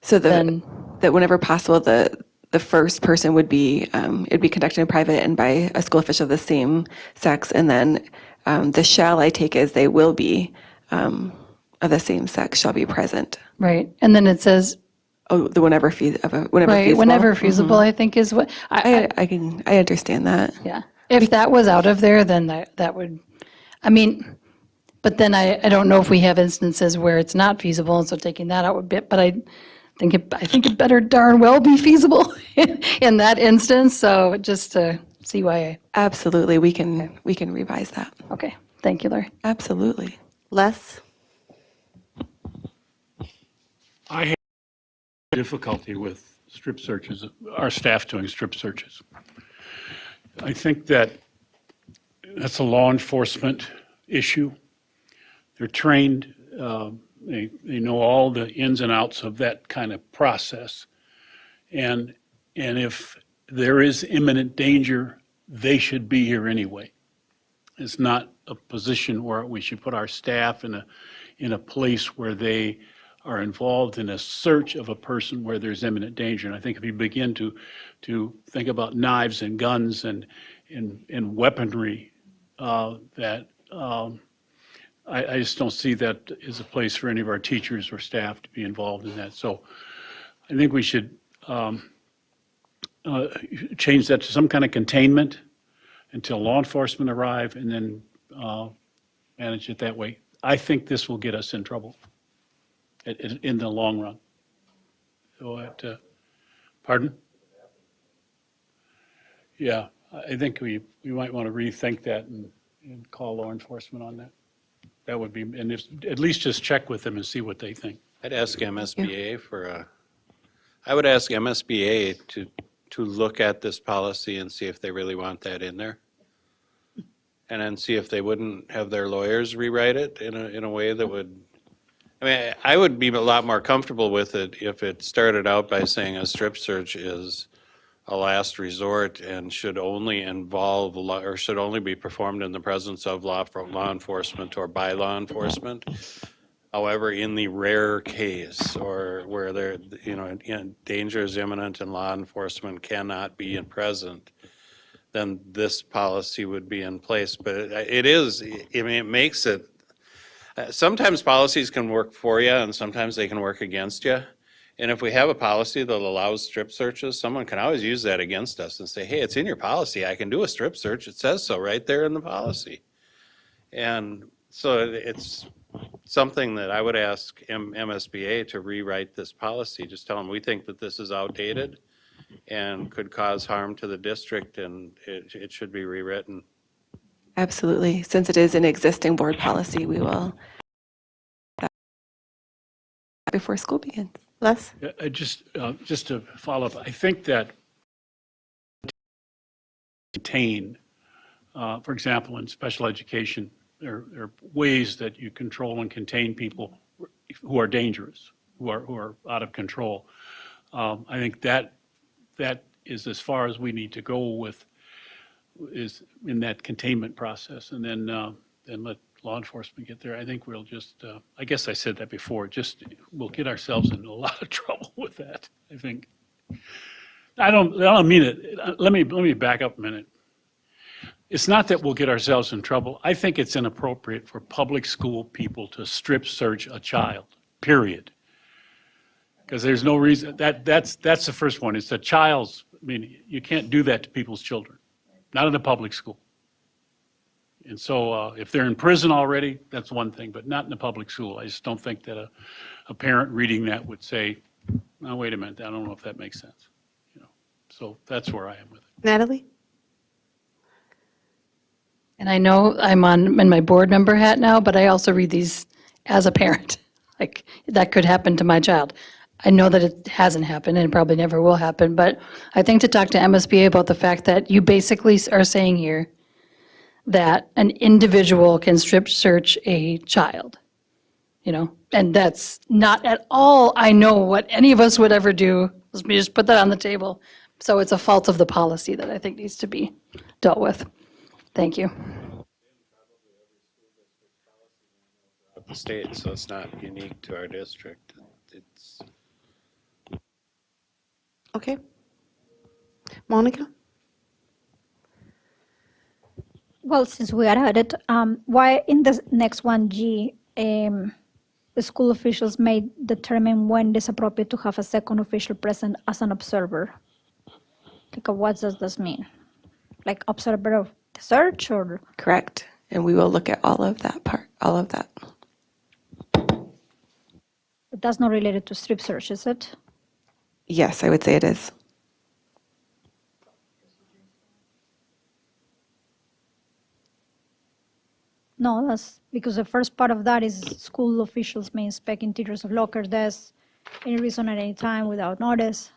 So that whenever possible, the first person would be, it'd be conducted in private and by a school official of the same sex, and then the shall I take as they will be of the same sex shall be present. Right, and then it says. Oh, the whenever feasible. Right, whenever feasible, I think is what. I understand that. Yeah, if that was out of there, then that would, I mean, but then I don't know if we have instances where it's not feasible, and so taking that out would be, but I think it better darn well be feasible in that instance, so just to see why. Absolutely, we can revise that. Okay, thank you, Larry. Absolutely. Les? I have difficulty with strip searches, our staff doing strip searches. I think that that's a law enforcement issue. They're trained, they know all the ins and outs of that kind of process. And if there is imminent danger, they should be here anyway. It's not a position where we should put our staff in a place where they are involved in a search of a person where there's imminent danger. And I think if you begin to think about knives and guns and weaponry, that I just don't see that as a place for any of our teachers or staff to be involved in that. So I think we should change that to some kind of containment until law enforcement arrive, and then manage it that way. I think this will get us in trouble in the long run. So, pardon? Yeah, I think we might want to rethink that and call law enforcement on that. That would be, and if, at least just check with them and see what they think. I'd ask MSBA I would ask MSBA to look at this policy and see if they really want that in there. And then see if they wouldn't have their lawyers rewrite it in a way that would, I mean, I would be a lot more comfortable with it if it started out by saying a strip search is a last resort and should only involve, or should only be performed in the presence of law enforcement or by law enforcement. However, in the rare case or where there, danger is imminent and law enforcement cannot be present, then this policy would be in place. But it makes it, sometimes policies can work for you and sometimes they can work against you. And if we have a policy that allows strip searches, someone can always use that against us and say, hey, it's in your policy, I can do a strip search. It says so right there in the policy. And so it's something that I would ask MSBA to rewrite this policy. Just tell them, we think that this is outdated and could cause harm to the district, and it should be rewritten. Absolutely. Since it is an existing board policy, we will before school begins. Les? Just to follow up, I think that contain, for example, in special education, there are ways that you control and contain people who are dangerous, who are out of control. I think that is as far as we need to go with, is in that containment process, and then let law enforcement get there. I think we'll just, I guess I said that before, we'll get ourselves in a lot of trouble with that, I think. I don't mean it. Let me back up a minute. It's not that we'll get ourselves in trouble. I think it's inappropriate for public school people to strip search a child, period. Because there's no reason, that's the first one. It's a child's, I mean, you can't do that to people's children, not in a public school. And so if they're in prison already, that's one thing, but not in a public school. I just don't think that a parent reading that would say, oh, wait a minute, I don't know if that makes sense. So that's where I am with it. Natalie? And I know I'm in my board member hat now, but I also read these as a parent. Like, that could happen to my child. I know that it hasn't happened and it probably never will happen, but I think to talk to MSBA about the fact that you basically are saying here that an individual can strip search a child, and that's not at all, I know, what any of us would ever do. Let me just put that on the table. So it's a fault of the policy that I think needs to be dealt with. Thank you. The state, so it's not unique to our district. It's Okay. Monica? Well, since we are at it, why in the next 1G, the school officials may determine when it is appropriate to have a second official present as an observer? Like, what does this mean? Like, observer of the search, or? Correct. And we will look at all of that. But that's not related to strip search, is it? Yes, I would say it is. No, that's because the first part of that is school officials may inspect interiors of locker desks, any reason at any time without notice.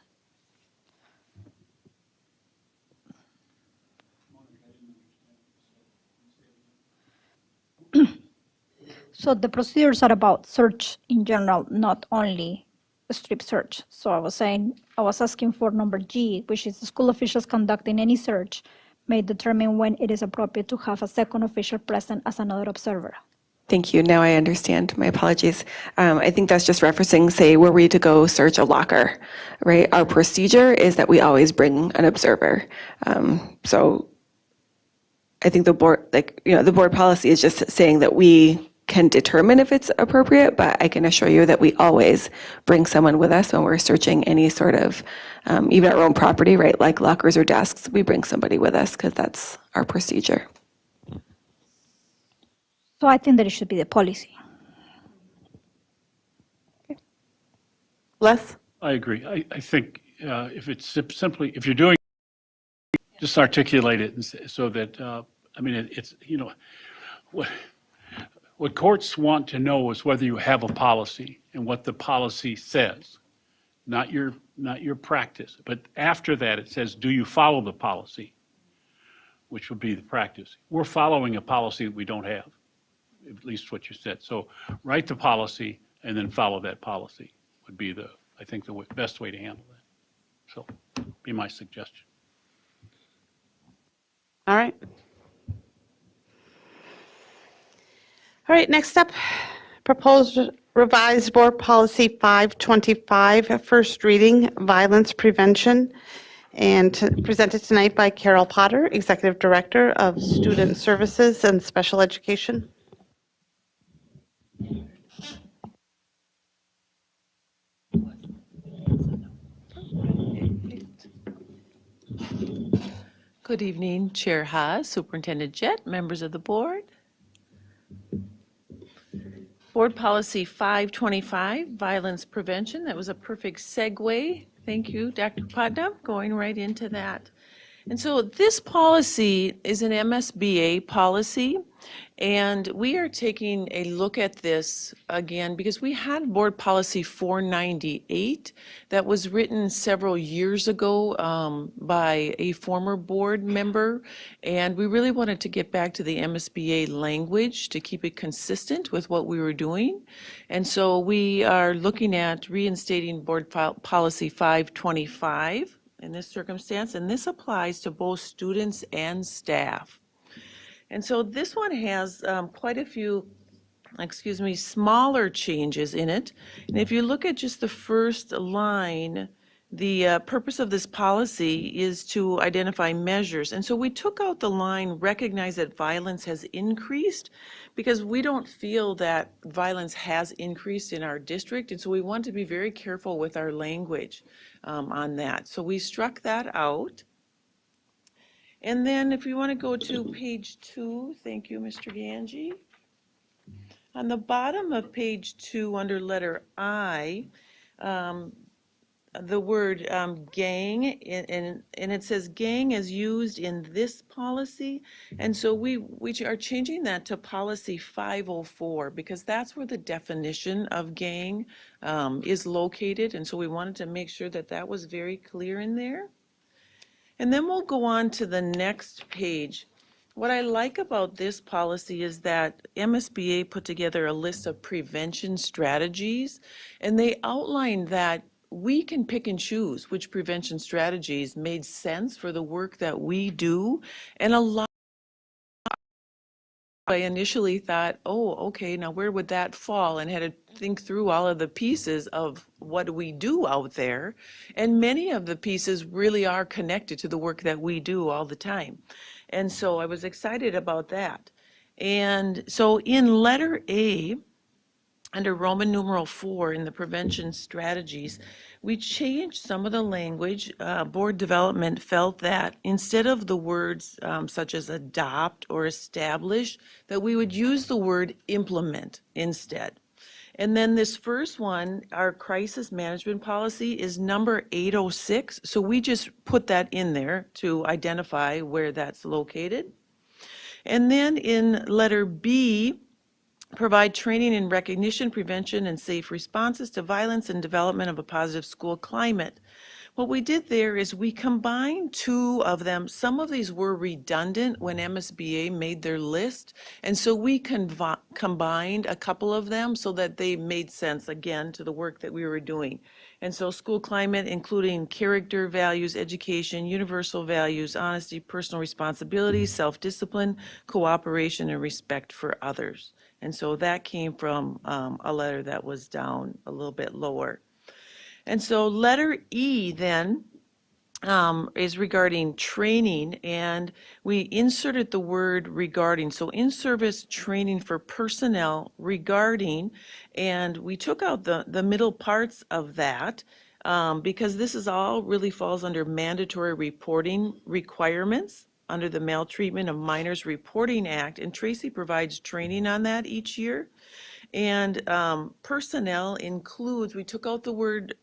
So the procedures are about search in general, not only a strip search. So I was asking for number G, which is the school officials conducting any search may determine when it is appropriate to have a second official present as another observer. Thank you. Now I understand. My apologies. I think that's just referencing, say, were we to go search a locker, right? Our procedure is that we always bring an observer. So I think the board, the board policy is just saying that we can determine if it's appropriate, but I can assure you that we always bring someone with us when we're searching any sort of, even our own property, right? Like lockers or desks, we bring somebody with us because that's our procedure. So I think that it should be the policy. Les? I agree. I think if it's simply, if you're doing, just articulate it so that, it's, what courts want to know is whether you have a policy and what the policy says, not your practice. But after that, it says, do you follow the policy? Which would be the practice. We're following a policy that we don't have, at least what you said. So write the policy and then follow that policy would be I think the best way to handle that. So be my suggestion. All right. All right, next up, proposed revised board policy 525, first reading, violence prevention, and presented tonight by Carol Potter, Executive Director of Student Services and Special Education. Good evening, Chair Haas, Superintendent Jett, members of the board. Board Policy 525, Violence Prevention. That was a perfect segue. Thank you, Dr. Putnam, going right into that. And so this policy is an MSBA policy, and we are taking a look at this again because we had Board Policy 498 that was written several years ago by a former board member, and we really wanted to get back to the MSBA language to keep it consistent with what we were doing. And so we are looking at reinstating Board Policy 525 in this circumstance, and this applies to both students and staff. And so this one has quite a few, smaller changes in it. And if you look at just the first line, the purpose of this policy is to identify measures. And so we took out the line, recognize that violence has increased, because we don't feel that violence has increased in our district. And so we want to be very careful with our language on that. So we struck that out. And then if you want to go to page 2, thank you, Mr. Ganji. On the bottom of page 2, under letter I, the word gang, and it says gang is used in this policy. And so we are changing that to policy 504 because that's where the definition of gang is located. And so we wanted to make sure that that was very clear in there. And then we'll go on to the next page. What I like about this policy is that MSBA put together a list of prevention strategies, and they outlined that we can pick and choose which prevention strategies made sense for the work that we do. And a lot, I initially thought, oh, okay, now where would that fall? And had to think through all of the pieces of what we do out there. And many of the pieces really are connected to the work that we do all the time. And so I was excited about that. And so in letter A, under Roman numeral 4 in the prevention strategies, we changed some of the language. Board development felt that instead of the words such as adopt or establish, that we would use the word implement instead. And then this first one, our crisis management policy, is number 806. So we just put that in there to identify where that's located. And then in letter B, provide training in recognition, prevention, and safe responses to violence and development of a positive school climate. What we did there is we combined two of them. Some of these were redundant when MSBA made their list, and so we combined a couple of them so that they made sense, again, to the work that we were doing. And so school climate, including character, values, education, universal values, honesty, personal responsibility, self-discipline, cooperation, and respect for others. And so that came from a letter that was down a little bit lower. And so letter E then is regarding training, and we inserted the word regarding. So in-service training for personnel regarding, and we took out the middle parts of that because this is all really falls under mandatory reporting requirements under the Maltreatment of Minors Reporting Act, and Tracy provides training on that each year. And personnel includes, we took out the word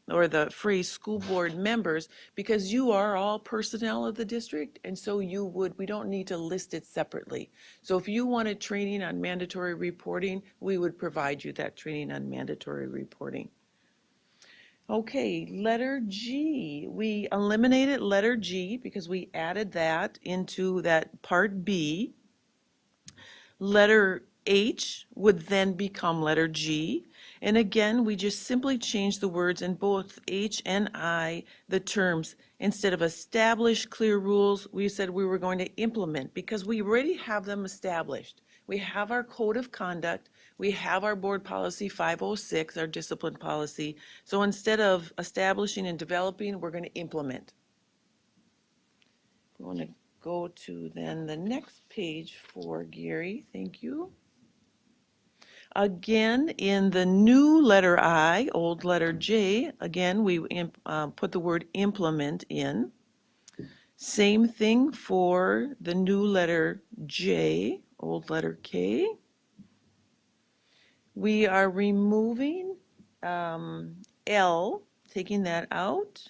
or the phrase school board members because you are all personnel of the district, and so we don't need to list it separately. So if you wanted training on mandatory reporting, we would provide you that training on mandatory reporting. Okay, letter G. We eliminated letter G because we added that into that part B. Letter H would then become letter G. And again, we just simply changed the words in both H and I, the terms. Instead of establish clear rules, we said we were going to implement because we already have them established. We have our code of conduct. We have our board policy 506, our discipline policy. So instead of establishing and developing, we're going to implement. We want to go to then the next page for Gary. Thank you. Again, in the new letter I, old letter J, again, we put the word implement in. Same thing for the new letter J, old letter K. We are removing L, taking that out.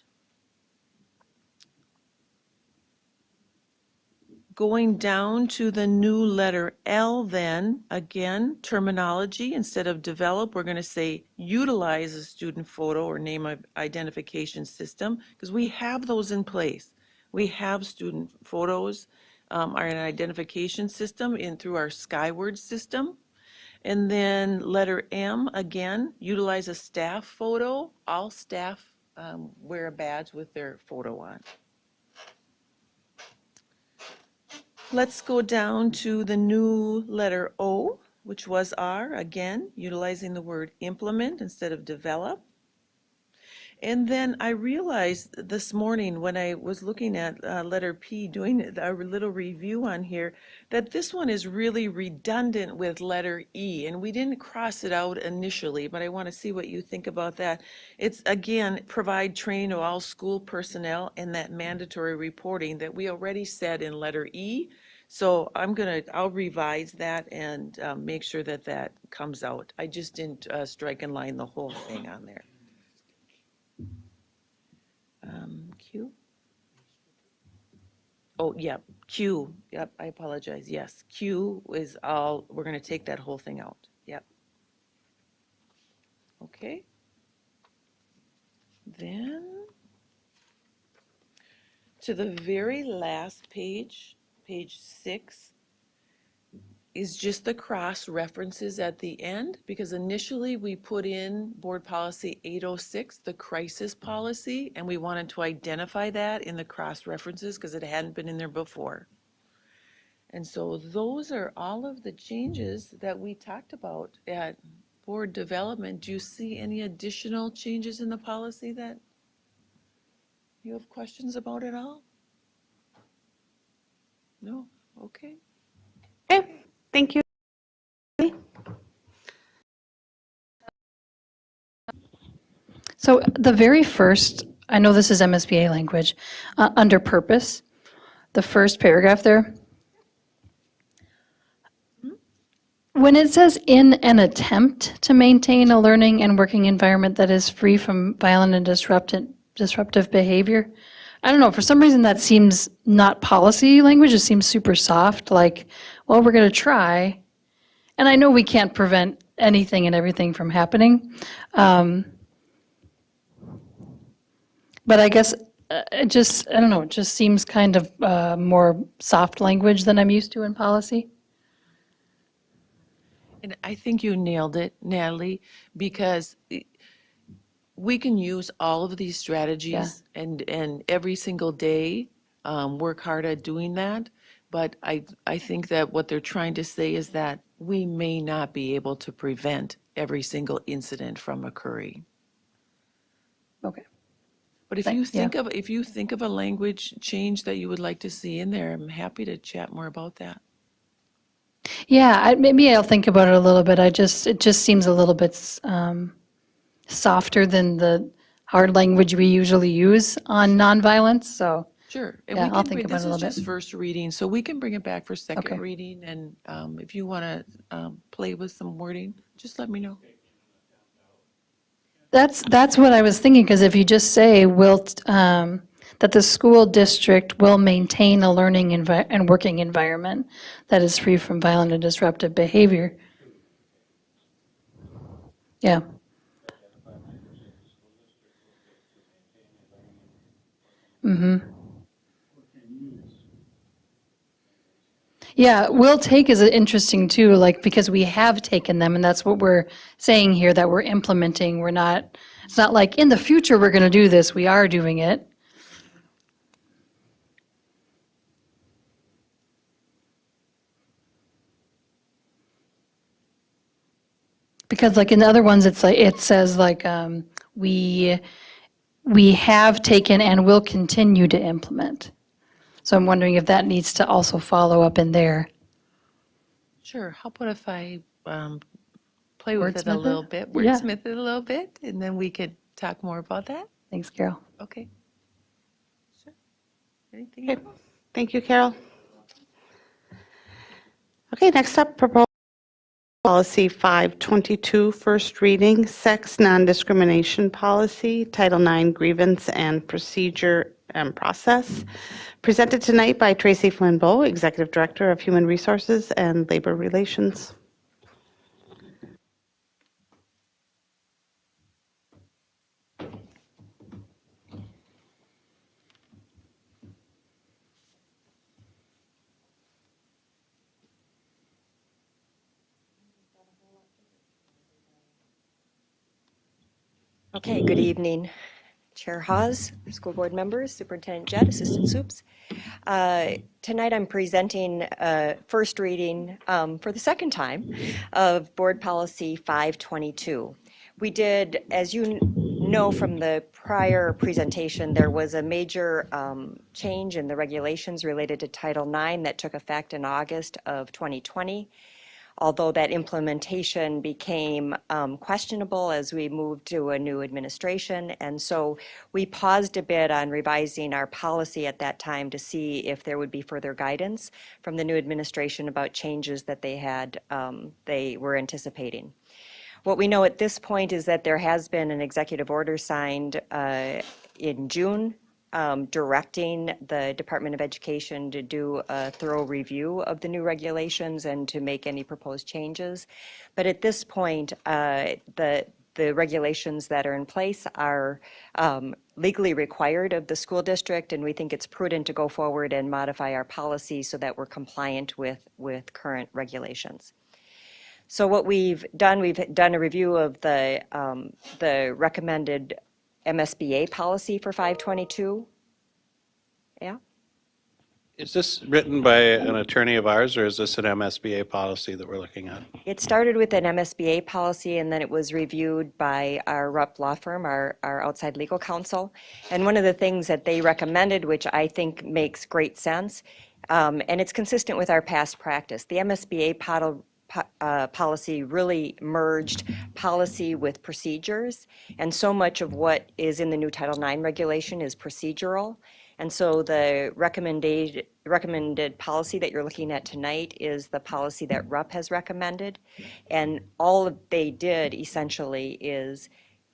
Going down to the new letter L then, again, terminology, instead of develop, we're going to say utilize a student photo or name identification system, because we have those in place. We have student photos, our identification system through our Skyward system. And then letter M, again, utilize a staff photo. All staff wear a badge with their photo on. Let's go down to the new letter O, which was R, again, utilizing the word implement instead of develop. And then I realized this morning when I was looking at letter P, doing a little review on here, that this one is really redundant with letter E, and we didn't cross it out initially, but I want to see what you think about that. It's, again, provide training to all school personnel and that mandatory reporting that we already said in letter E. So I'll revise that and make sure that that comes out. I just didn't strike and line the whole thing on there. Q? Oh, yeah, Q. Yep, I apologize. Yes, Q is all, we're going to take that whole thing out. Yep. Okay. Then to the very last page, page 6, is just the cross references at the end, because initially we put in board policy 806, the crisis policy, and we wanted to identify that in the cross references because it hadn't been in there before. And so those are all of the changes that we talked about at board development. Do you see any additional changes in the policy that you have questions about at all? No? Okay. Okay, thank you. So the very first, I know this is MSBA language, under purpose, the first paragraph there. When it says in an attempt to maintain a learning and working environment that is free from violent and disruptive behavior, I don't know, for some reason that seems not policy language, it seems super soft, like, well, we're going to try. And I know we can't prevent anything and everything from happening. But I guess it just, I don't know, it just seems kind of more soft language than I'm used to in policy. And I think you nailed it, Natalie, because we can use all of these strategies and every single day work hard at doing that. But I think that what they're trying to say is that we may not be able to prevent every single incident from occurring. Okay. But if you think of a language change that you would like to see in there, I'm happy to chat more about that. Yeah, maybe I'll think about it a little bit. It just seems a little bit softer than the hard language we usually use on nonviolence, so. Sure. And Yeah, we I'll can think bring, about this it a is little just bit. first reading, so we can bring it back for second Okay. reading. And if you want to play with some wording, just let me know. That's what I was thinking, because if you just say, that the school district will maintain a learning and working environment that is free from violent and disruptive behavior. Yeah. Mm-hmm. Yeah, will take is interesting too, like, because we have taken them, and that's what we're saying here, that we're implementing. It's not like, in the future, we're going to do this. We are doing it. Because like in the other ones, it's like, it says like, we have taken and will continue to implement. So I'm wondering if that needs to also follow up in there. Sure. How about if I play with it a Wordsmith it? little bit, Yeah. wordsmith it a little bit, and then we could talk more about that? Thanks, Carol. Okay. Sure. Anything Okay. else? Thank you, Carol. Okay, next up, proposal policy 522, first reading, sex non-discrimination policy, Title IX grievance and procedure and process. Presented tonight by Tracy Flambeau, Executive Director of Human Resources and Labor Relations. Okay, good evening, Chair Hawes, school board members, Superintendent Jett, Assistant Soups. Tonight I'm presenting first reading for the second time of Board Policy 522. We did, as you know from the prior presentation, there was a major change in the regulations related to Title IX that took effect in August of 2020. Although that implementation became questionable as we moved to a new administration. And so we paused a bit on revising our policy at that time to see if there would be further guidance from the new administration about changes that they were anticipating. What we know at this point is that there has been an executive order signed in June directing the Department of Education to do a thorough review of the new regulations and to make any proposed changes. But at this point, the regulations that are in place are legally required of the school district, and we think it's prudent to go forward and modify our policy so that we're compliant with current regulations. So what we've done a review of the recommended MSBA policy for 522. Yeah? Is this written by an attorney of ours, or is this an MSBA policy that we're looking at? It started with an MSBA policy, and then it was reviewed by our Rupp law firm, our outside legal counsel. And one of the things that they recommended, which I think makes great sense, and it's consistent with our past practice, the MSBA policy really merged policy with procedures, and so much of what is in the new Title IX regulation is procedural. And so the recommended policy that you're looking at tonight is the policy that Rupp has recommended. And all they did essentially is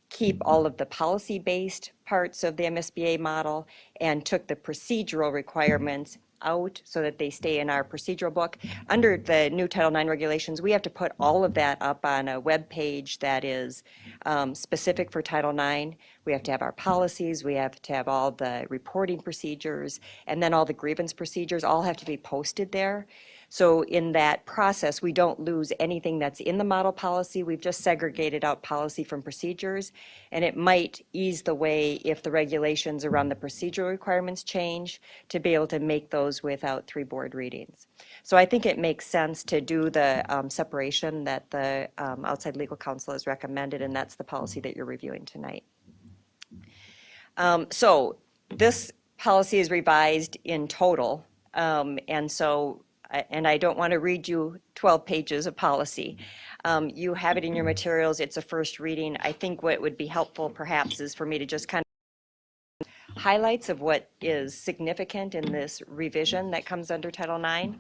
keep all of the policy-based parts of the MSBA model and took the procedural requirements out so that they stay in our procedural book. Under the new Title IX regulations, we have to put all of that up on a web page that is specific for Title IX. We have to have our policies, we have to have all the reporting procedures, and then all the grievance procedures all have to be posted there. So in that process, we don't lose anything that's in the model policy. We've just segregated out policy from procedures, and it might ease the way if the regulations around the procedural requirements change to be able to make those without 3 board readings. So I think it makes sense to do the separation that the outside legal counsel has recommended, and that's the policy that you're reviewing tonight. So this policy is revised in total, and so and I don't want to read you 12 pages of policy. You have it in your materials. It's a first reading. I think what would be helpful perhaps is for me to just kind of highlights of what is significant in this revision that comes under Title IX.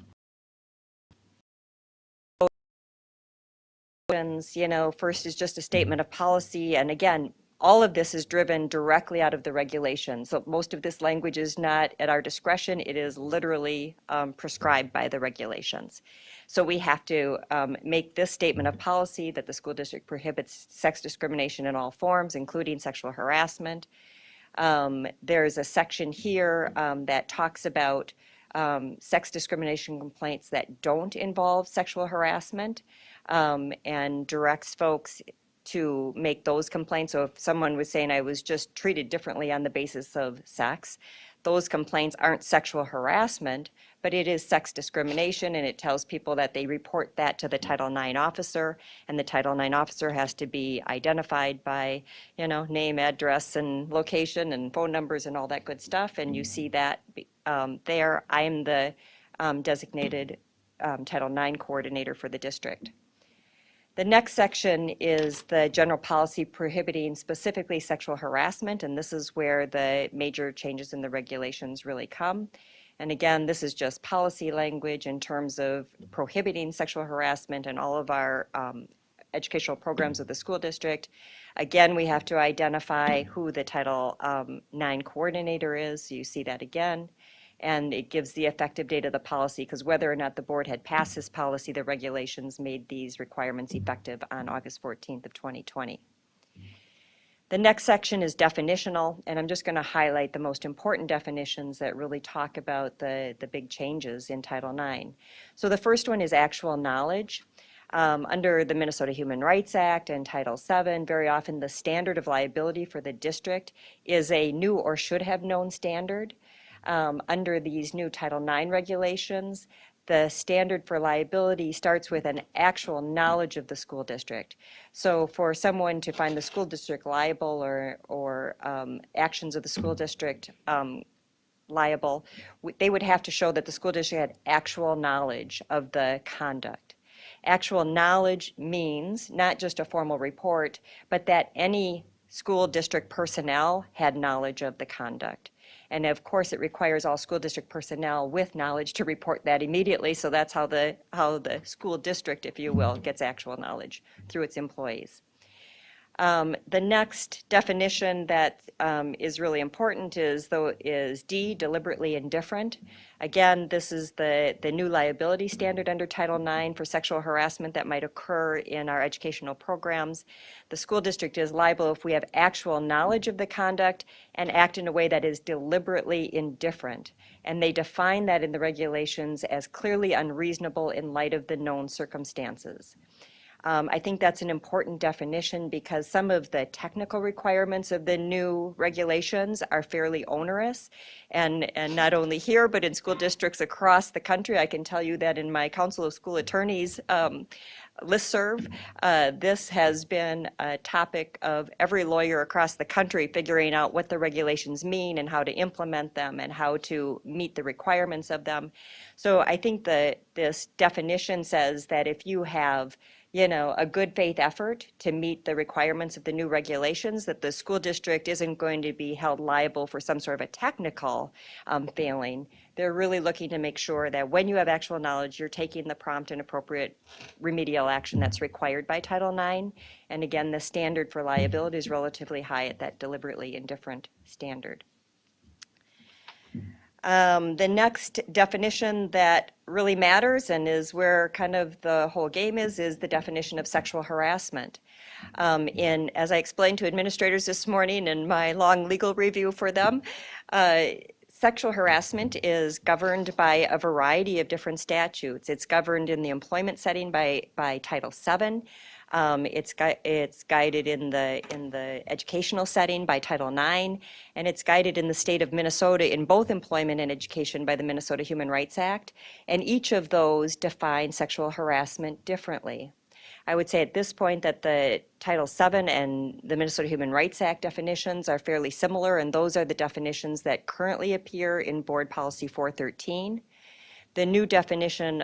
You know, first is just a statement of policy, and again, all of this is driven directly out of the regulations. So most of this language is not at our discretion. It is literally prescribed by the regulations. So we have to make this statement of policy that the school district prohibits sex discrimination in all forms, including sexual harassment. There's a section here that talks about sex discrimination complaints that don't involve sexual harassment, and directs folks to make those complaints. So if someone was saying I was just treated differently on the basis of sex, those complaints aren't sexual harassment, but it is sex discrimination, and it tells people that they report that to the Title IX officer, and the Title IX officer has to be identified by, you know, name, address, and location, and phone numbers, and all that good stuff, and you see that there. I am the designated Title IX coordinator for the district. The next section is the general policy prohibiting specifically sexual harassment, and this is where the major changes in the regulations really come. And again, this is just policy language in terms of prohibiting sexual harassment in all of our educational programs of the school district. Again, we have to identify who the Title IX coordinator is. So you see that again. And it gives the effective date of the policy, because whether or not the board had passed this policy, the regulations made these requirements effective on August 14th of 2020. The next section is definitional, and I'm just going to highlight the most important definitions that really talk about the big changes in Title IX. So the first one is actual knowledge. Under the Minnesota Human Rights Act and Title VII, very often the standard of liability for the district is a knew or should have known standard. Under these new Title IX regulations, the standard for liability starts with an actual knowledge of the school district. So for someone to find the school district liable or actions of the school district liable, they would have to show that the school district had actual knowledge of the conduct. Actual knowledge means not just a formal report, but that any school district personnel had knowledge of the conduct. And of course, it requires all school district personnel with knowledge to report that immediately. So that's how the school district, if you will, gets actual knowledge through its employees. The next definition that is really important is D, deliberately indifferent. Again, this is the new liability standard under Title IX for sexual harassment that might occur in our educational programs. The school district is liable if we have actual knowledge of the conduct and act in a way that is deliberately indifferent. And they define that in the regulations as clearly unreasonable in light of the known circumstances. I think that's an important definition because some of the technical requirements of the new regulations are fairly onerous. And not only here, but in school districts across the country. I can tell you that in my Council of School Attorneys listserv, this has been a topic of every lawyer across the country figuring out what the regulations mean and how to implement them and how to meet the requirements of them. So I think that this definition says that if you have a good faith effort to meet the requirements of the new regulations, that the school district isn't going to be held liable for some sort of a technical failing. They're really looking to make sure that when you have actual knowledge, you're taking the prompt and appropriate remedial action that's required by Title IX. And again, the standard for liability is relatively high at that deliberately indifferent standard. The next definition that really matters and is where kind of the whole game is the definition of sexual harassment. As I explained to administrators this morning in my long legal review for them, sexual harassment is governed by a variety of different statutes. It's governed in the employment setting by Title VII. It's guided in the educational setting by Title IX, and it's guided in the state of Minnesota in both employment and education by the Minnesota Human Rights Act. And each of those define sexual harassment differently. I would say at this point that the Title VII and the Minnesota Human Rights Act definitions are fairly similar, and those are the definitions that currently appear in Board Policy 413. The new definition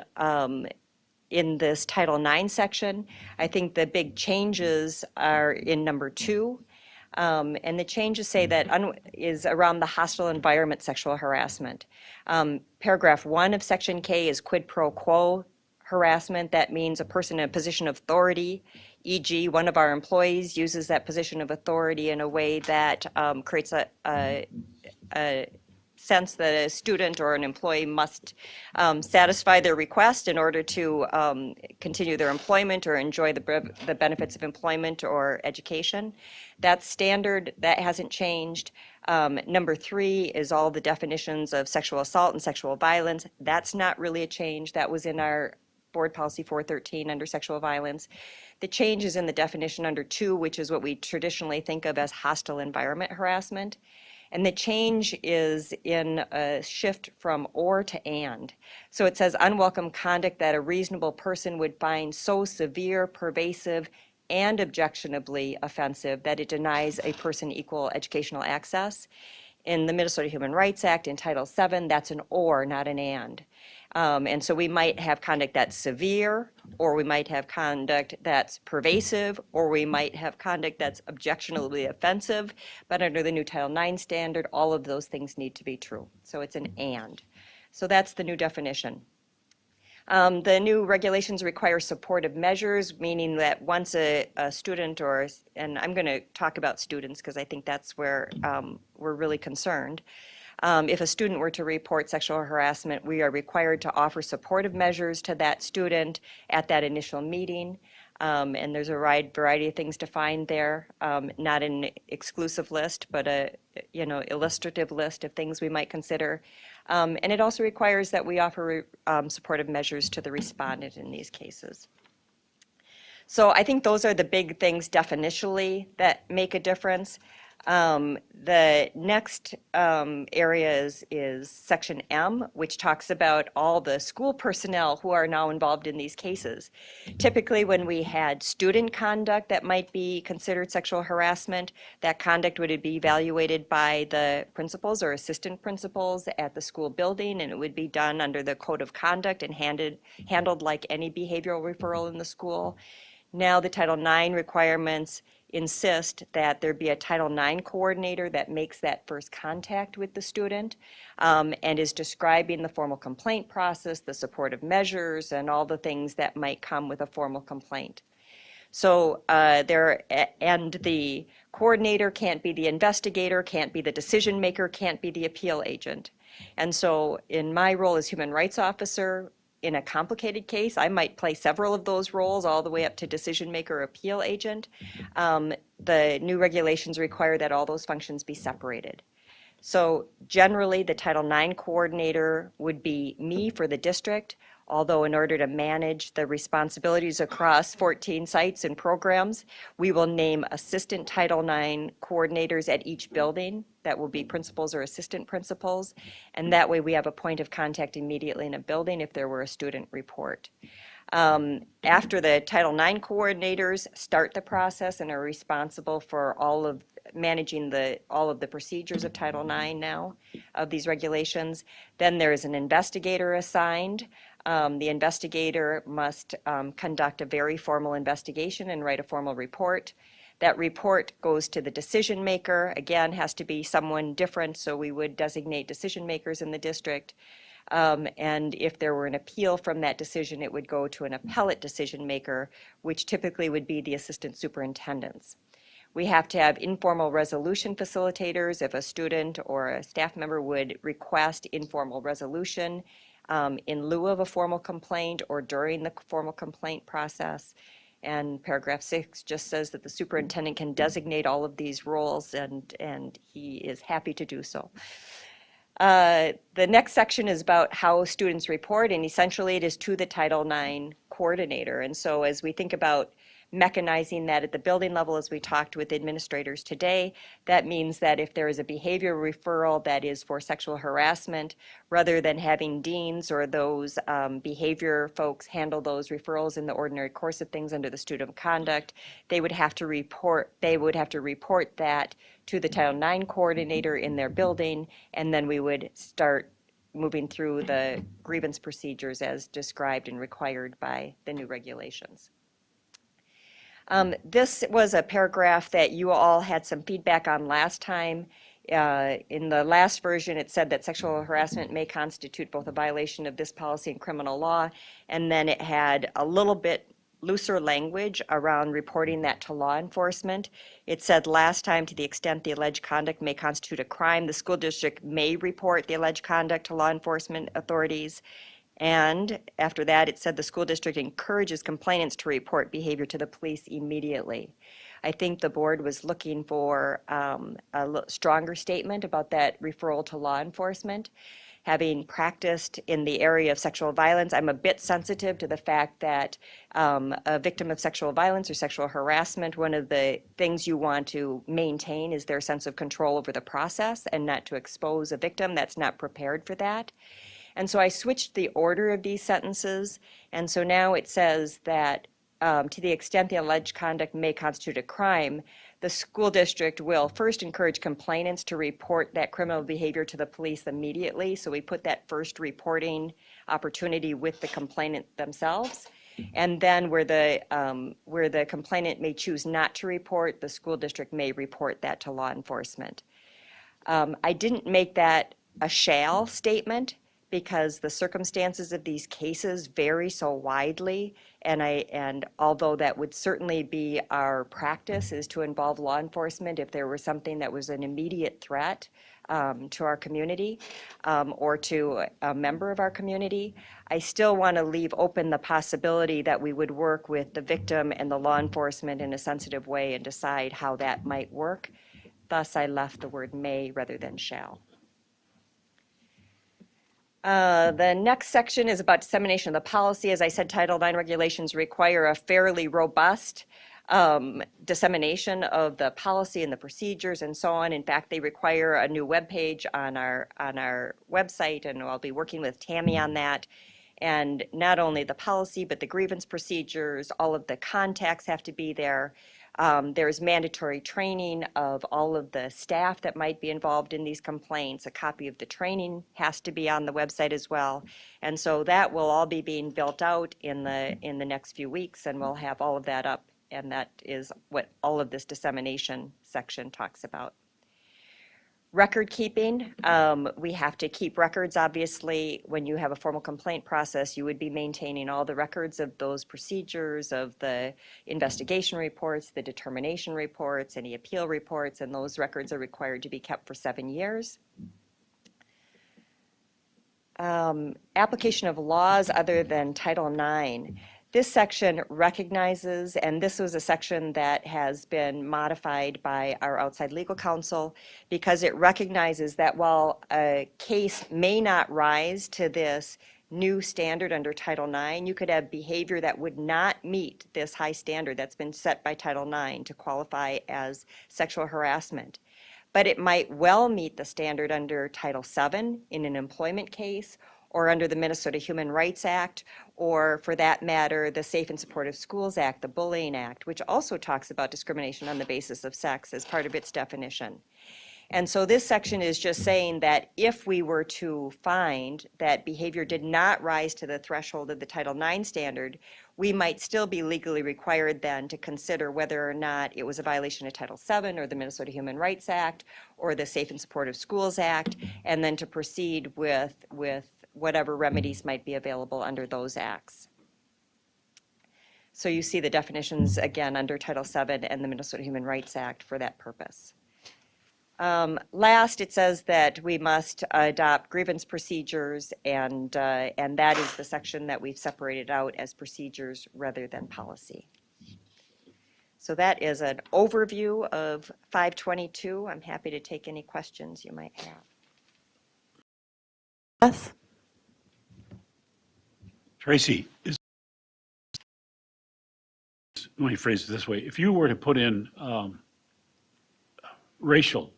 in this Title IX section, I think the big changes are in number 2. And the changes say that is around the hostile environment sexual harassment. Paragraph 1 of Section K is quid pro quo harassment. That means a person in a position of authority, e.g., one of our employees uses that position of authority in a way that creates a sense that a student or an employee must satisfy their request in order to continue their employment or enjoy the benefits of employment or education. That's standard. That hasn't changed. Number 3 is all the definitions of sexual assault and sexual violence. That's not really a change. That was in our Board Policy 413 under sexual violence. The change is in the definition under 2, which is what we traditionally think of as hostile environment harassment. And the change is in a shift from or to and. So it says unwelcome conduct that a reasonable person would find so severe, pervasive, and objectionably offensive that it denies a person equal educational access. In the Minnesota Human Rights Act, in Title VII, that's an or, not an and. And so we might have conduct that's severe, or we might have conduct that's pervasive, or we might have conduct that's objectionably offensive. But under the new Title IX standard, all of those things need to be true. So it's an and. So that's the new definition. The new regulations require supportive measures, meaning that once a student and I'm going to talk about students because I think that's where we're really concerned. If a student were to report sexual harassment, we are required to offer supportive measures to that student at that initial meeting. And there's a wide variety of things defined there, not an exclusive list, but a illustrative list of things we might consider. And it also requires that we offer supportive measures to the respondent in these cases. So I think those are the big things definitionally that make a difference. The next area is Section M, which talks about all the school personnel who are now involved in these cases. Typically, when we had student conduct that might be considered sexual harassment, that conduct would be evaluated by the principals or assistant principals at the school building, and it would be done under the code of conduct and handled like any behavioral referral in the school. Now the Title IX requirements insist that there be a Title IX coordinator that makes that first contact with the student and is describing the formal complaint process, the supportive measures, and all the things that might come with a formal complaint. So the coordinator can't be the investigator, can't be the decision maker, can't be the appeal agent. And so in my role as human rights officer, in a complicated case, I might play several of those roles all the way up to decision maker, appeal agent. The new regulations require that all those functions be separated. So generally, the Title IX coordinator would be me for the district, although in order to manage the responsibilities across 14 sites and programs, we will name assistant Title IX coordinators at each building. That will be principals or assistant principals, and that way we have a point of contact immediately in a building if there were a student report. After the Title IX coordinators start the process and are responsible for all of managing all of the procedures of Title IX now, of these regulations, then there is an investigator assigned. The investigator must conduct a very formal investigation and write a formal report. That report goes to the decision maker. Again, has to be someone different, so we would designate decision makers in the district. And if there were an appeal from that decision, it would go to an appellate decision maker, which typically would be the assistant superintendents. We have to have informal resolution facilitators if a student or a staff member would request informal resolution in lieu of a formal complaint or during the formal complaint process. And paragraph 6 just says that the superintendent can designate all of these roles, and he is happy to do so. The next section is about how students report, and essentially it is to the Title IX coordinator. And so as we think about mechanizing that at the building level, as we talked with administrators today, that means that if there is a behavior referral that is for sexual harassment, rather than having deans or those behavior folks handle those referrals in the ordinary course of things under the student conduct, they would have to report that to the Title IX coordinator in their building, and then we would start moving through the grievance procedures as described and required by the new regulations. This was a paragraph that you all had some feedback on last time. In the last version, it said that sexual harassment may constitute both a violation of this policy and criminal law, and then it had a little bit looser language around reporting that to law enforcement. It said last time, to the extent the alleged conduct may constitute a crime, the school district may report the alleged conduct to law enforcement authorities. And after that, it said the school district encourages complainants to report behavior to the police immediately. I think the board was looking for a stronger statement about that referral to law enforcement. Having practiced in the area of sexual violence, I'm a bit sensitive to the fact that a victim of sexual violence or sexual harassment, one of the things you want to maintain is their sense of control over the process and not to expose a victim that's not prepared for that. And so I switched the order of these sentences, and so now it says that to the extent the alleged conduct may constitute a crime, the school district will first encourage complainants to report that criminal behavior to the police immediately. So we put that first reporting opportunity with the complainant themselves. And then where the complainant may choose not to report, the school district may report that to law enforcement. I didn't make that a shall statement, because the circumstances of these cases vary so widely, and although that would certainly be our practice, is to involve law enforcement if there was something that was an immediate threat to our community or to a member of our community, I still want to leave open the possibility that we would work with the victim and the law enforcement in a sensitive way and decide how that might work. Thus, I left the word may rather than shall. The next section is about dissemination of the policy. As I said, Title IX regulations require a fairly robust dissemination of the policy and the procedures and so on. In fact, they require a new webpage on our website, and I'll be working with Tammy on that. And not only the policy, but the grievance procedures, all of the contacts have to be there. There's mandatory training of all of the staff that might be involved in these complaints. A copy of the training has to be on the website as well. And so that will all be being built out in the next few weeks, and we'll have all of that up. And that is what all of this dissemination section talks about. Record keeping, we have to keep records. Obviously, when you have a formal complaint process, you would be maintaining all the records of those procedures, of the investigation reports, the determination reports, any appeal reports, and those records are required to be kept for 7 years. Application of laws other than Title IX. This section recognizes, and this was a section that has been modified by our outside legal counsel, because it recognizes that while a case may not rise to this new standard under Title IX, you could have behavior that would not meet this high standard that's been set by Title IX to qualify as sexual harassment. But it might well meet the standard under Title VII in an employment case, or under the Minnesota Human Rights Act, or for that matter, the Safe and Supportive Schools Act, the Bullying Act, which also talks about discrimination on the basis of sex as part of its definition. And so this section is just saying that if we were to find that behavior did not rise to the threshold of the Title IX standard, we might still be legally required then to consider whether or not it was a violation of Title VII or the Minnesota Human Rights Act or the Safe and Supportive Schools Act, and then to proceed with whatever remedies might be available under those acts. So you see the definitions again under Title VII and the Minnesota Human Rights Act for that purpose. Last, it says that we must adopt grievance procedures, and that is the section that we've separated out as procedures rather than policy. So that is an overview of 522. I'm happy to take any questions you might have. Yes? Tracy, let me phrase it this way. If you were to put in racial,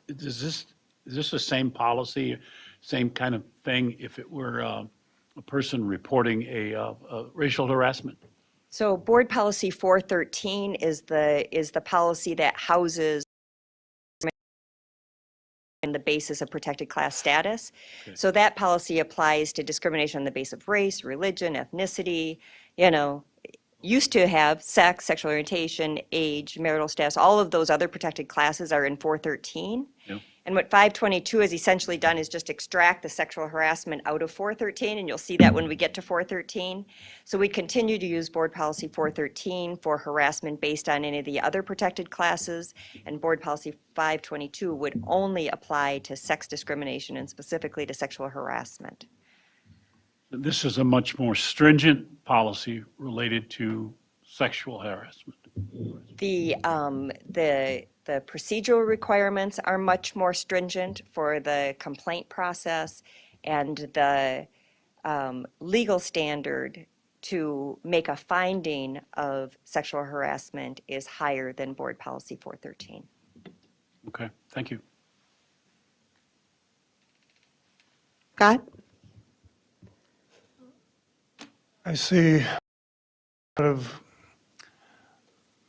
is this the same policy, same kind of thing if it were a person reporting a racial harassment? So Board Policy 413 is the policy that houses the basis of protected class status. Okay. So that policy applies to discrimination on the basis of race, religion, ethnicity, used to have sex, sexual orientation, age, marital status. All of those other protected classes are in 413. Yeah. And what 522 has essentially done is just extract the sexual harassment out of 413, and you'll see that when we get to 413. So we continue to use Board Policy 413 for harassment based on any of the other protected classes, and Board Policy 522 would only apply to sex discrimination and specifically to sexual harassment. This is a much more stringent policy related to sexual harassment. The procedural requirements are much more stringent for the complaint process, and the legal standard to make a finding of sexual harassment is higher than Board Policy 413. Okay, thank you. Scott? I see a lot of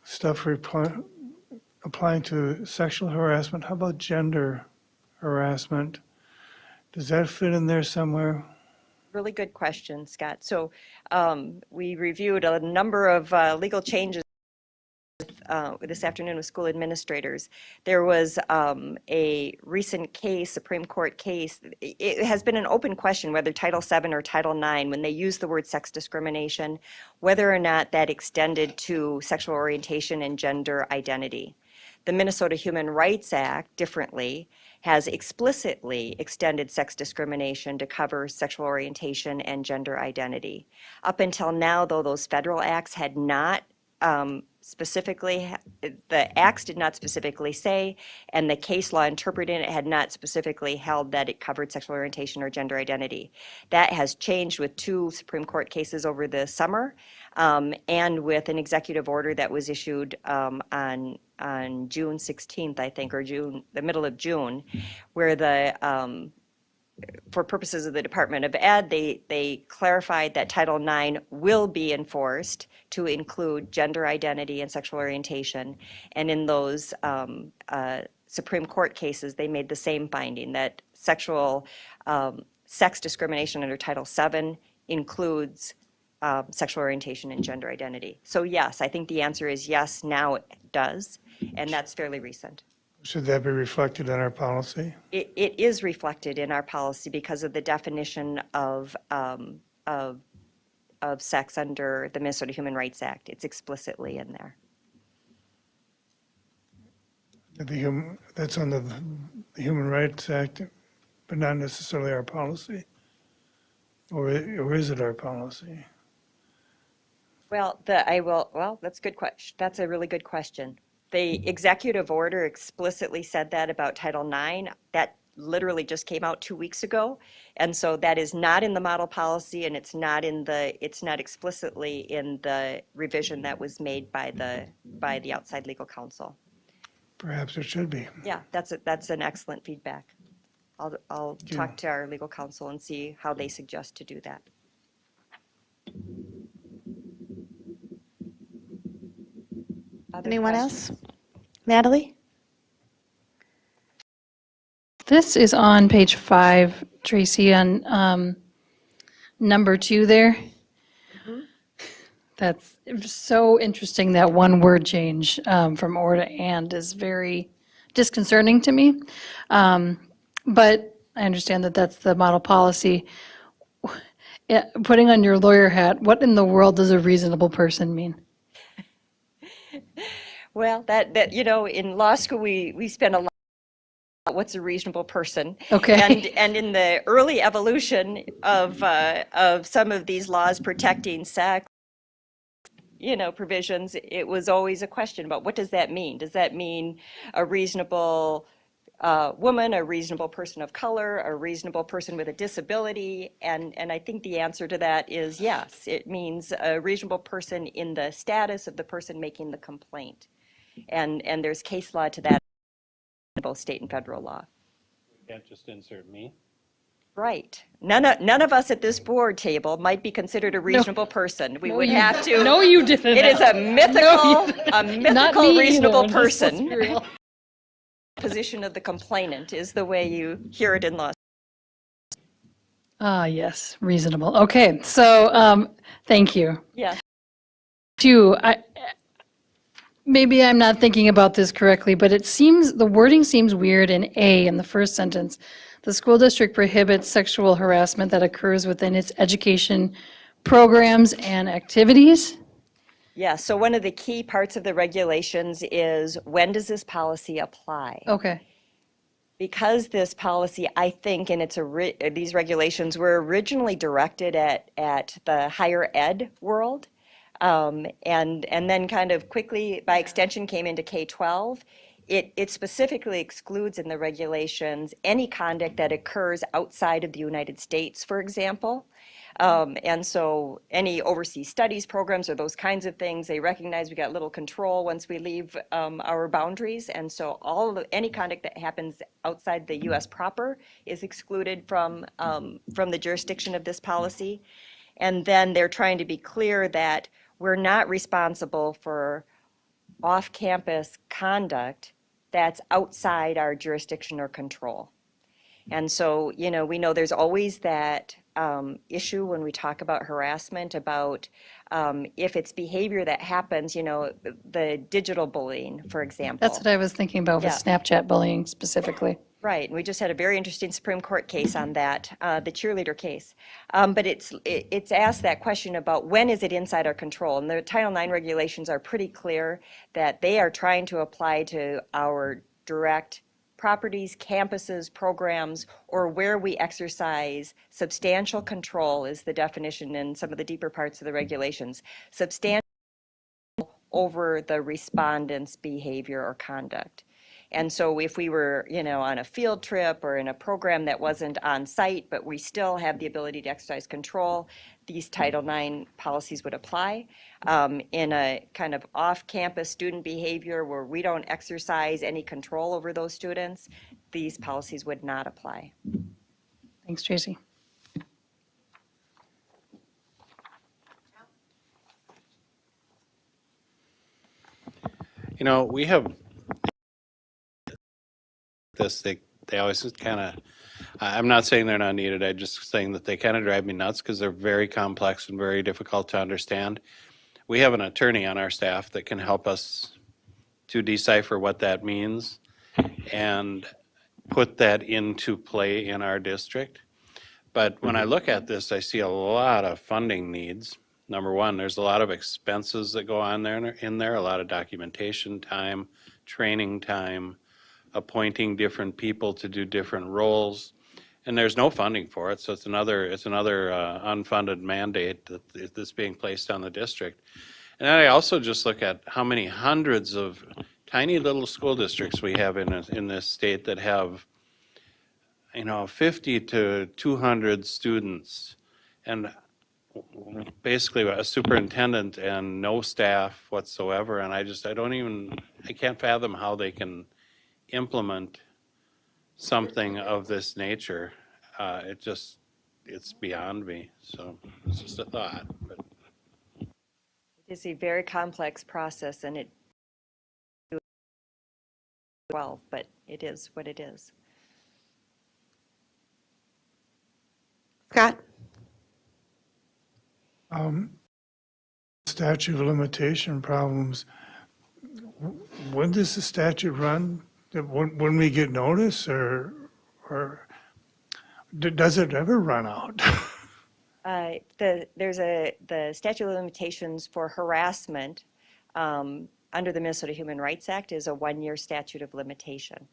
stuff applying to sexual harassment. How about gender harassment? Does that fit in there somewhere? Really good question, Scott. So we reviewed a number of legal changes this afternoon with school administrators. There was a recent case, Supreme Court case. It has been an open question whether Title VII or Title IX, when they use the word sex discrimination, whether or not that extended to sexual orientation and gender identity. The Minnesota Human Rights Act, differently, has explicitly extended sex discrimination to cover sexual orientation and gender identity. Up until now, though, those federal acts had not specifically, the acts did not specifically say, and the case law interpreting it had not specifically held that it covered sexual orientation or gender identity. That has changed with 2 Supreme Court cases over the summer, and with an executive order that was issued on June 16th, I think, or the middle of June, where for purposes of the Department of Ed, they clarified that Title IX will be enforced to include gender identity and sexual orientation. And in those Supreme Court cases, they made the same finding, that sex discrimination under Title VII includes sexual orientation and gender identity. So yes, I think the answer is yes, now it does, and that's fairly recent. Should that be reflected in our policy? It is reflected in our policy because of the definition of sex under the Minnesota Human Rights Act. It's explicitly in there. That's under the Human Rights Act, but not necessarily our policy? Or is it our policy? Well, that's a good question. That's a really good question. The executive order explicitly said that about Title IX. That literally just came out 2 weeks ago. And so that is not in the model policy, and it's not explicitly in the revision that was made by the outside legal counsel. Perhaps it should be. Yeah, that's an excellent feedback. I'll talk to our legal counsel and see how they suggest to do that. Anyone else? Natalie? This is on page 5, Tracy, on number 2 there. That's so interesting, that one word change from or to and is very disconcerting to me. But I understand that that's the model policy. putting on your lawyer hat, what in the world does a reasonable person mean? Well, that in law school, we spend a lot on what's a reasonable person. Okay. And in the early evolution of some of these laws protecting sex, provisions, it was always a question about what does that mean? Does that mean a reasonable woman, a reasonable person of color, a reasonable person with a disability? And I think the answer to that is yes. It means a reasonable person in the status of the person making the complaint. And there's case law to that in both state and federal law. You can't just insert me. Right. None of us at this board table might be considered a reasonable person. We would have to. No, you didn't. It is a mythical, Not me reasonable either, just let's person. be real. Position of the complainant is the way you hear it in law. Ah, yes, reasonable. Okay, so thank you. Yes. Maybe I'm not thinking about this correctly, but the wording seems weird in A in the first sentence. The school district prohibits sexual harassment that occurs within its education programs and activities. Yeah, so one of the key parts of the regulations is when does this policy apply? Okay. Because this policy, I think, and these regulations were originally directed at the higher ed world, and then kind of quickly, by extension, came into K-12. It specifically excludes in the regulations any conduct that occurs outside of the United States, for example. And so any overseas studies programs or those kinds of things, they recognize we got little control once we leave our boundaries. And so any conduct that happens outside the U.S. proper is excluded from the jurisdiction of this policy. And then they're trying to be clear that we're not responsible for off-campus conduct that's outside our jurisdiction or control. And so, we know there's always that issue when we talk about harassment about if it's behavior that happens, the digital bullying, for example. That's what I was thinking about with Snapchat bullying specifically. Right, and we just had a very interesting Supreme Court case on that, the cheerleader case. But it's asked that question about when is it inside our control? And the Title IX regulations are pretty clear that they are trying to apply to our direct properties, campuses, programs, or where we exercise substantial control is the definition in some of the deeper parts of the regulations. Substantial over the respondent's behavior or conduct. And so if we were, on a field trip or in a program that wasn't on site, but we still have the ability to exercise control, these Title IX policies would apply. In a kind of off-campus student behavior where we don't exercise any control over those students, these policies would not apply. Thanks, Tracy. We have this, they always kind of, I'm not saying they're not needed, I'm just saying that they kind of drive me nuts because they're very complex and very difficult to understand. We have an attorney on our staff that can help us to decipher what that means and put that into play in our district. But when I look at this, I see a lot of funding needs. Number one, there's a lot of expenses that go on in there, a lot of documentation time, training time, appointing different people to do different roles, and there's no funding for it. So it's another unfunded mandate that's being placed on the district. And then I also just look at how many hundreds of tiny little school districts we have in this state that have 50 to 200 students, and basically a superintendent and no staff whatsoever. And I can't fathom how they can implement something of this nature. It's beyond me. So it's just a thought. But It is a very complex process, and it but it is what it is. Scott? Statute of limitation problems. When does the statute run? When we get notice, or does it ever run out? The statute of limitations for harassment under the Minnesota Human Rights Act is a 1-year statute of limitation.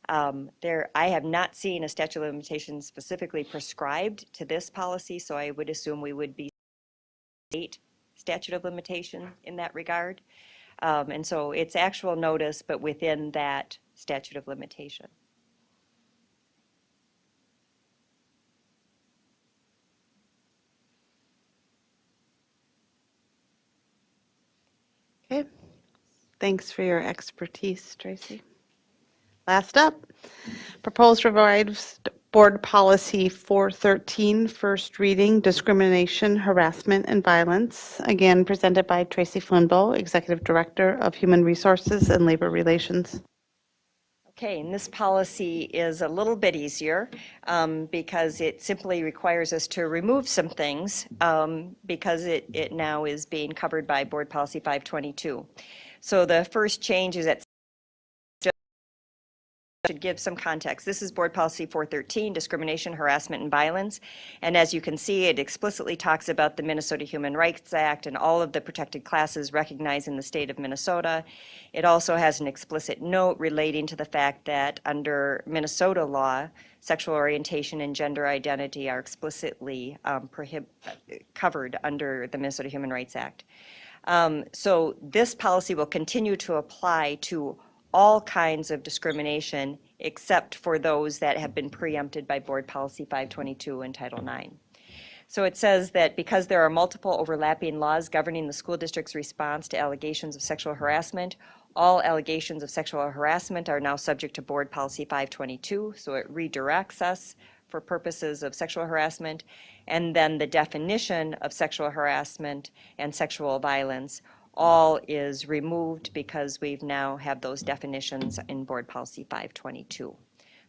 I have not seen a statute of limitations specifically prescribed to this policy, so I would assume we would be state statute of limitation in that regard. And so it's actual notice, but within that statute of limitation. Okay. Thanks for your expertise, Tracy. Last up, proposed revised board policy 413, first reading, discrimination, harassment, and violence. Again, presented by Tracy Flinbo, Executive Director of Human Resources and Labor Relations. Okay, and this policy is a little bit easier because it simply requires us to remove some things because it now is being covered by Board Policy 522. So the first change is that should give some context. This is Board Policy 413, discrimination, harassment, and violence. And as you can see, it explicitly talks about the Minnesota Human Rights Act and all of the protected classes recognized in the state of Minnesota. It also has an explicit note relating to the fact that under Minnesota law, sexual orientation and gender identity are explicitly covered under the Minnesota Human Rights Act. So this policy will continue to apply to all kinds of discrimination except for those that have been preempted by Board Policy 522 and Title IX. So it says that because there are multiple overlapping laws governing the school district's response to allegations of sexual harassment, all allegations of sexual harassment are now subject to Board Policy 522, so it redirects us for purposes of sexual harassment, and then the definition of sexual harassment and sexual violence all is removed because we've now have those definitions in Board Policy 522.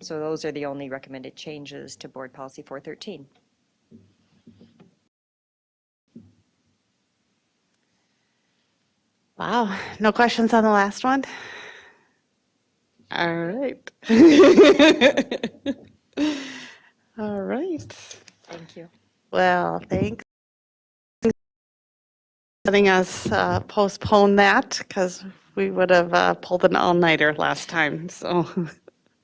So those are the only recommended changes to Board Policy 413. Wow, no questions on the last one? All right. All right. Thank you. Well, thanks. Letting us postpone that because we would have pulled an all-nighter last time. So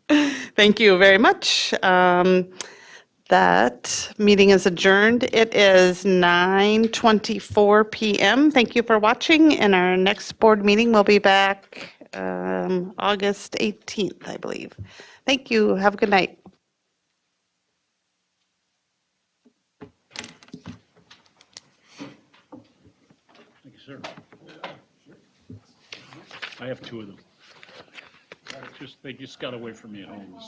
thank you very much. That meeting is adjourned. It is 9:24 p.m. Thank you for watching, and our next board meeting will be back August 18th, I believe. Thank you. Have a good night. Thank you, sir. I have 2 of them. They just got away from me at home.